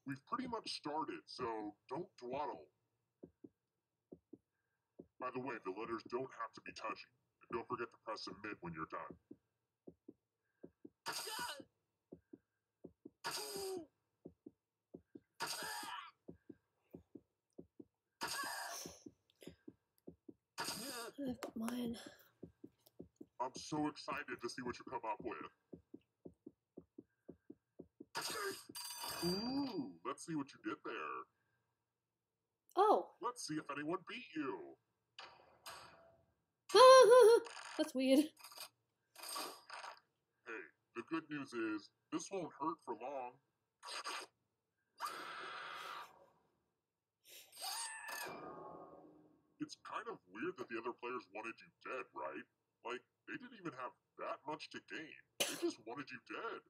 We've pretty much started, so don't dawdle. By the way, the letters don't have to be touching. And don't forget to press submit when you're done. I've got mine. I'm so excited to see what you come up with. Ooh, let's see what you did there. Oh! Let's see if anyone beat you. That's weird. Hey, the good news is, this won't hurt for long. It's kind of weird that the other players wanted you dead, right? Like, they didn't even have that much to gain. They just wanted you dead.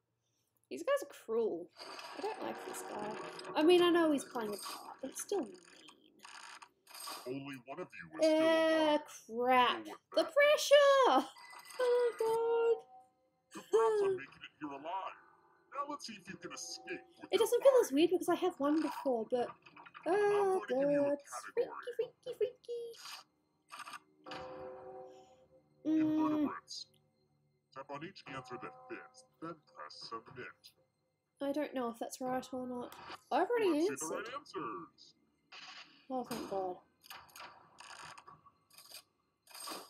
These guys are cruel. I don't like this guy. I mean, I know he's playing a part, but it's still mean. Only one of you is still alive. Crap. You know The pressure! Oh, God. Congrats on making it here alive. Now let's see if you can escape. It doesn't feel as weird because I have won before, but... Oh, I'm going to give you a God. category. Freaky. Invertebrates. Tap on each answer that fits, then press submit. I don't know if that's right or not. I've already Let's answered. see the right answers. Oh, thank God.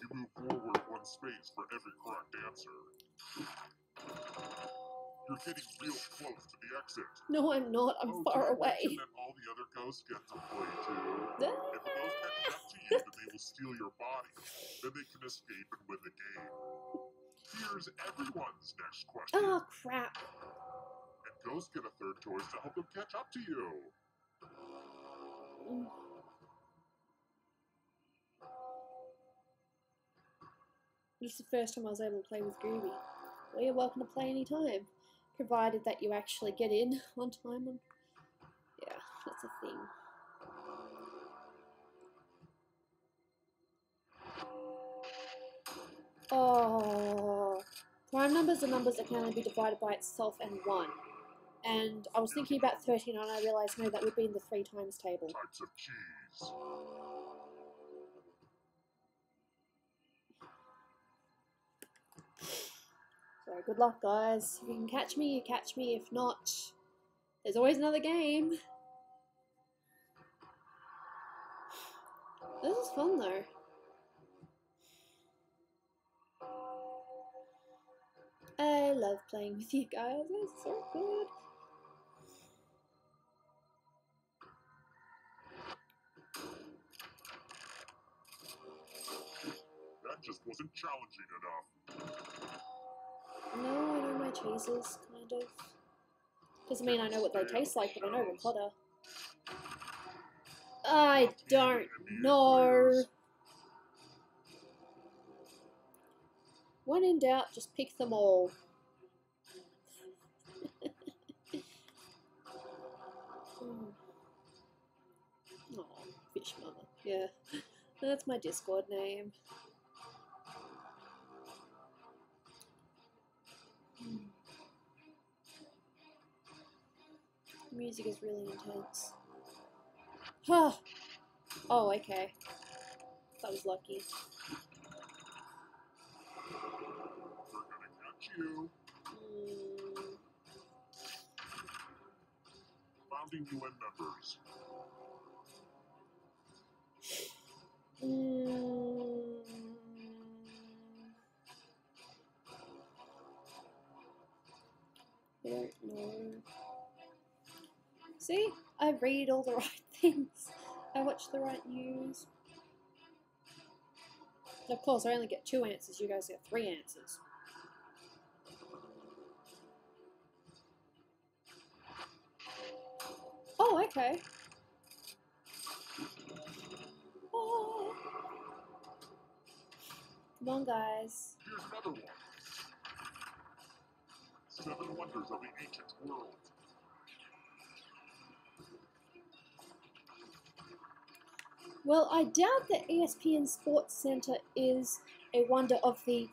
You move forward one space for every correct answer. You're getting real close to the exit. No, I'm not. I'm far away. Did I mention that all the other ghosts get to play too? If a ghost catches up to you, then they will steal your body. Then they can escape and win the game. Here's everyone's next question. Oh, crap. And ghosts get a third choice to help them catch up to you. This is the first time I was able to play with Gooby. Well, you're welcome to play anytime, provided that you actually get in on time. Yeah, that's a thing. Oh, prime numbers are numbers that can only be divided by itself and 1. And I was thinking about 13 and I realised, no, that would be in the 3 times table. Types of keys. So good luck, guys. If you can catch me, you catch me. If not, there's always another game. This is fun though. I love playing with you guys. It's so good. That just wasn't challenging enough. No, I know my cheeses, kind of. Doesn't mean I know what they taste like, but I know ricotta. I don't know. When in doubt, just pick them all. Oh, fish mama. Yeah, that's my Discord name. The music is really intense. Huh. Oh, okay. That was lucky. We're gonna catch you. Founding UN members. I don't know. See? I read all the right things. I watch the right news. Of course, I only get 2 answers. You guys get 3 answers. Oh, okay. Oh. Come on, guys. Here's another one. 7 wonders of the ancient world. Well, I doubt that ESPN Sports Center is a wonder of the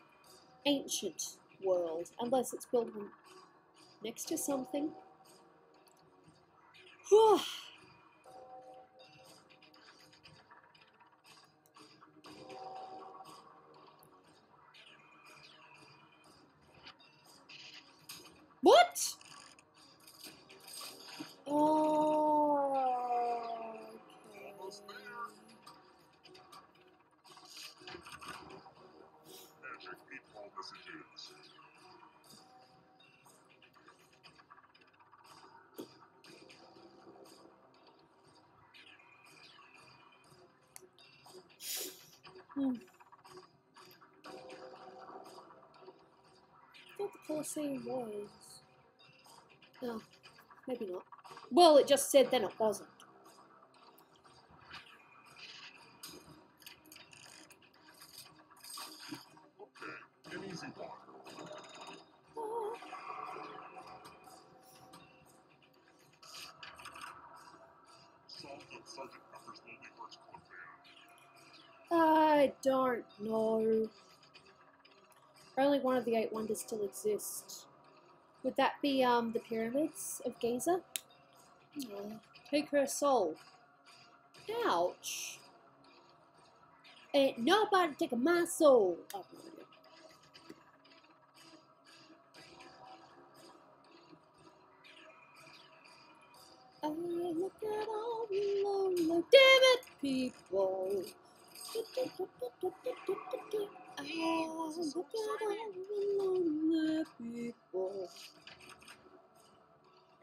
ancient world, unless it's built next to something. What? Oh, okay. Almost there. Magic 8-ball messages. I thought the Colosseum was. No, maybe not. Well, it just said then it wasn't. Okay, an easy one. Oh. Song of Sergeant Pepper's Lonely Hearts Club Band. I don't know. Only one of the 8 wonders still exists. Would that be the pyramids of Giza? Oh, take her soul. Ouch. Ain't nobody taking my soul. Oh, I look at all the lonely, damn it, people. I look at all the lonely people. Call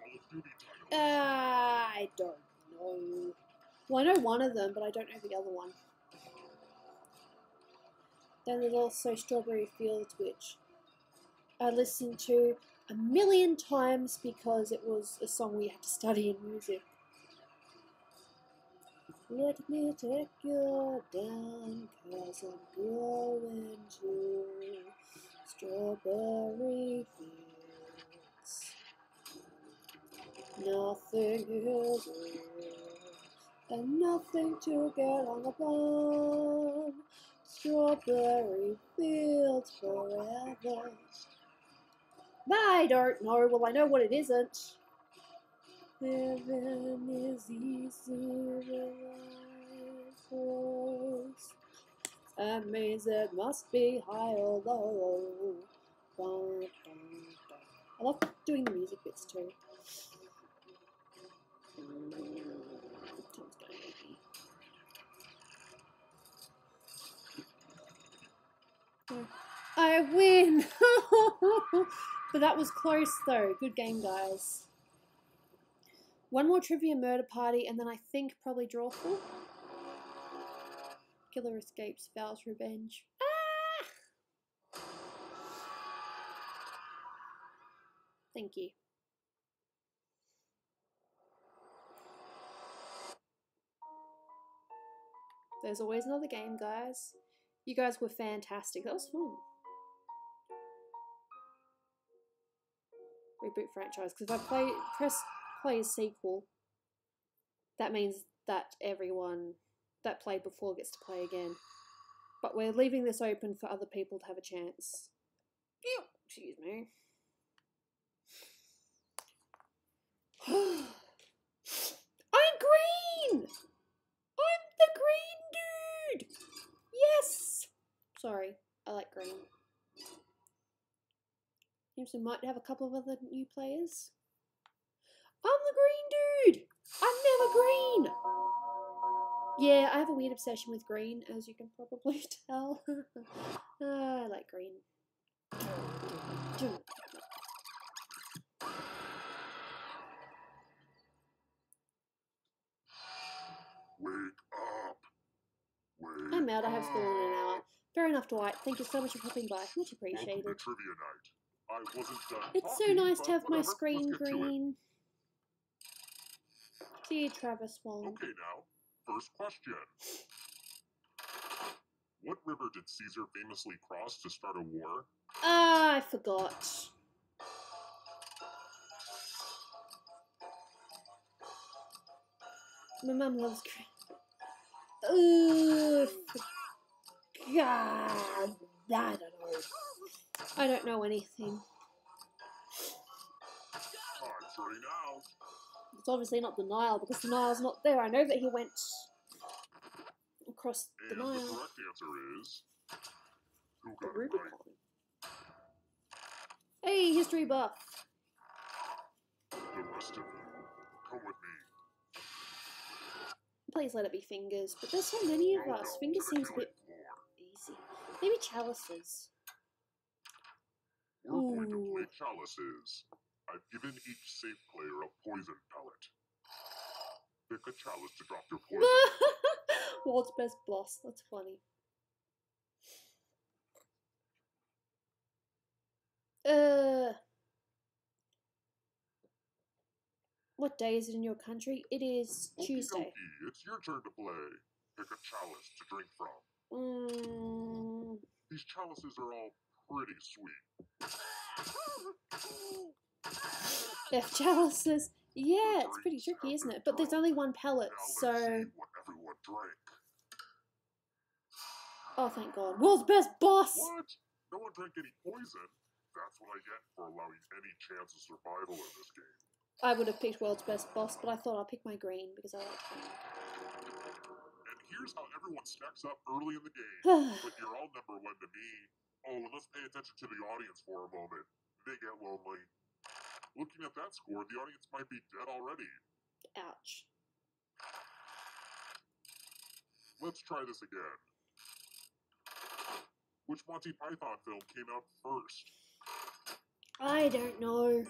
of Duty titles. I don't know. Well, I know one of them, but I don't know the other one. Then there's also Strawberry Fields, which I listened to a million times because it was a song we had to study in music. Let me take you down, 'cause I'm going to Strawberry Fields. Nothing is real, and nothing to get hung upon. Strawberry Fields forever. I don't know. Well, I know what it isn't. Heaven is easy when I close. That means it must be high or low. Dun, dun, dun. I love doing the music bits too. Tom's gonna hate me. I win! But that was close though. Good game, guys. One more trivia murder party, and then I think probably drawful. Killer escapes, vows revenge. Ah! Thank you. There's always another game, guys. You guys were fantastic. That was fun. Reboot franchise, because if I press play a sequel, that means that everyone that played before gets to play again. But we're leaving this open for other people to have a chance. Excuse me. Seems we might have a couple of other new players. I'm the green dude! I'm never green! Yeah, I have a weird obsession with green, as you can probably tell. I like green. Wake up! Wake I'm out, I have school in an hour. Fair enough, Dwight. Thank you so much for popping by. Much appreciated. Welcome to trivia night. I wasn't done It's so talking, nice but to have my whatever. screen Let's get to it. green. See you, Travis Wong. Okay, now, first question. What river did Caesar famously cross to start a war? Ah, I forgot. My mum loves green. God, I don't know. I don't know anything. Time's running out. It's obviously not the Nile because the Nile's not there. I know that he went across the And Nile. the correct answer is... Who The got it Rubicon. right? Hey, history buff. The rest of you, come with me. Please let it be fingers, but there's so many of us. Welcome Fingers to the seems a killing bit floor. easy. Maybe chalices. We're going to Ooh. play chalices. I've given each safe player a poison pellet. Pick a chalice to drop your poison. World's best boss. That's funny. What day is it in your country? It is Tuesday. Okey-dokey, it's your turn to play. Pick a chalice to drink from. These chalices are all pretty sweet. F chalices. Yeah, it's pretty tricky, isn't it? But there's only one pellet, Now let's so... see what everyone drank. Oh, thank God. World's best boss! What? No one drank any poison. That's what I get for allowing any chance of survival in this game. I would have picked world's best boss, but I thought I'll pick my green because I like green. And here's how everyone stacks up early in the game. But you're all number one to me. Oh, and let's pay attention to the audience for a moment. They get lonely. Looking at that score, the audience might be dead already. Ouch. Let's try this again. Which Monty Python film came out first? I don't know.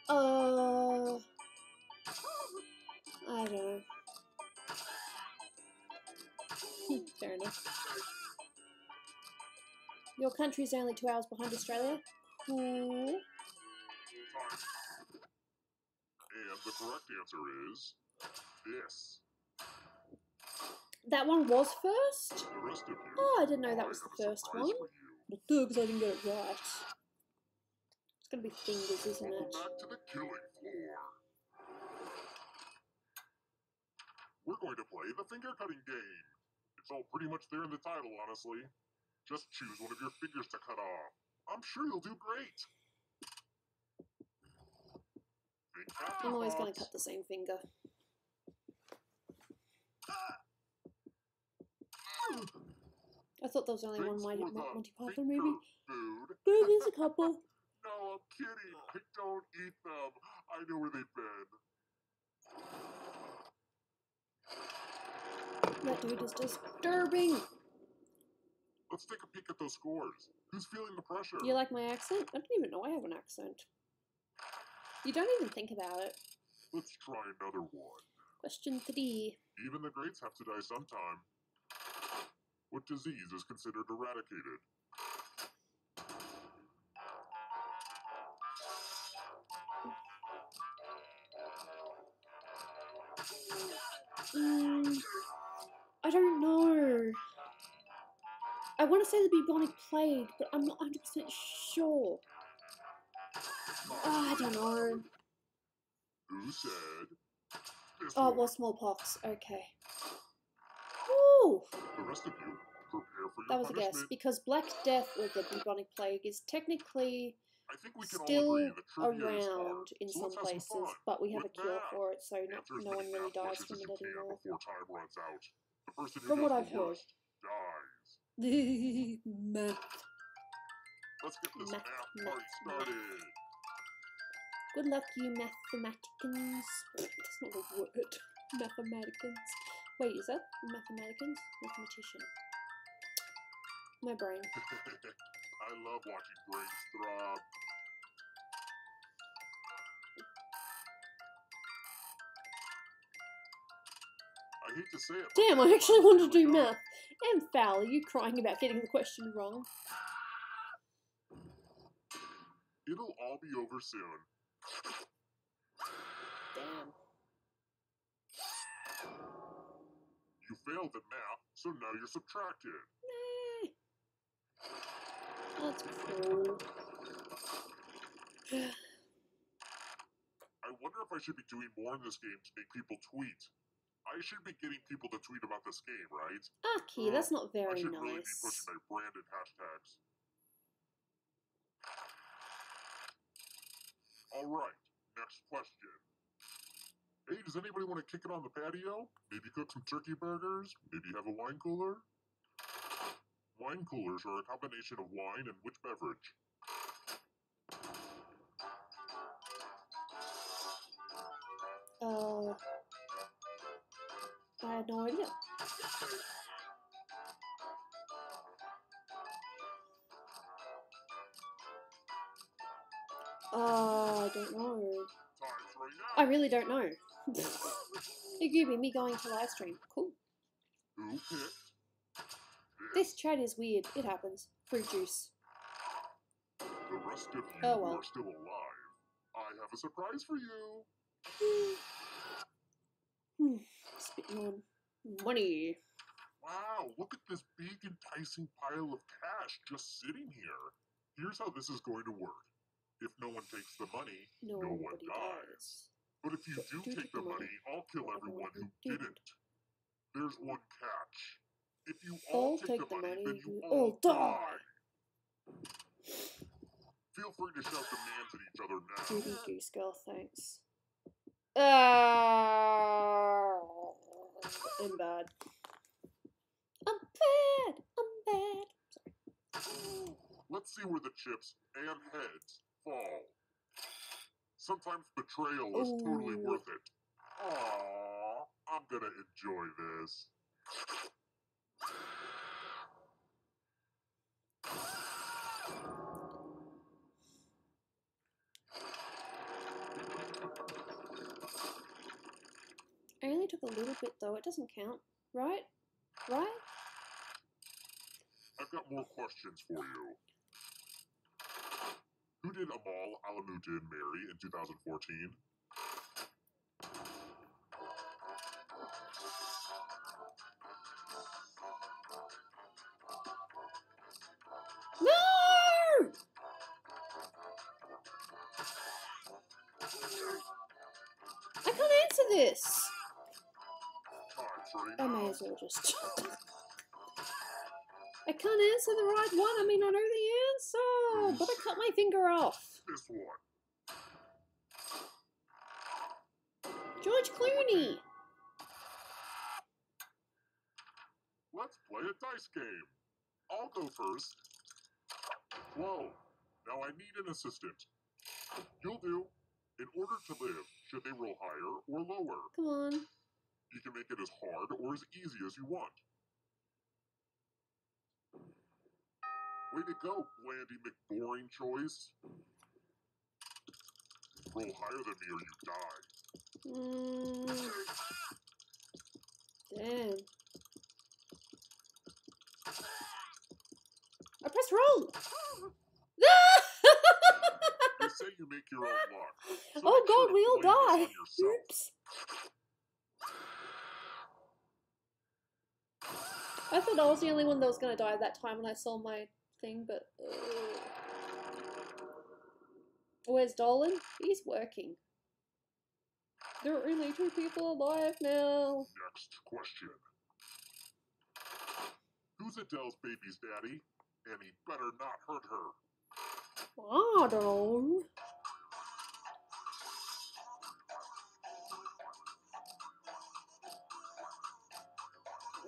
I don't know. Fair enough. Your country's only 2 hours behind Australia. Cool. Time. And the correct answer is this. That one was first? The rest of you. Oh, I didn't know that was I the have a first surprise one. for you. Well, duh, because I didn't get it right. It's gonna be fingers, isn't Welcome it? back to the killing floor. We're going to play the finger cutting game. It's all pretty much there in the title, honestly. Just choose one of your fingers to cut off. I'm sure you'll do great. Think after I'm always thoughts. gonna cut the same finger. I thought there was only one Thanks for the Monty Python finger movie. food. No, there's a couple. No, I'm kidding. I don't eat them. I know where they've been. That dude is disturbing. Let's take a peek at those scores. Who's feeling the pressure? You like my accent? I don't even know I have an accent. You don't even think about it. Let's try another one. Question 3. Even the greats have to die sometime. What disease is considered eradicated? I don't know. I want to say the bubonic plague, but I'm not 100% sure. I don't know. Who said this Oh, one? well, smallpox. Okay. Woo! The rest of you, prepare for your That was a guess, punishment. because Black Death, or the bubonic plague, is technically I think we can all still agree that trivia is hard. around in So some let's have places, some fun. but we have a With cure math. for it, so Answer as no many one really math dies questions from as it you can anymore. before time runs out. The person who From does what the I've heard. worst dies. Math. Let's get this Math, math math, party started. Good luck, you mathematicians. That's not a word. Mathematicans. Wait, is that mathematicians? Mathematician. My brain. I love watching brains throb. I hate to say it. Damn, I actually wanted to do math. And Foul, are you crying about getting the question wrong? It'll all be over soon. Damn. You failed at math, so now you're subtracted. That's cool. I wonder if I should be doing more in this game to make people tweet. I should be getting people to tweet about this game, right? Aki, that's not I very should really be nice. pushing my branded hashtags. Alright, next question. Hey, does anybody want to kick it on the patio? Maybe cook some turkey burgers? Maybe have a wine cooler? Wine coolers are a combination of wine and which beverage? I had no idea. I don't know. Time's right now. I really don't know. Hey Gooby, me going to live stream. Cool. Who picked? This chat is weird. It happens. Fruit juice. The rest of you Oh, who well. are still alive, I have a surprise for you. Spitting on money. Wow, look at this big enticing pile of cash just sitting here. Here's how this is going to work. If no one takes the money, no one Nobody dies. But if you do take the money, I'll kill everyone who didn't. There's one catch. If you all take the money, then you all die. Feel free to shout demands at each other now. Gooby Goose Girl, thanks. I'm bad. I'm bad. I'm bad. Sorry. Let's see where the chips and heads fall. Sometimes betrayal is totally worth it. Aww, I'm gonna enjoy this. I only took a little bit though, it doesn't count. Right? Right? I've got more questions for you. Who did Amal, Alamuddin, and Mary in 2014? No! I can't answer this. I may as well just. I can't answer the right one. I mean, I know the answer, but I cut my finger off. This one. George Clooney. Let's play a dice game. I'll go first. Whoa. Now I need an assistant. You'll do. In order to live, should they roll higher or lower? Come on. You can make it as hard or as easy as you want. Way to go, Blandy McBoring choice. Roll higher than me or you die. Damn. I press roll. You say you make your own luck. So Oh make sure god, to we all blame this die. on yourself. Oops. I thought I was the only one that was going to die at that time when I saw my thing, but... Where's Dolan? He's working. There are only 2 people alive now. Next question. Who's Adele's baby's daddy? And he better not hurt her. I don't know.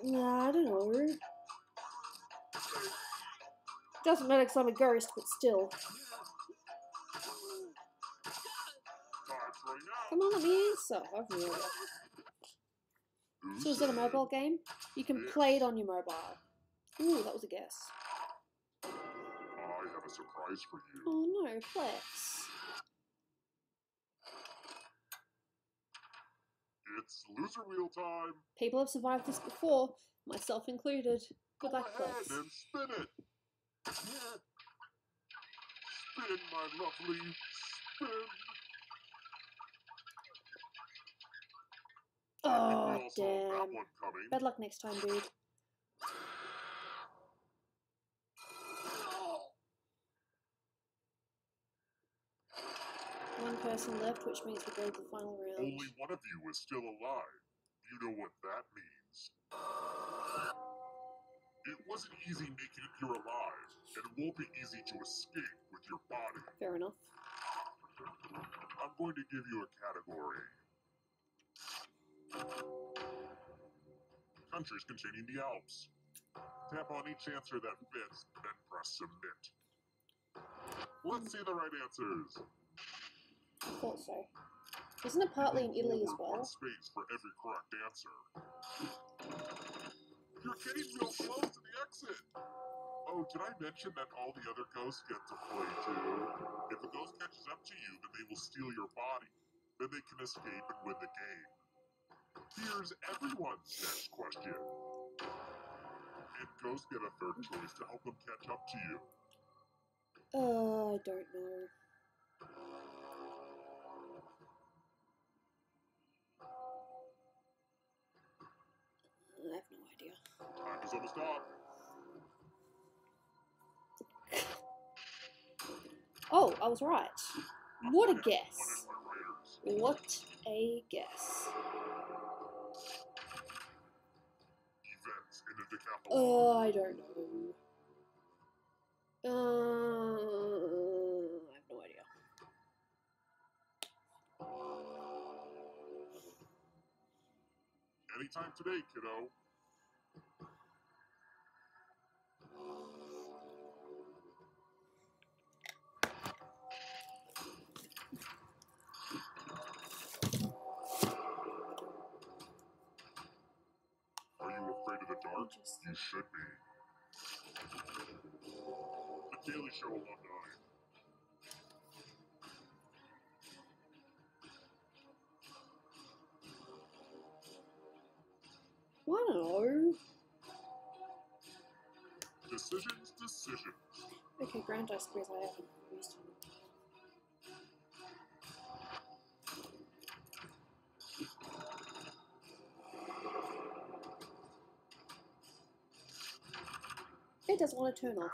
I don't know. Doesn't matter because I'm a ghost, but still. Time's running out. Come on, let me answer. I've really. So is it a mobile game? You can play it on your mobile. Ooh, that was a guess. I have a surprise for you. Oh no, flex. It's loser wheel time. People have survived this before, myself included. Good luck, Go ahead flex. and spin it. Spin, my lovely, spin. Oh, We all saw that damn. one coming. Bad luck next time, dude. One person left, which means we go to the final round. Only one of you is still alive. You know what that means. It wasn't easy making it here alive, and it won't be easy to escape with your body. Fair enough. I'm going to give you a category. Countries containing the Alps. Tap on each answer that fits, then press submit. Let's see the right answers. I thought so. Isn't it partly in Italy as Forward well? one space for every correct answer. You're getting real close to the exit. Oh, did I mention that all the other ghosts get to play too? If a ghost catches up to you, then they will steal your body. Then they can escape and win the game. Here's everyone's next question. And ghosts get a third choice to help them catch up to you. I don't know. I have no idea. Time is almost up. Oh, I was right. What a guess. What a guess. Events in the decathlon. Oh, I don't know. I have no idea. Anytime today, kiddo. Are you afraid of the dark? You should be. The Daily Show alumni. I don't know. Decisions. Okay, ground ice squares I haven't used. It doesn't want to turn off.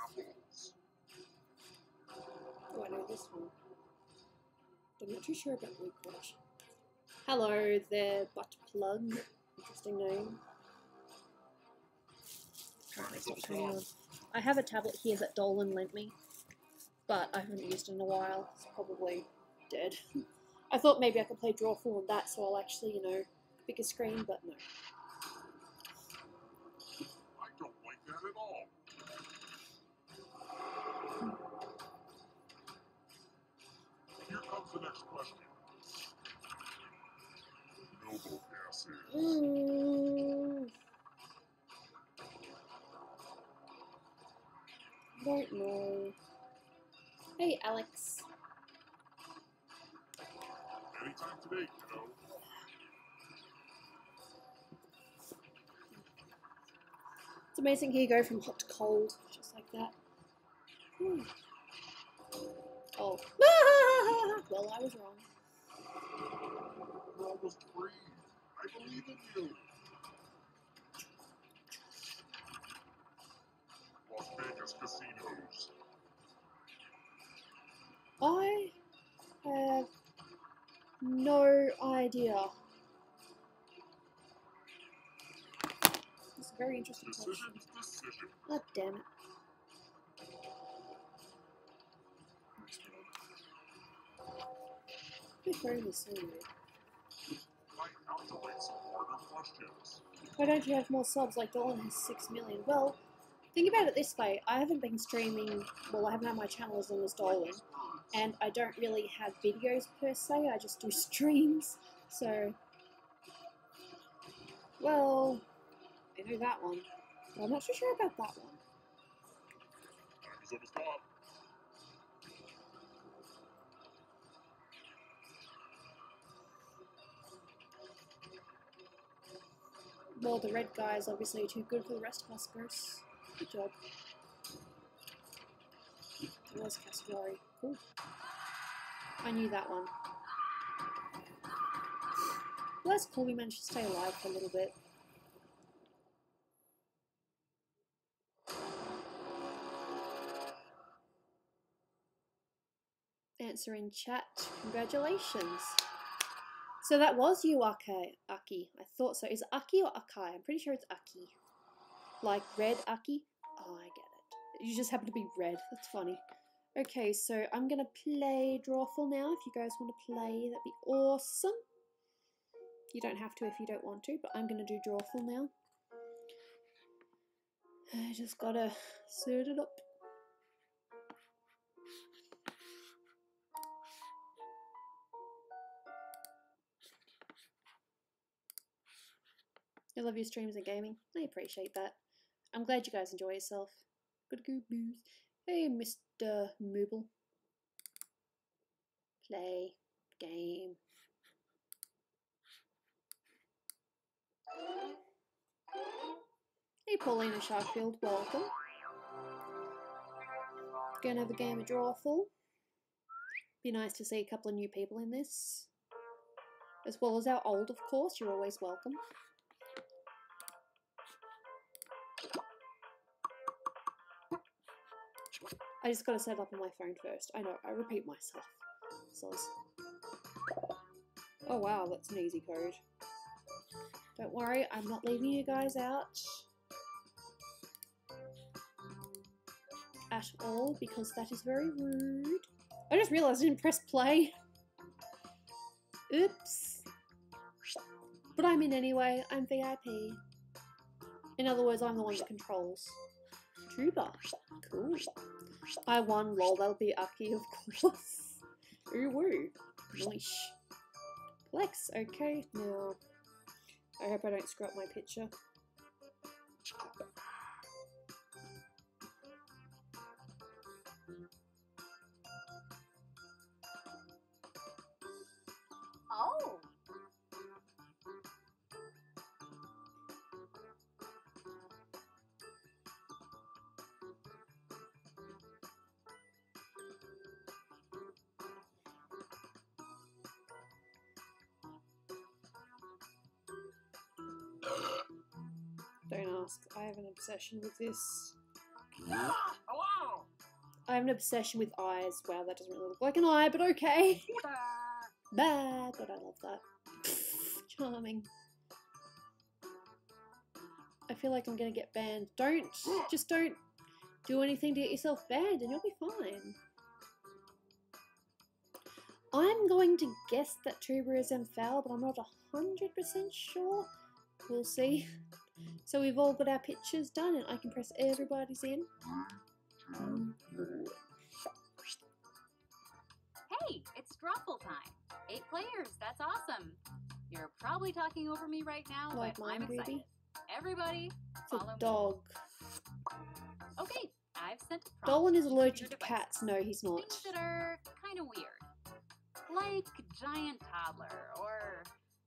Oh, I know this one. I'm not too sure about Blue Crush. Hello there, butt plug. Interesting name. Apparently it's not turning on. I have a tablet here that Dolan lent me, but I haven't used it in a while. It's probably dead. I thought maybe I could play Drawful on that, so I'll actually, bigger screen, but no. I don't like that at all. Here comes the next question. Noble gases. Don't know. Hey, Alex. Anytime today, kiddo. It's amazing how you go from hot to cold, just like that. Oh. Well, I was wrong. You're almost free. I believe in you. Las Vegas casinos. I have no idea. It's a very interesting question. Decision. God damn it. My phone is so weird. I have to write some harder questions. Why don't you have more subs like Dolan has 6 million? Well, Think about it this way, I haven't been streaming, well I haven't had my channel as long as Dolan, and I don't really have videos per se, I just do streams, so, well, I know that one, but I'm not so sure about that one. Time is almost up. Well, the red guy is obviously too good for the rest of us, Bruce. Good job. It was Castellari. Cool. I knew that one. Well, that's cool, we managed to stay alive for a little bit. Answer in chat. Congratulations. So that was you, Aki. I thought so. Is it Aki or Akai? I'm pretty sure it's Aki. Like red Aki? Oh, I get it. You just happen to be red. That's funny. Okay, so I'm going to play Drawful now. If you guys want to play, that'd be awesome. You don't have to if you don't want to, but I'm going to do Drawful now. I just got to set it up. I love your streams and gaming. I appreciate that. I'm glad you guys enjoy yourself. Good goobies. Hey, Mr. Mooble. Play. Game. Hey, Paulina Sharkfield. Welcome. Gonna have a game of Drawful. Be nice to see a couple of new people in this. As well as our old, of course. You're always welcome. I just gotta set it up on my phone first. I know, I repeat myself. Soz. Oh wow, that's an easy code. Don't worry, I'm not leaving you guys out at all, because that is very rude. I just realised I didn't press play. Oops. But I'm in anyway, I'm VIP. In other words, I'm the one that controls. Tuba. Cool. I won, lol, that'll be Aki, of course. Ooh woo. Nice. Plex, okay, now. I hope I don't screw up my picture. Oh! Don't ask. I have an obsession with this. Hello! I have an obsession with eyes. Wow, that doesn't really look like an eye, but okay. Bah, God, I love that. Charming. I feel like I'm gonna get banned. Just don't do anything to get yourself banned and you'll be fine. I'm going to guess that Tuber is foul, but I'm not 100% sure. We'll see. So we've all got our pictures done and I can press everybody's in. Hey, it's Drawful time. 8 players, that's awesome. You're probably talking over me right now, Like but I'm mine, excited. Gooby. Everybody, It's follow a me. dog. Okay, I've sent a prompt Dolan is to allergic your to device. cats. No, he's not. Things that are kind of weird. Like giant toddler or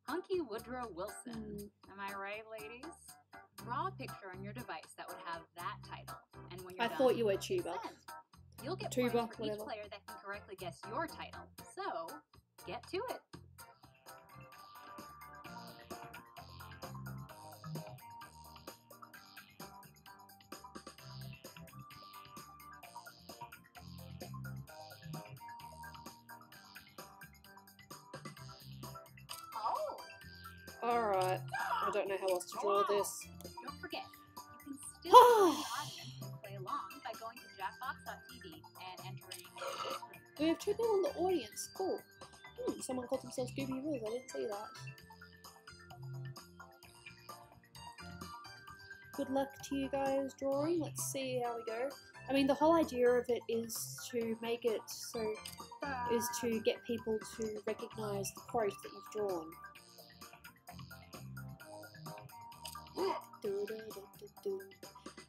hunky Woodrow Wilson. Am I right, ladies? Draw a picture on your device that would have that title. And when you're I done, thought you were Tuber. send. You'll get Tuber, points for whatever. each player that can correctly guess your title. So, get to it. Oh! Alright. I don't know how else to draw this. Don't forget, you can still join the audience and play along by going to jackbox.tv and entering this room. We have 2 people in the audience. Cool. Someone called themselves Gooby Rules. I didn't see that. good luck to you guys drawing. Let's see how we go. I mean, the whole idea of it is to make it so, is to get people to recognise the quote that you've drawn.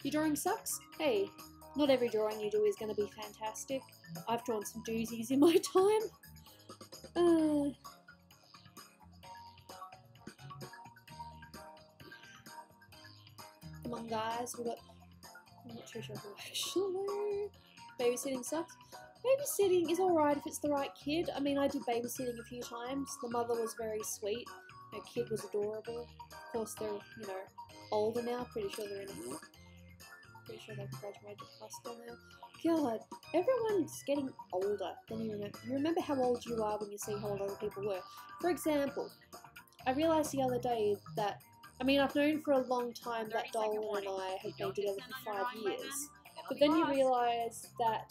Your drawing sucks? Hey, not every drawing you do is going to be fantastic. I've drawn some doozies in my time. Come on guys, I'm not too sure who actually. Babysitting sucks. Babysitting is alright if it's the right kid. I mean, I did babysitting a few times. The mother was very sweet. Her kid was adorable. Of course, they're, you know, older now. Pretty sure they've graduated high school now. God, everyone's getting older than you remember. You remember how old you are when you see how old other people were. For example, I realised the other day that, I mean, I've known for a long time that Dolan and I have been together for 5 years. But then you realise that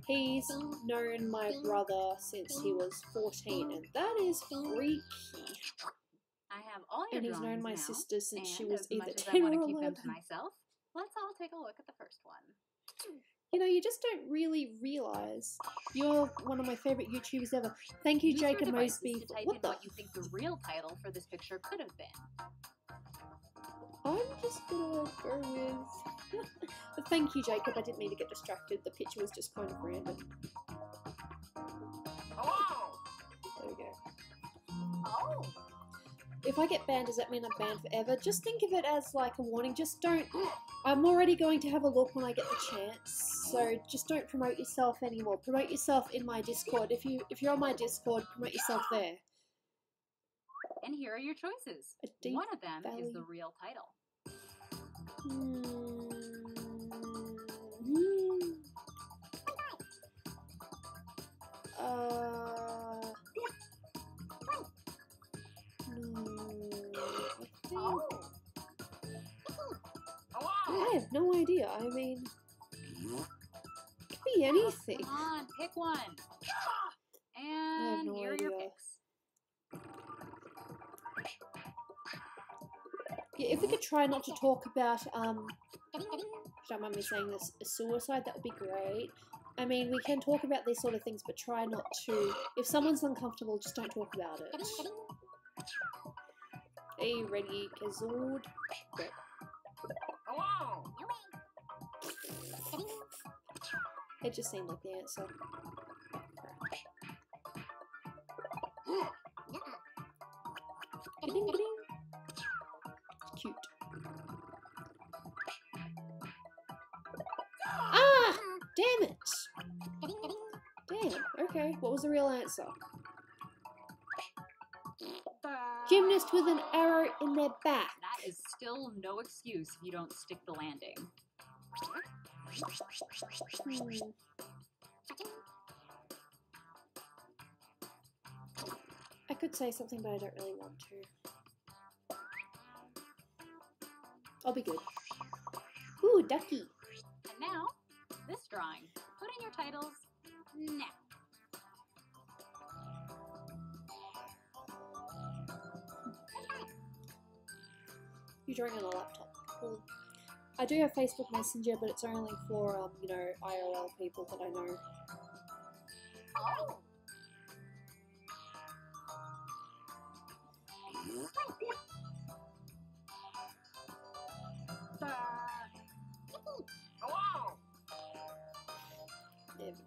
he's known my brother since he was 14, and that is freaky. I have all your And he's known my now, sister since she and was as either much as 10 I or want to keep 11. them to myself, let's all take a look at the first one. You know, you just don't really realise. You're one of my favourite YouTubers ever. Thank you, Use your Jacob devices Mosby. to type What in the? what you think the real title for this picture could have been. I'm just gonna go with... But thank you, Jacob. I didn't mean to get distracted. The picture was just kind of random. Hello! There we go. Oh! If I get banned, does that mean I'm banned forever? Just think of it as like a warning. Just don't... I'm already going to have a look when I get the chance. So just don't promote yourself anymore. Promote yourself in my Discord. If you're on my Discord, promote yourself there. And here are your choices. A deep One of them valley. is the real title. No, I have no idea. I mean, it could be anything. Come on, pick one. And no here are your idea. picks. Yeah, if we could try not to talk about, don't mind me saying this, suicide, that would be great. I mean, we can talk about these sort of things, but try not to. If someone's uncomfortable, just don't talk about it. Hey, ready, Kazord? Great. Hello! It just seemed like the answer. Ding, ding. It's cute. Ah! Damn it! Damn, okay. What was the real answer? Gymnast with an arrow in their back. That is still no excuse if you don't stick the landing. I could say something, but I don't really want to. I'll be good. Ooh, ducky. And now, this drawing. Put in your titles now. You're drawing on a laptop. Cool. I do have Facebook Messenger, but it's only for, you know, IRL people that I know. Oh! Hello! There we go.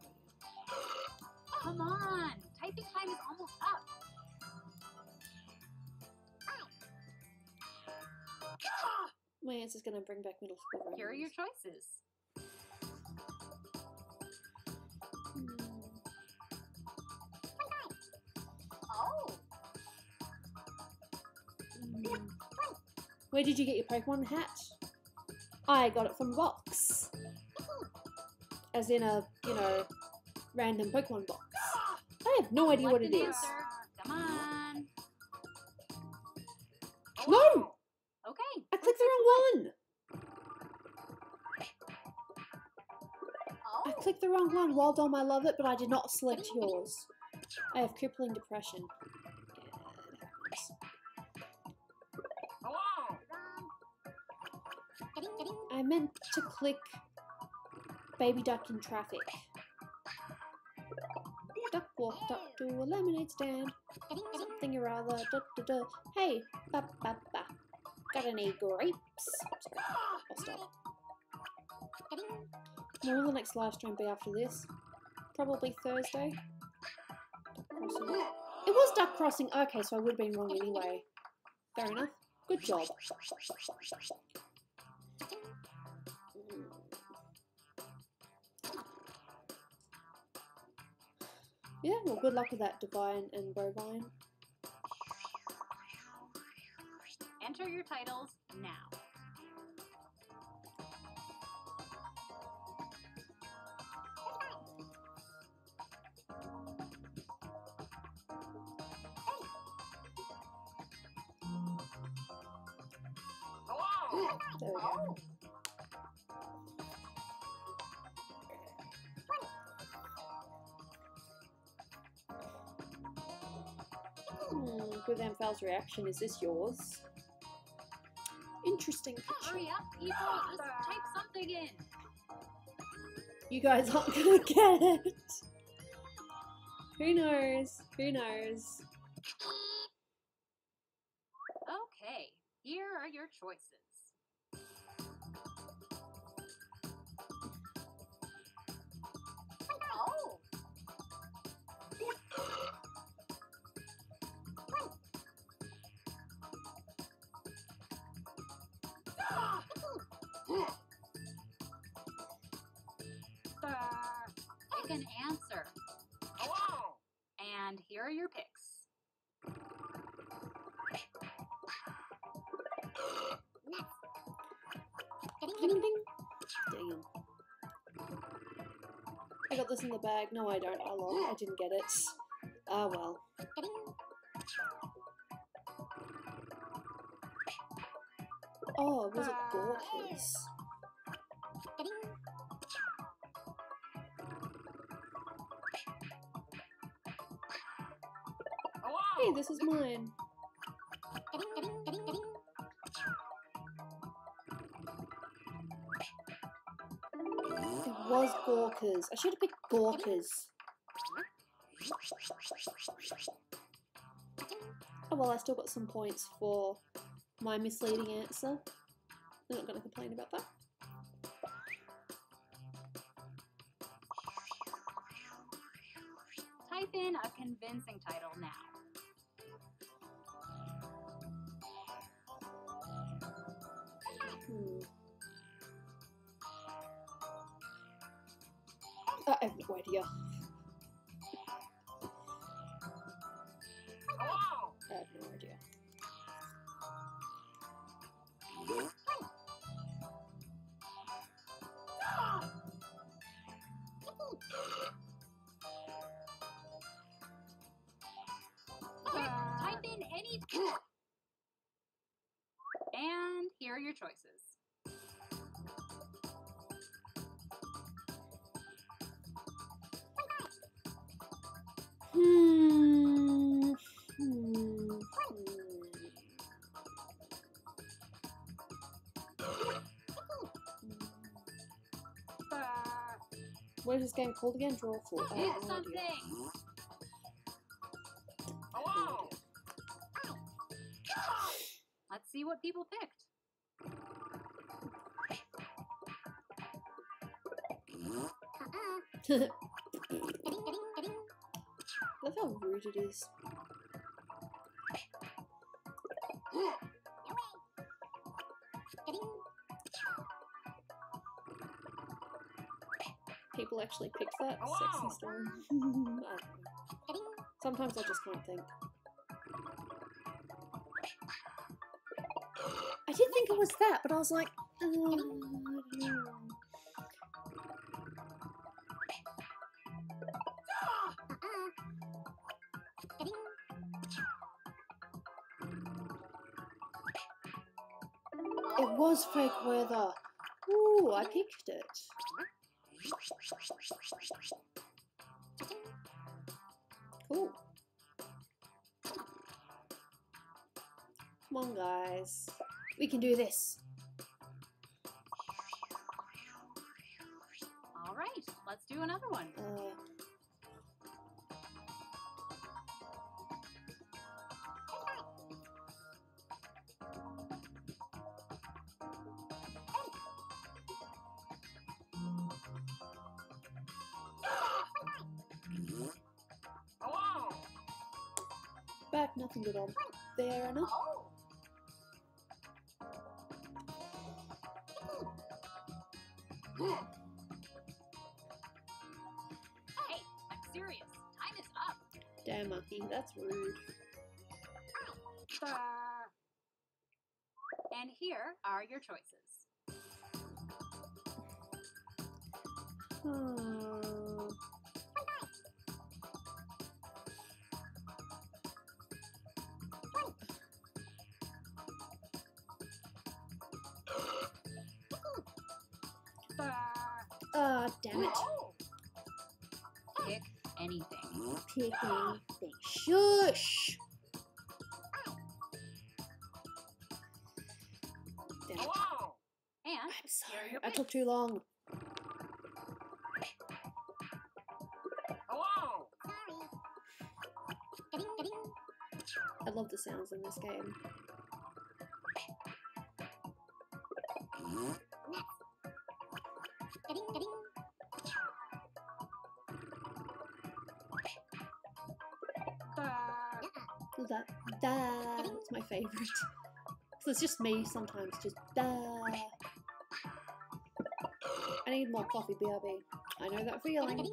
Come on! Typing time is almost up. My answer's gonna bring back middle school Here are your choices. Oh! Where did you get your Pokemon hat? I got it from a box. As in a, you know, random Pokemon box. I have no idea what it Select an is. answer. Come on. No! Okay. I clicked the wrong one! I Oh. clicked the wrong one. Well done, I love it, but I did not select yours. I have crippling depression. Yeah, it happens. Hello! I meant to click baby duck in traffic. Duck walked up to a lemonade stand. Something or other. Da, da, da. Hey, ba ba ba. Got any grapes? Sorry, I'll stop. When will the next live stream be after this? Probably Thursday. Duck crossing. It was duck crossing. Okay, so I would have been wrong anyway. Fair enough. Good job. Yeah, well, good luck with that, Divine and Bovine. Enter your titles now. There we go. With Amphal's reaction, is this yours? Interesting picture. Hurry up, people! Just type something in. You guys aren't gonna get it. Who knows? Who knows? Okay, here are your choices. Oh! Pick an answer. Hello! And here are your picks. Ding ding. Damn. I got this in the bag. No, I don't. I didn't get it. Ah, well. Oh, was it Gorkers? Hey, this is mine. It was Gorkers. I should have picked Gorkers. Oh well, I still got some points for my misleading answer. I'm not going to complain about that. Type in a convincing title now. I have no idea. Hello! I have no idea. Type in any... And here are your choices. What is this game called again? Draw full. I Pick have no idea. something. Hello! Let's see what people picked. Look how rude it is. People actually pick that sexy storm. I don't know. Sometimes I just can't think. I did think it was that, but I was like, I don't know. It was fake weather. Ooh, I picked it. Cool. Come on, guys. We can do this. another one. Hello! Back, nothing good on. Fair enough. Hey, I'm serious. Time is up. Damn, Monkey, that's rude. And here are your choices. Damn it. Pick anything. Pick anything. Shush! Damn it. Hello! And I'm here are sorry, your I picks. took too long. Hello! I love the sounds in this game. That's my favorite. So it's just me sometimes, just I need more coffee, BRB. I know that feeling.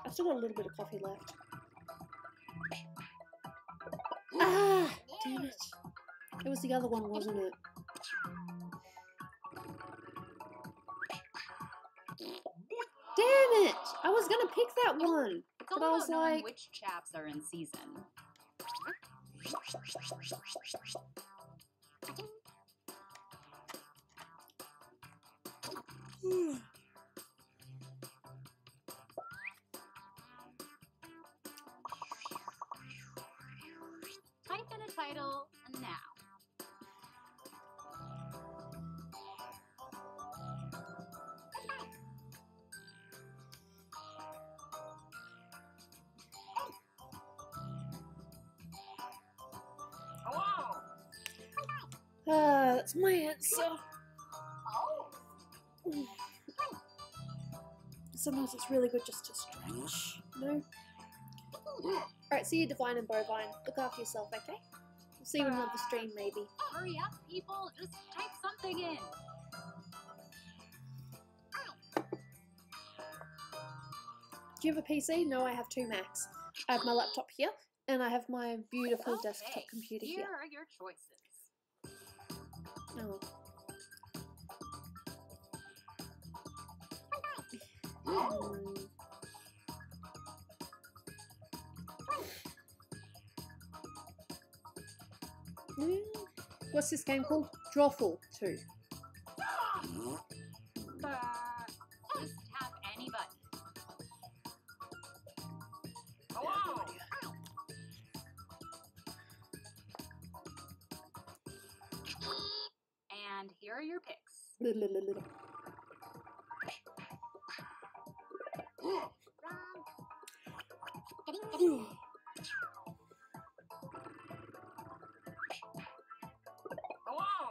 I've still got a little bit of coffee left. Ah! Damn it. It was the other one, wasn't it? Damn it! I was gonna pick that one! It's But all I was about knowing like... which chaps are in season. Type in a title now. Hello! That's my answer. Sometimes it's really good just to stretch, no? Alright, see you, Divine and Bovine. Look after yourself, okay? We'll see you in another stream, maybe. Hurry up, people! Just type something in. Do you have a PC? No, I have two Macs. I have my laptop here, and I have my beautiful desktop computer Here here. are your choices. Oh. What's this game called? Drawful 2. Just tap any button. Hello! And here are your picks. Hello!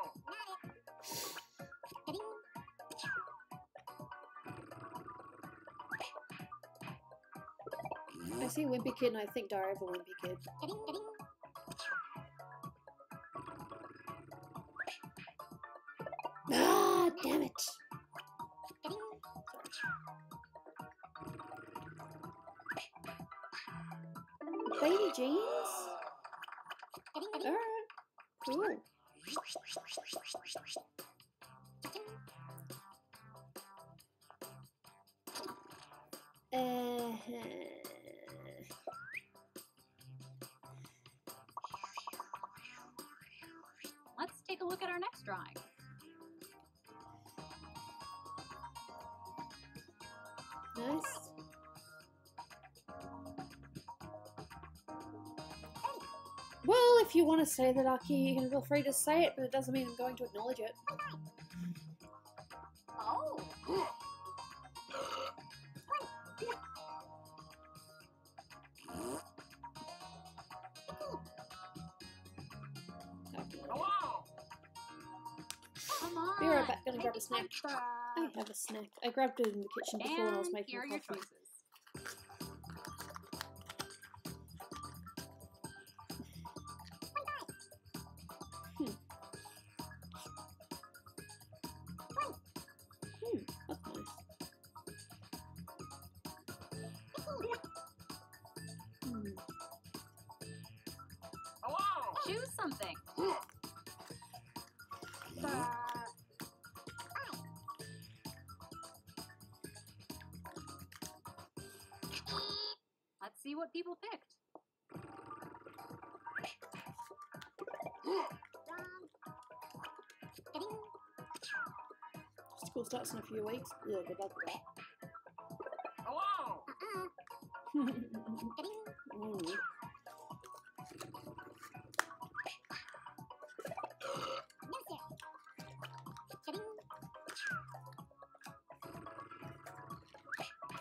I see Wimpy Kid and I think Diary of a Wimpy Kid. Ah, damn it! Baby jeans? Alright, cool. Let's take a look at our next drawing. Nice. Well, if you want to say that, Aki, you can feel free to say it, but it doesn't mean I'm going to acknowledge it. Oh. right back. Gonna grab a snack. I have a snack. I grabbed it in the kitchen before when I was making here are your coffee. choices. That's nice. Choose something. Let's see what people picked. School starts in a few weeks. Yeah, good luck with that.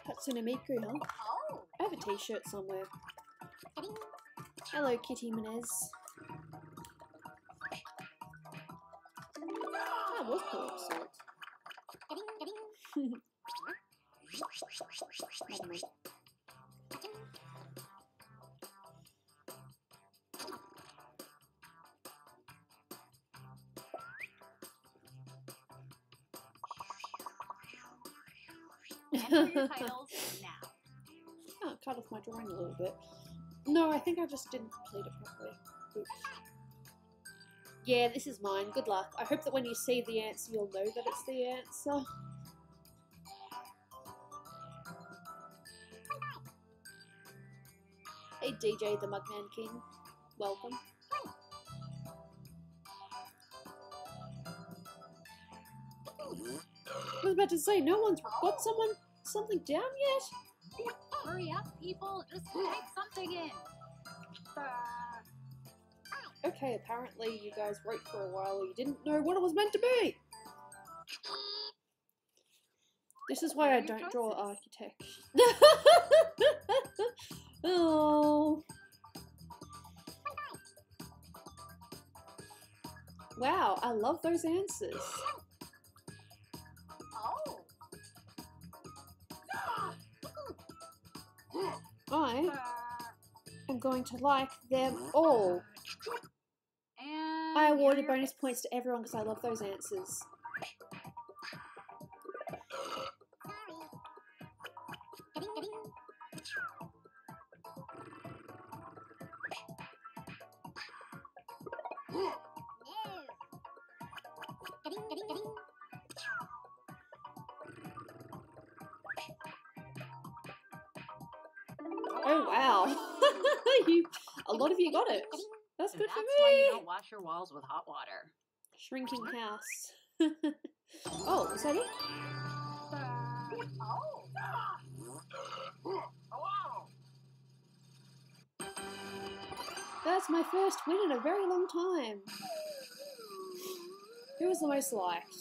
Hatsune Miku, huh? I have a t-shirt somewhere. Hello, Kitty Minez. That was cool salt. Enter your titles now. Oh, cut off my drawing a little bit. No, I think I just didn't complete it properly. Oops. Yeah, this is mine. Good luck. I hope that when you see the answer, you'll know that it's the answer. Hey, DJ the Mugman King. Welcome. I was about to say, no one's got something down yet? Hurry up, people. Just type something in. Okay, apparently you guys wrote for a while or you didn't know what it was meant to be. This is why I don't draw architect. Oh. Wow, I love those answers. I am going to like them all. And I awarded bonus points to everyone because I love those answers. Oh wow, a lot of you got it. That's good for That's why you me. don't wash your walls with hot water. Shrinking house. Oh, is that it? That's my first win in a very long time. Who was the most liked?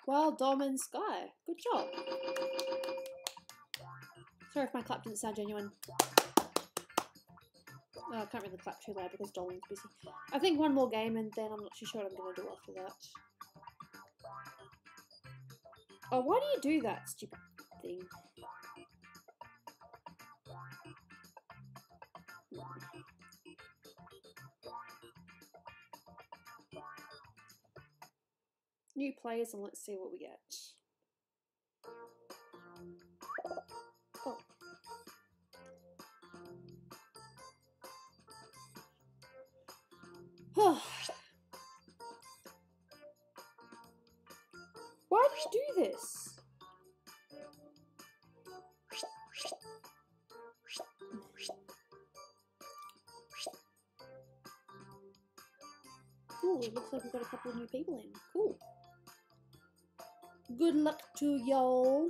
Well, Dom and Sky. Good job. Sorry if my clap didn't sound genuine. Oh, I can't really clap too loud because Dolan's busy. I think one more game and then I'm not too sure what I'm going to do after that. Oh, why do you do that stupid thing? New players and let's see what we get. Oh. Why do you do this? Cool, it looks like we've got a couple of new people in. Cool. Good luck to y'all.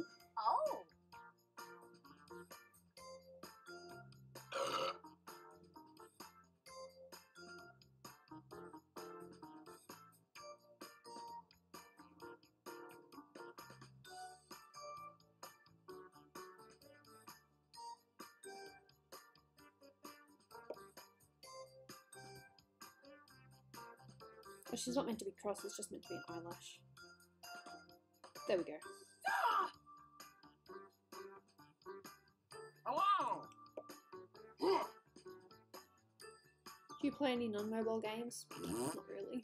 Well, she's not meant to be cross, it's just meant to be an eyelash. There we go. Hello! Do you play any non-mobile games? Not really.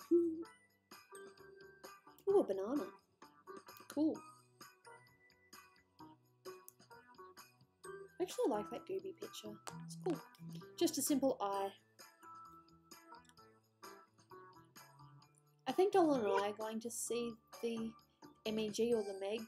Ooh, a banana. Cool. I actually like that Gooby picture. It's cool. Just a simple eye. I think Dolan and I are going to see the MEG or the Meg.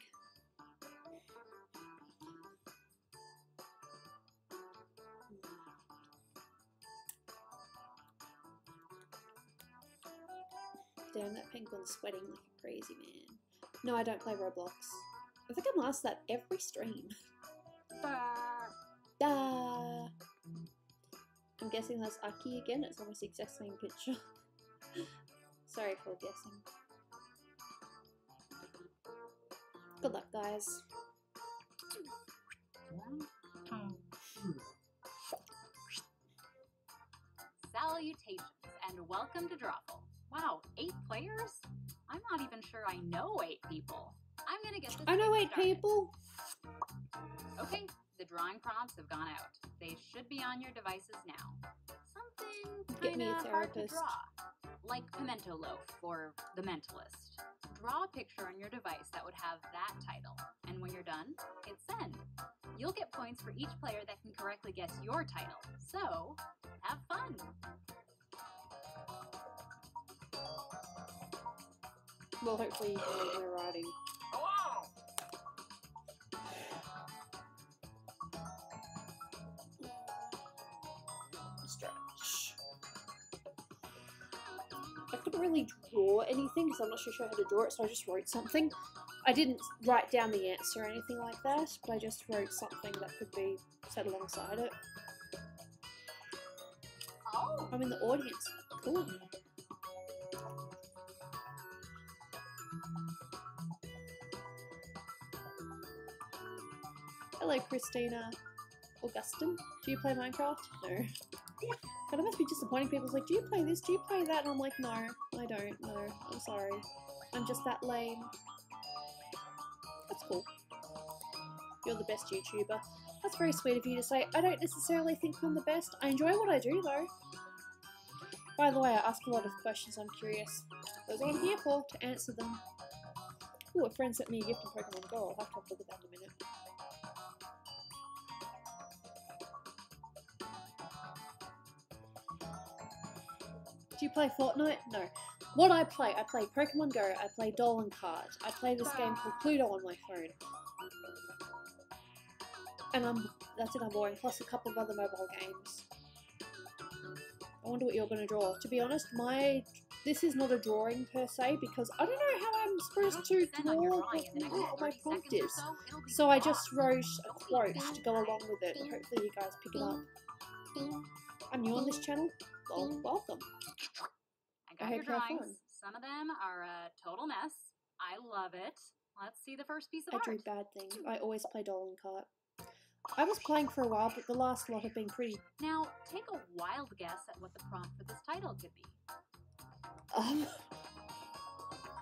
Damn, that penguin's sweating like a crazy man. No, I don't play Roblox. I think I'm asked that every stream. Da. I'm guessing that's Aki again. It's almost the exact same picture. Sorry for guessing. Good luck, guys. Salutations and welcome to Drawful. Wow, 8 players? I'm not even sure I know 8 people. I'm gonna get this. I know 8 started. people. Okay, the drawing prompts have gone out. They should be on your devices now. Something Get me a kinda hard to therapist. draw, like Pimento Loaf or The Mentalist. Draw a picture on your device that would have that title, and when you're done, hit send. You'll get points for each player that can correctly guess your title. So, have fun. Well, hopefully you can read my writing. Hello! Stretch. I couldn't really draw anything because I'm not sure how to draw it, so I just wrote something. I didn't write down the answer or anything like that, but I just wrote something that could be said alongside it. Oh, I'm in the audience. Cool. Hello, Christina. Augustine. Do you play Minecraft? No. God, it must be disappointing. People's like, do you play this? Do you play that? And I'm like, no, I don't. No, I'm sorry. I'm just that lame. That's cool. You're the best YouTuber. That's very sweet of you to say. I don't necessarily think I'm the best. I enjoy what I do, though. By the way, I ask a lot of questions. I'm curious. That's what I'm here for, to answer them. Ooh, a friend sent me a gift in Pokemon Go. I'll have to have a look at that in a minute. Do you play Fortnite? No. What I play Pokemon Go, I play Dolan Card, I play this game called Pluto on my phone. And that's it, I'm boring, plus a couple of other mobile games. I wonder what you're going to draw. To be honest, this is not a drawing per se, because I don't know how I'm supposed to draw what my prompt is. So I just wrote a quote to go along with it, and hopefully you guys pick it up. I'm new on this channel. Well, welcome. I got your drawings. Some of them are a total mess. I love it. Let's see the first piece of I art. drew bad things. I always play Dolan Cart. I was playing for a while, but the last lot have been pretty... Now, take a wild guess at what the prompt for this title could be.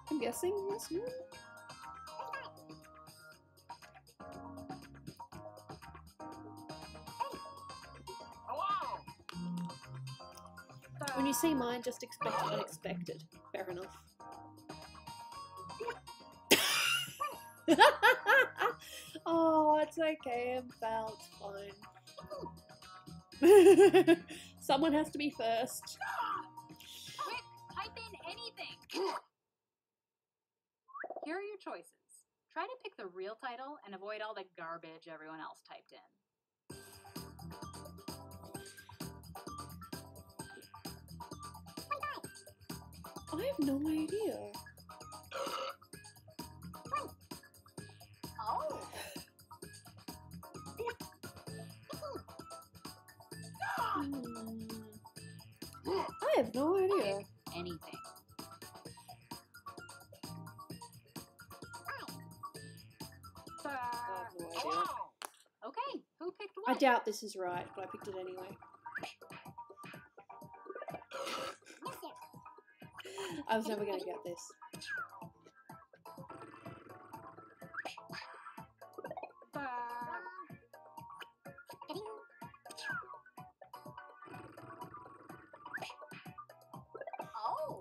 I'm guessing this one? Hello! When you see mine, just expect unexpected. Fair enough. Oh, it's okay. I'm felt fine. Someone has to be first. Quick, type in anything. Here are your choices. Try to pick the real title and avoid all the garbage everyone else typed in. I have no idea. Oh. I have no idea. Anything. I have no idea. Hello! Okay, who picked I what? doubt this is right, but I picked it anyway. I was never gonna get this. Oh,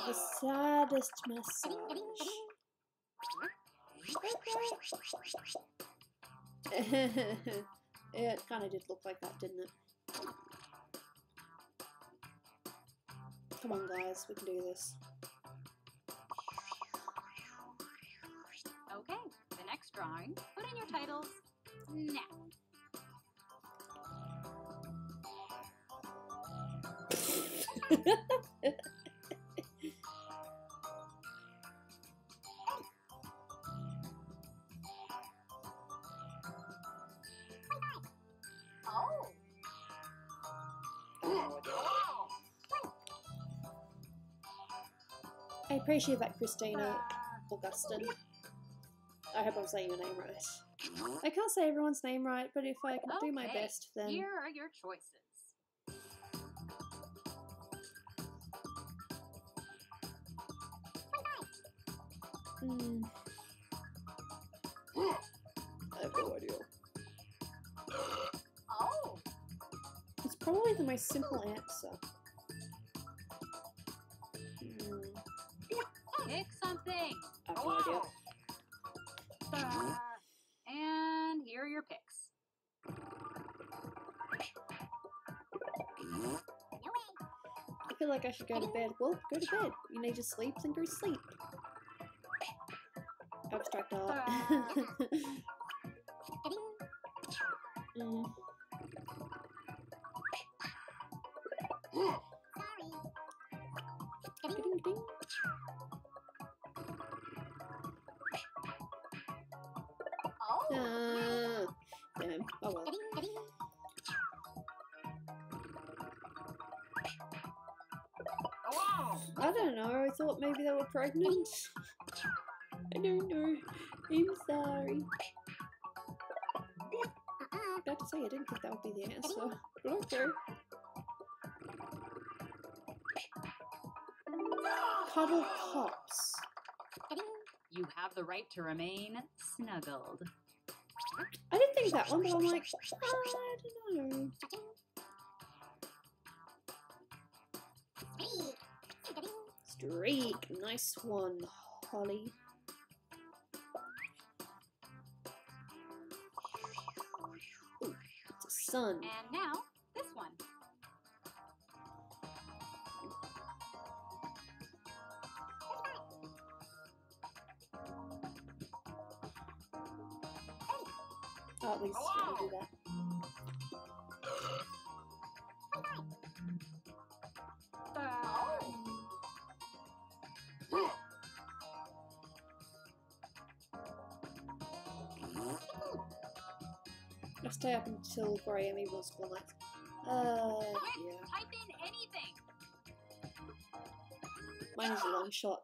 The saddest massage. Yeah, it kind of did look like that, didn't it? Come on, guys, we can do this. okay. The next drawing. Put in your titles now. Oh. I appreciate that, Christina Augustin. I hope I'm saying your name right. I can't say everyone's name right, but if I can do my Okay, best, then... Here are your choices. I have no idea. Oh. It's probably the most simple answer. Pick something. I have no idea. And here are your picks. I feel like I should go to bed. Well, go to bed. You need to sleep, then go to sleep. Abstract art. Ding, ding. Oh. Damn. Oh well. I don't know. I thought maybe they were pregnant. I don't know. I'm sorry. About to say I didn't think that would be the answer. But okay. Cuddle Pops. You have the right to remain snuggled. I didn't think that one, but I'm like, I don't know. Streak. Nice one, Holly. Ooh, it's a sun. And now, this one. Oh, at least I do that. I'll stay up until 4 AM even on school nights. Quick, Yeah. type in anything. Mine is a long shot.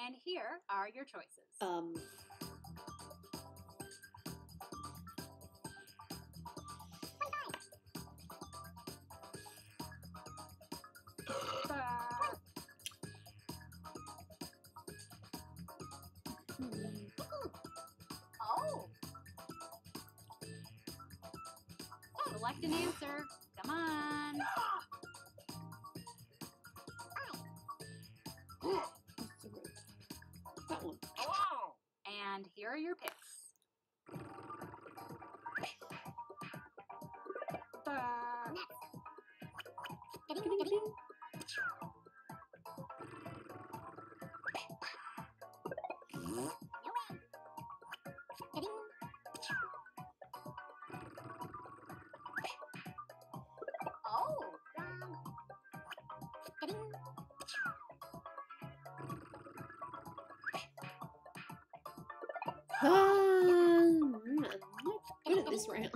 And here are your choices. Oh. Select an answer. Come on. That one. And here are your picks. Ding, ding, ding. Oh. I'm not good at this round.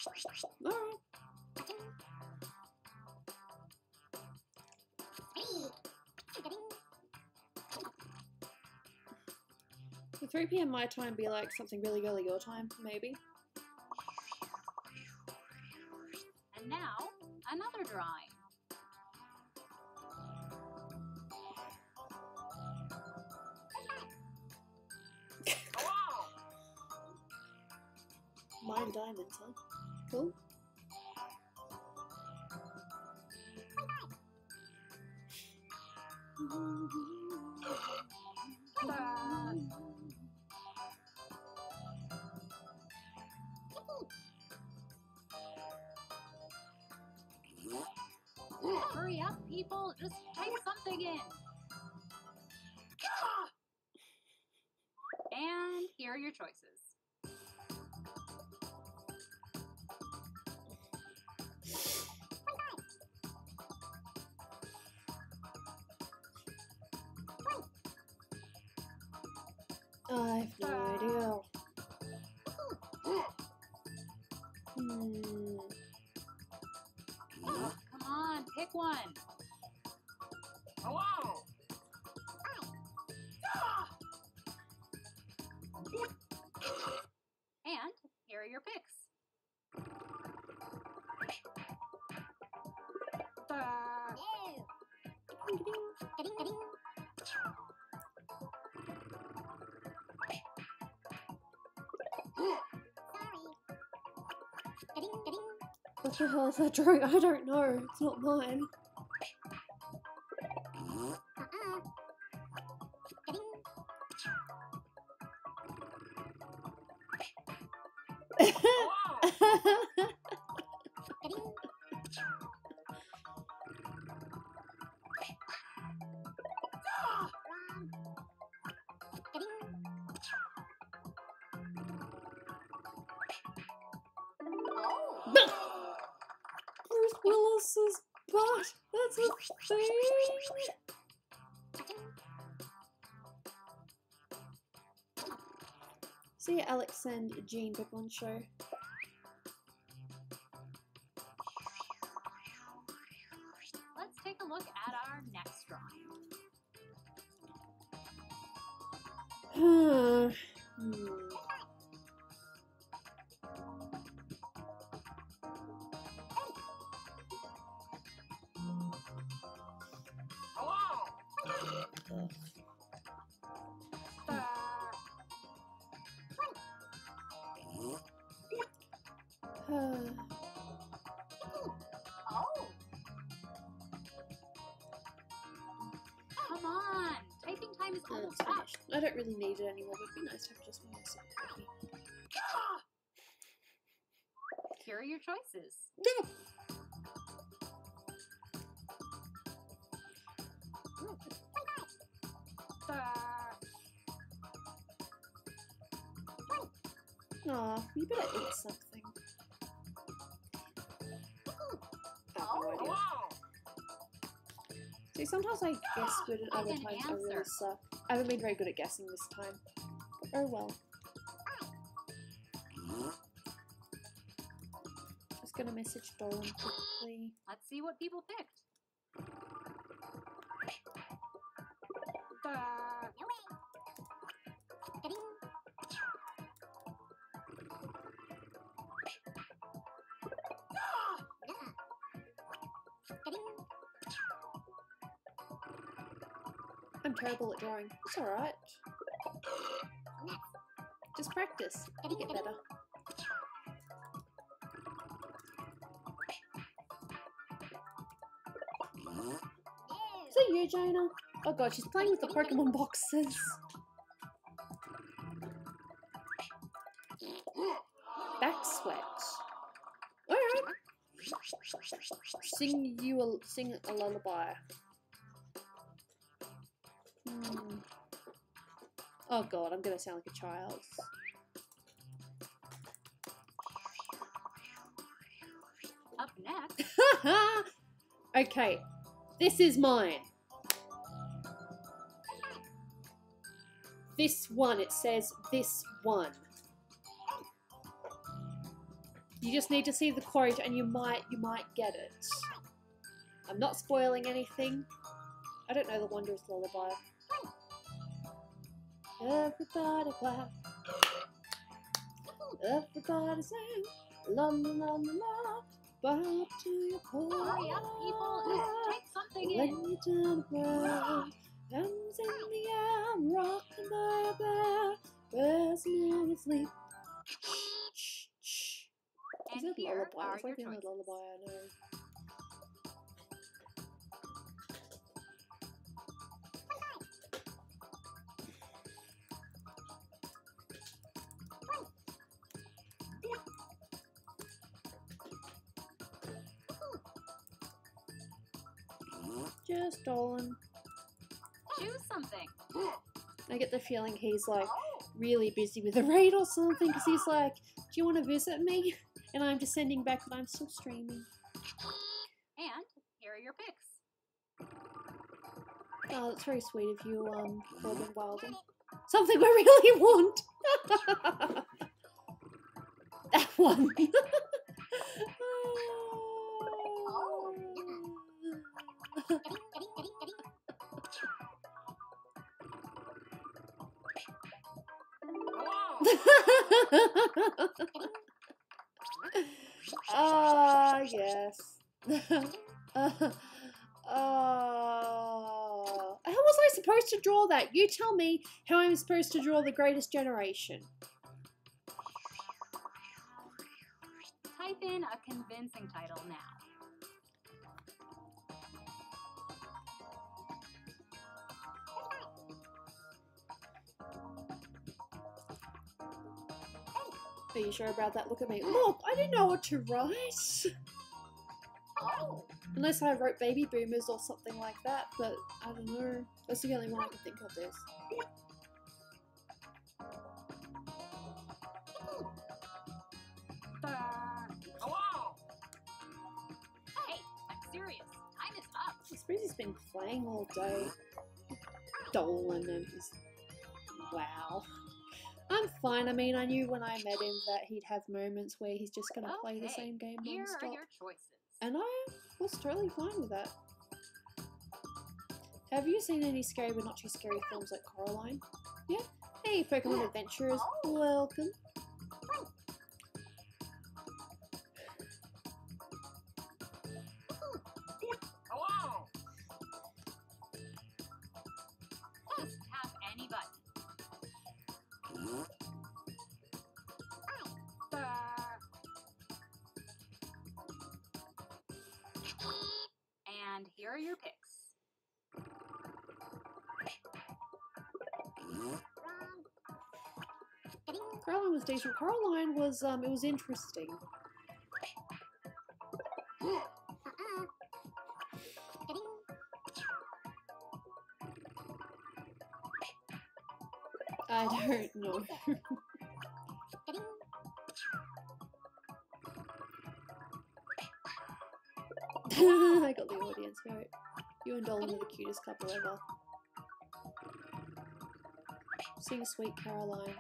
Alright. Would 3 PM my time be like something really early your time, maybe? And now, another drawing. Mine diamonds, huh? Cool. Hurry up, people. Just type something in. And here are your choices. I have no idea. Oh, come on, pick one. Hello! And here are your picks. What the hell is that drawing? I don't know. It's not mine. Bruce Willis's butt. That's a thing. See Alex and Jean pick one show. Let's take a look at our next drawing. Come on, typing time is almost up. Finished. I don't really need it anymore, but it'd be nice to have just one more sip of coffee. Here are your choices. No! Aw, you better eat something. I have no idea. See, sometimes I guess good and other times I really answer. suck. I haven't been very good at guessing this time. But oh well. Just gonna message Dolan quickly. Let's see what people picked. I'm terrible at drawing. It's alright. Just practice. You get better. Is that you, Jonah? Oh god, she's playing with the Pokemon boxes. Back sweat. Alright. Sing a lullaby. Oh god, I'm gonna sound like a child. Up next, Okay, this is mine. This one, it says this one. You just need to see the quote and you might get it. I'm not spoiling anything. I don't know the Wondrous Lullaby. Everybody clap. Everybody sing. La la la la. Bow up to your core. Hurry up, people. Take something When in. you turn around, hands in the air, I'm rocking by a bear. Where's no sleep? Shh, shh. Is And that here lullaby? are It's like the your only choices. lullaby I know. Just Dolan. Choose something. I get the feeling he's like really busy with a raid or something because he's like, do you want to visit me? And I'm just sending back that I'm still streaming. And here are your picks. Oh, that's very sweet of you, Corbin Wilden. Something I really want! That one! Ah, yes. How was I supposed to draw that? You tell me how I'm supposed to draw the Greatest Generation. Type in a convincing title now. Are you sure about that? Look at me. Look, I didn't know what to write. Unless I wrote baby boomers or something like that, but I don't know. That's the only one I can think of this. Hey, I'm serious. Time is up. I suppose he's been playing all day. Dolan and his... Wow. I'm fine. I mean, I knew when I met him that he'd have moments where he's just gonna play the Okay, same game Here are non-stop. your choices. And I was totally fine with that. Have you seen any scary but not too scary films like Coraline? Yeah? Hey, Pokemon Adventurers, welcome. Just tap any button. And here are your picks. Coraline was decent. Coraline was, it was interesting. I don't know. I got the audience vote. You and Dolan are the cutest couple ever. Sing Sweet Caroline.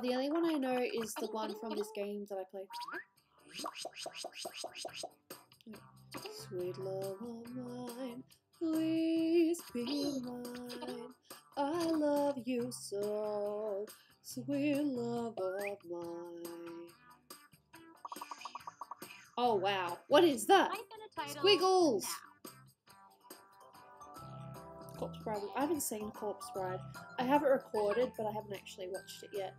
The only one I know is the one from this game that I played. Sweet love of mine, please be mine. I love you so, sweet love of mine. Oh wow, what is that? Type in a title Squiggles! now. Corpse Bride. I haven't seen Corpse Bride. I have it recorded, but I haven't actually watched it yet.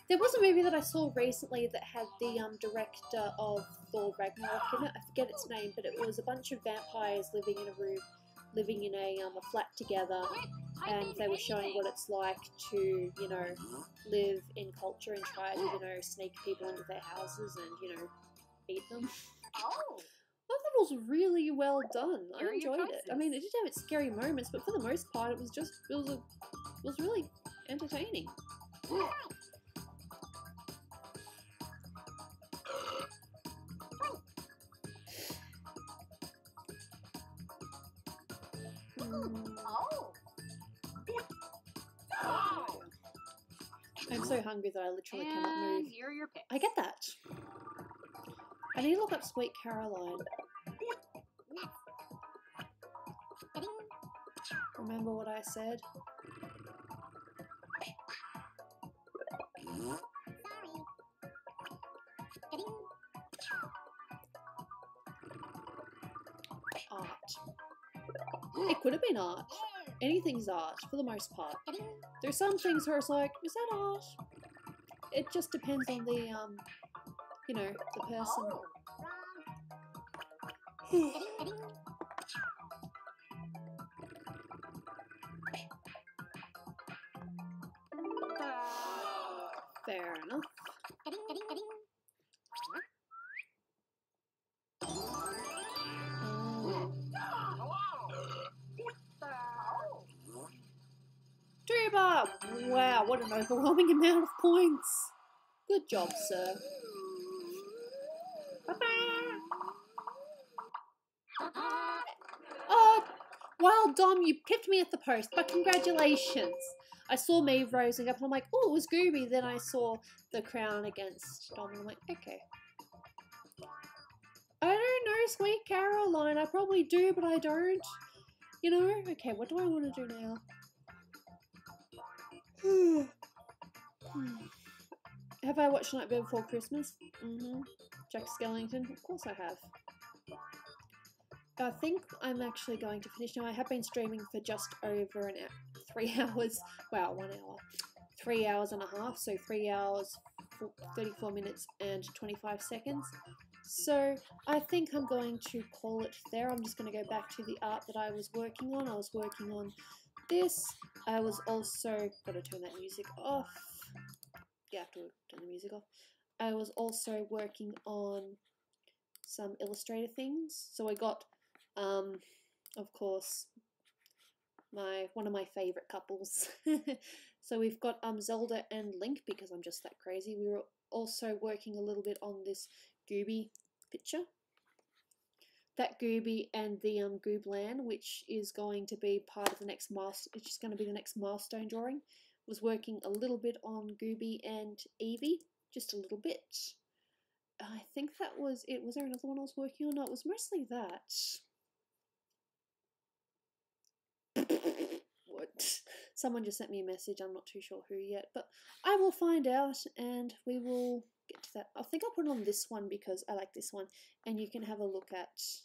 There was a movie that I saw recently that had the director of Thor Ragnarok in it. I forget its name, but it was a bunch of vampires living in a room, living in a flat together, and they were showing what it's like to, you know, live in culture and try to, you know, sneak people into their houses and, you know, eat them. I thought it was really well done. I Here are your enjoyed it. I mean, it did have its scary moments, but for the most part, it was just, it was really entertaining. I'm so hungry that I literally cannot move. And here are your picks. I get that. I need to look up Sweet Caroline. Remember what I said? Art. It could have been art. Anything's art, for the most part. There's some things where it's like, is that art? It just depends on the, you know, the person. Fair enough. Dribble! Wow, what an overwhelming amount of points. Good job, sir. Oh, well, Dom, you pipped me at the post, but congratulations. I saw me rising up and I'm like, oh, it was Gooby. Then I saw the crown against Dom and I'm like, okay. I don't know, Sweet Caroline. I probably do, but I don't. You know? Okay, what do I want to do now? Have I watched Nightmare Before Christmas? Jack Skellington? Of course I have. I think I'm actually going to finish now. I have been streaming for just over 3 hours. Wow, 1 hour. 3 hours and a half. So 3 hours, 34 minutes and 25 seconds. So I think I'm going to call it there. I'm just going to go back to the art that I was working on. I was working on this. I was also... Gotta turn that music off. Yeah, I have to turn the music off. I was also working on some Illustrator things. So I got, of course, one of my favourite couples. So we've got Zelda and Link, because I'm just that crazy. We were also working a little bit on this Gooby picture. That Gooby and the Goobland, which is going to be part of the next milestone, it's just going to be the next milestone drawing. Was working a little bit on Gooby and Evie, just a little bit. I think that was it. Was there another one I was working on? No, it was mostly that. What? Someone just sent me a message. I'm not too sure who yet, but I will find out and we will get to that. I think I'll put it on this one because I like this one, and you can have a look at this.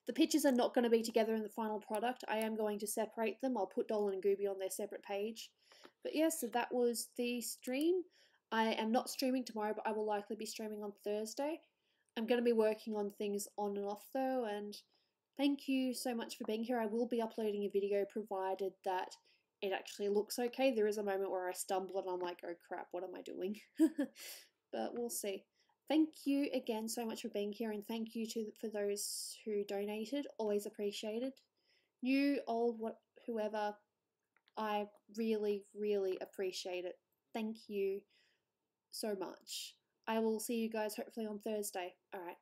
The pictures are not going to be together in the final product. I am going to separate them. I'll put Dolan and Gooby on their separate page. But yeah, so that was the stream. I am not streaming tomorrow, but I will likely be streaming on Thursday. I'm going to be working on things on and off though, and thank you so much for being here. I will be uploading a video provided that it actually looks okay. There is a moment where I stumble and I'm like, oh crap, what am I doing? But we'll see. Thank you again so much for being here, and thank you for those who donated. Always appreciated. New, old, whoever, I really, really appreciate it. Thank you so much. I will see you guys hopefully on Thursday. Alright,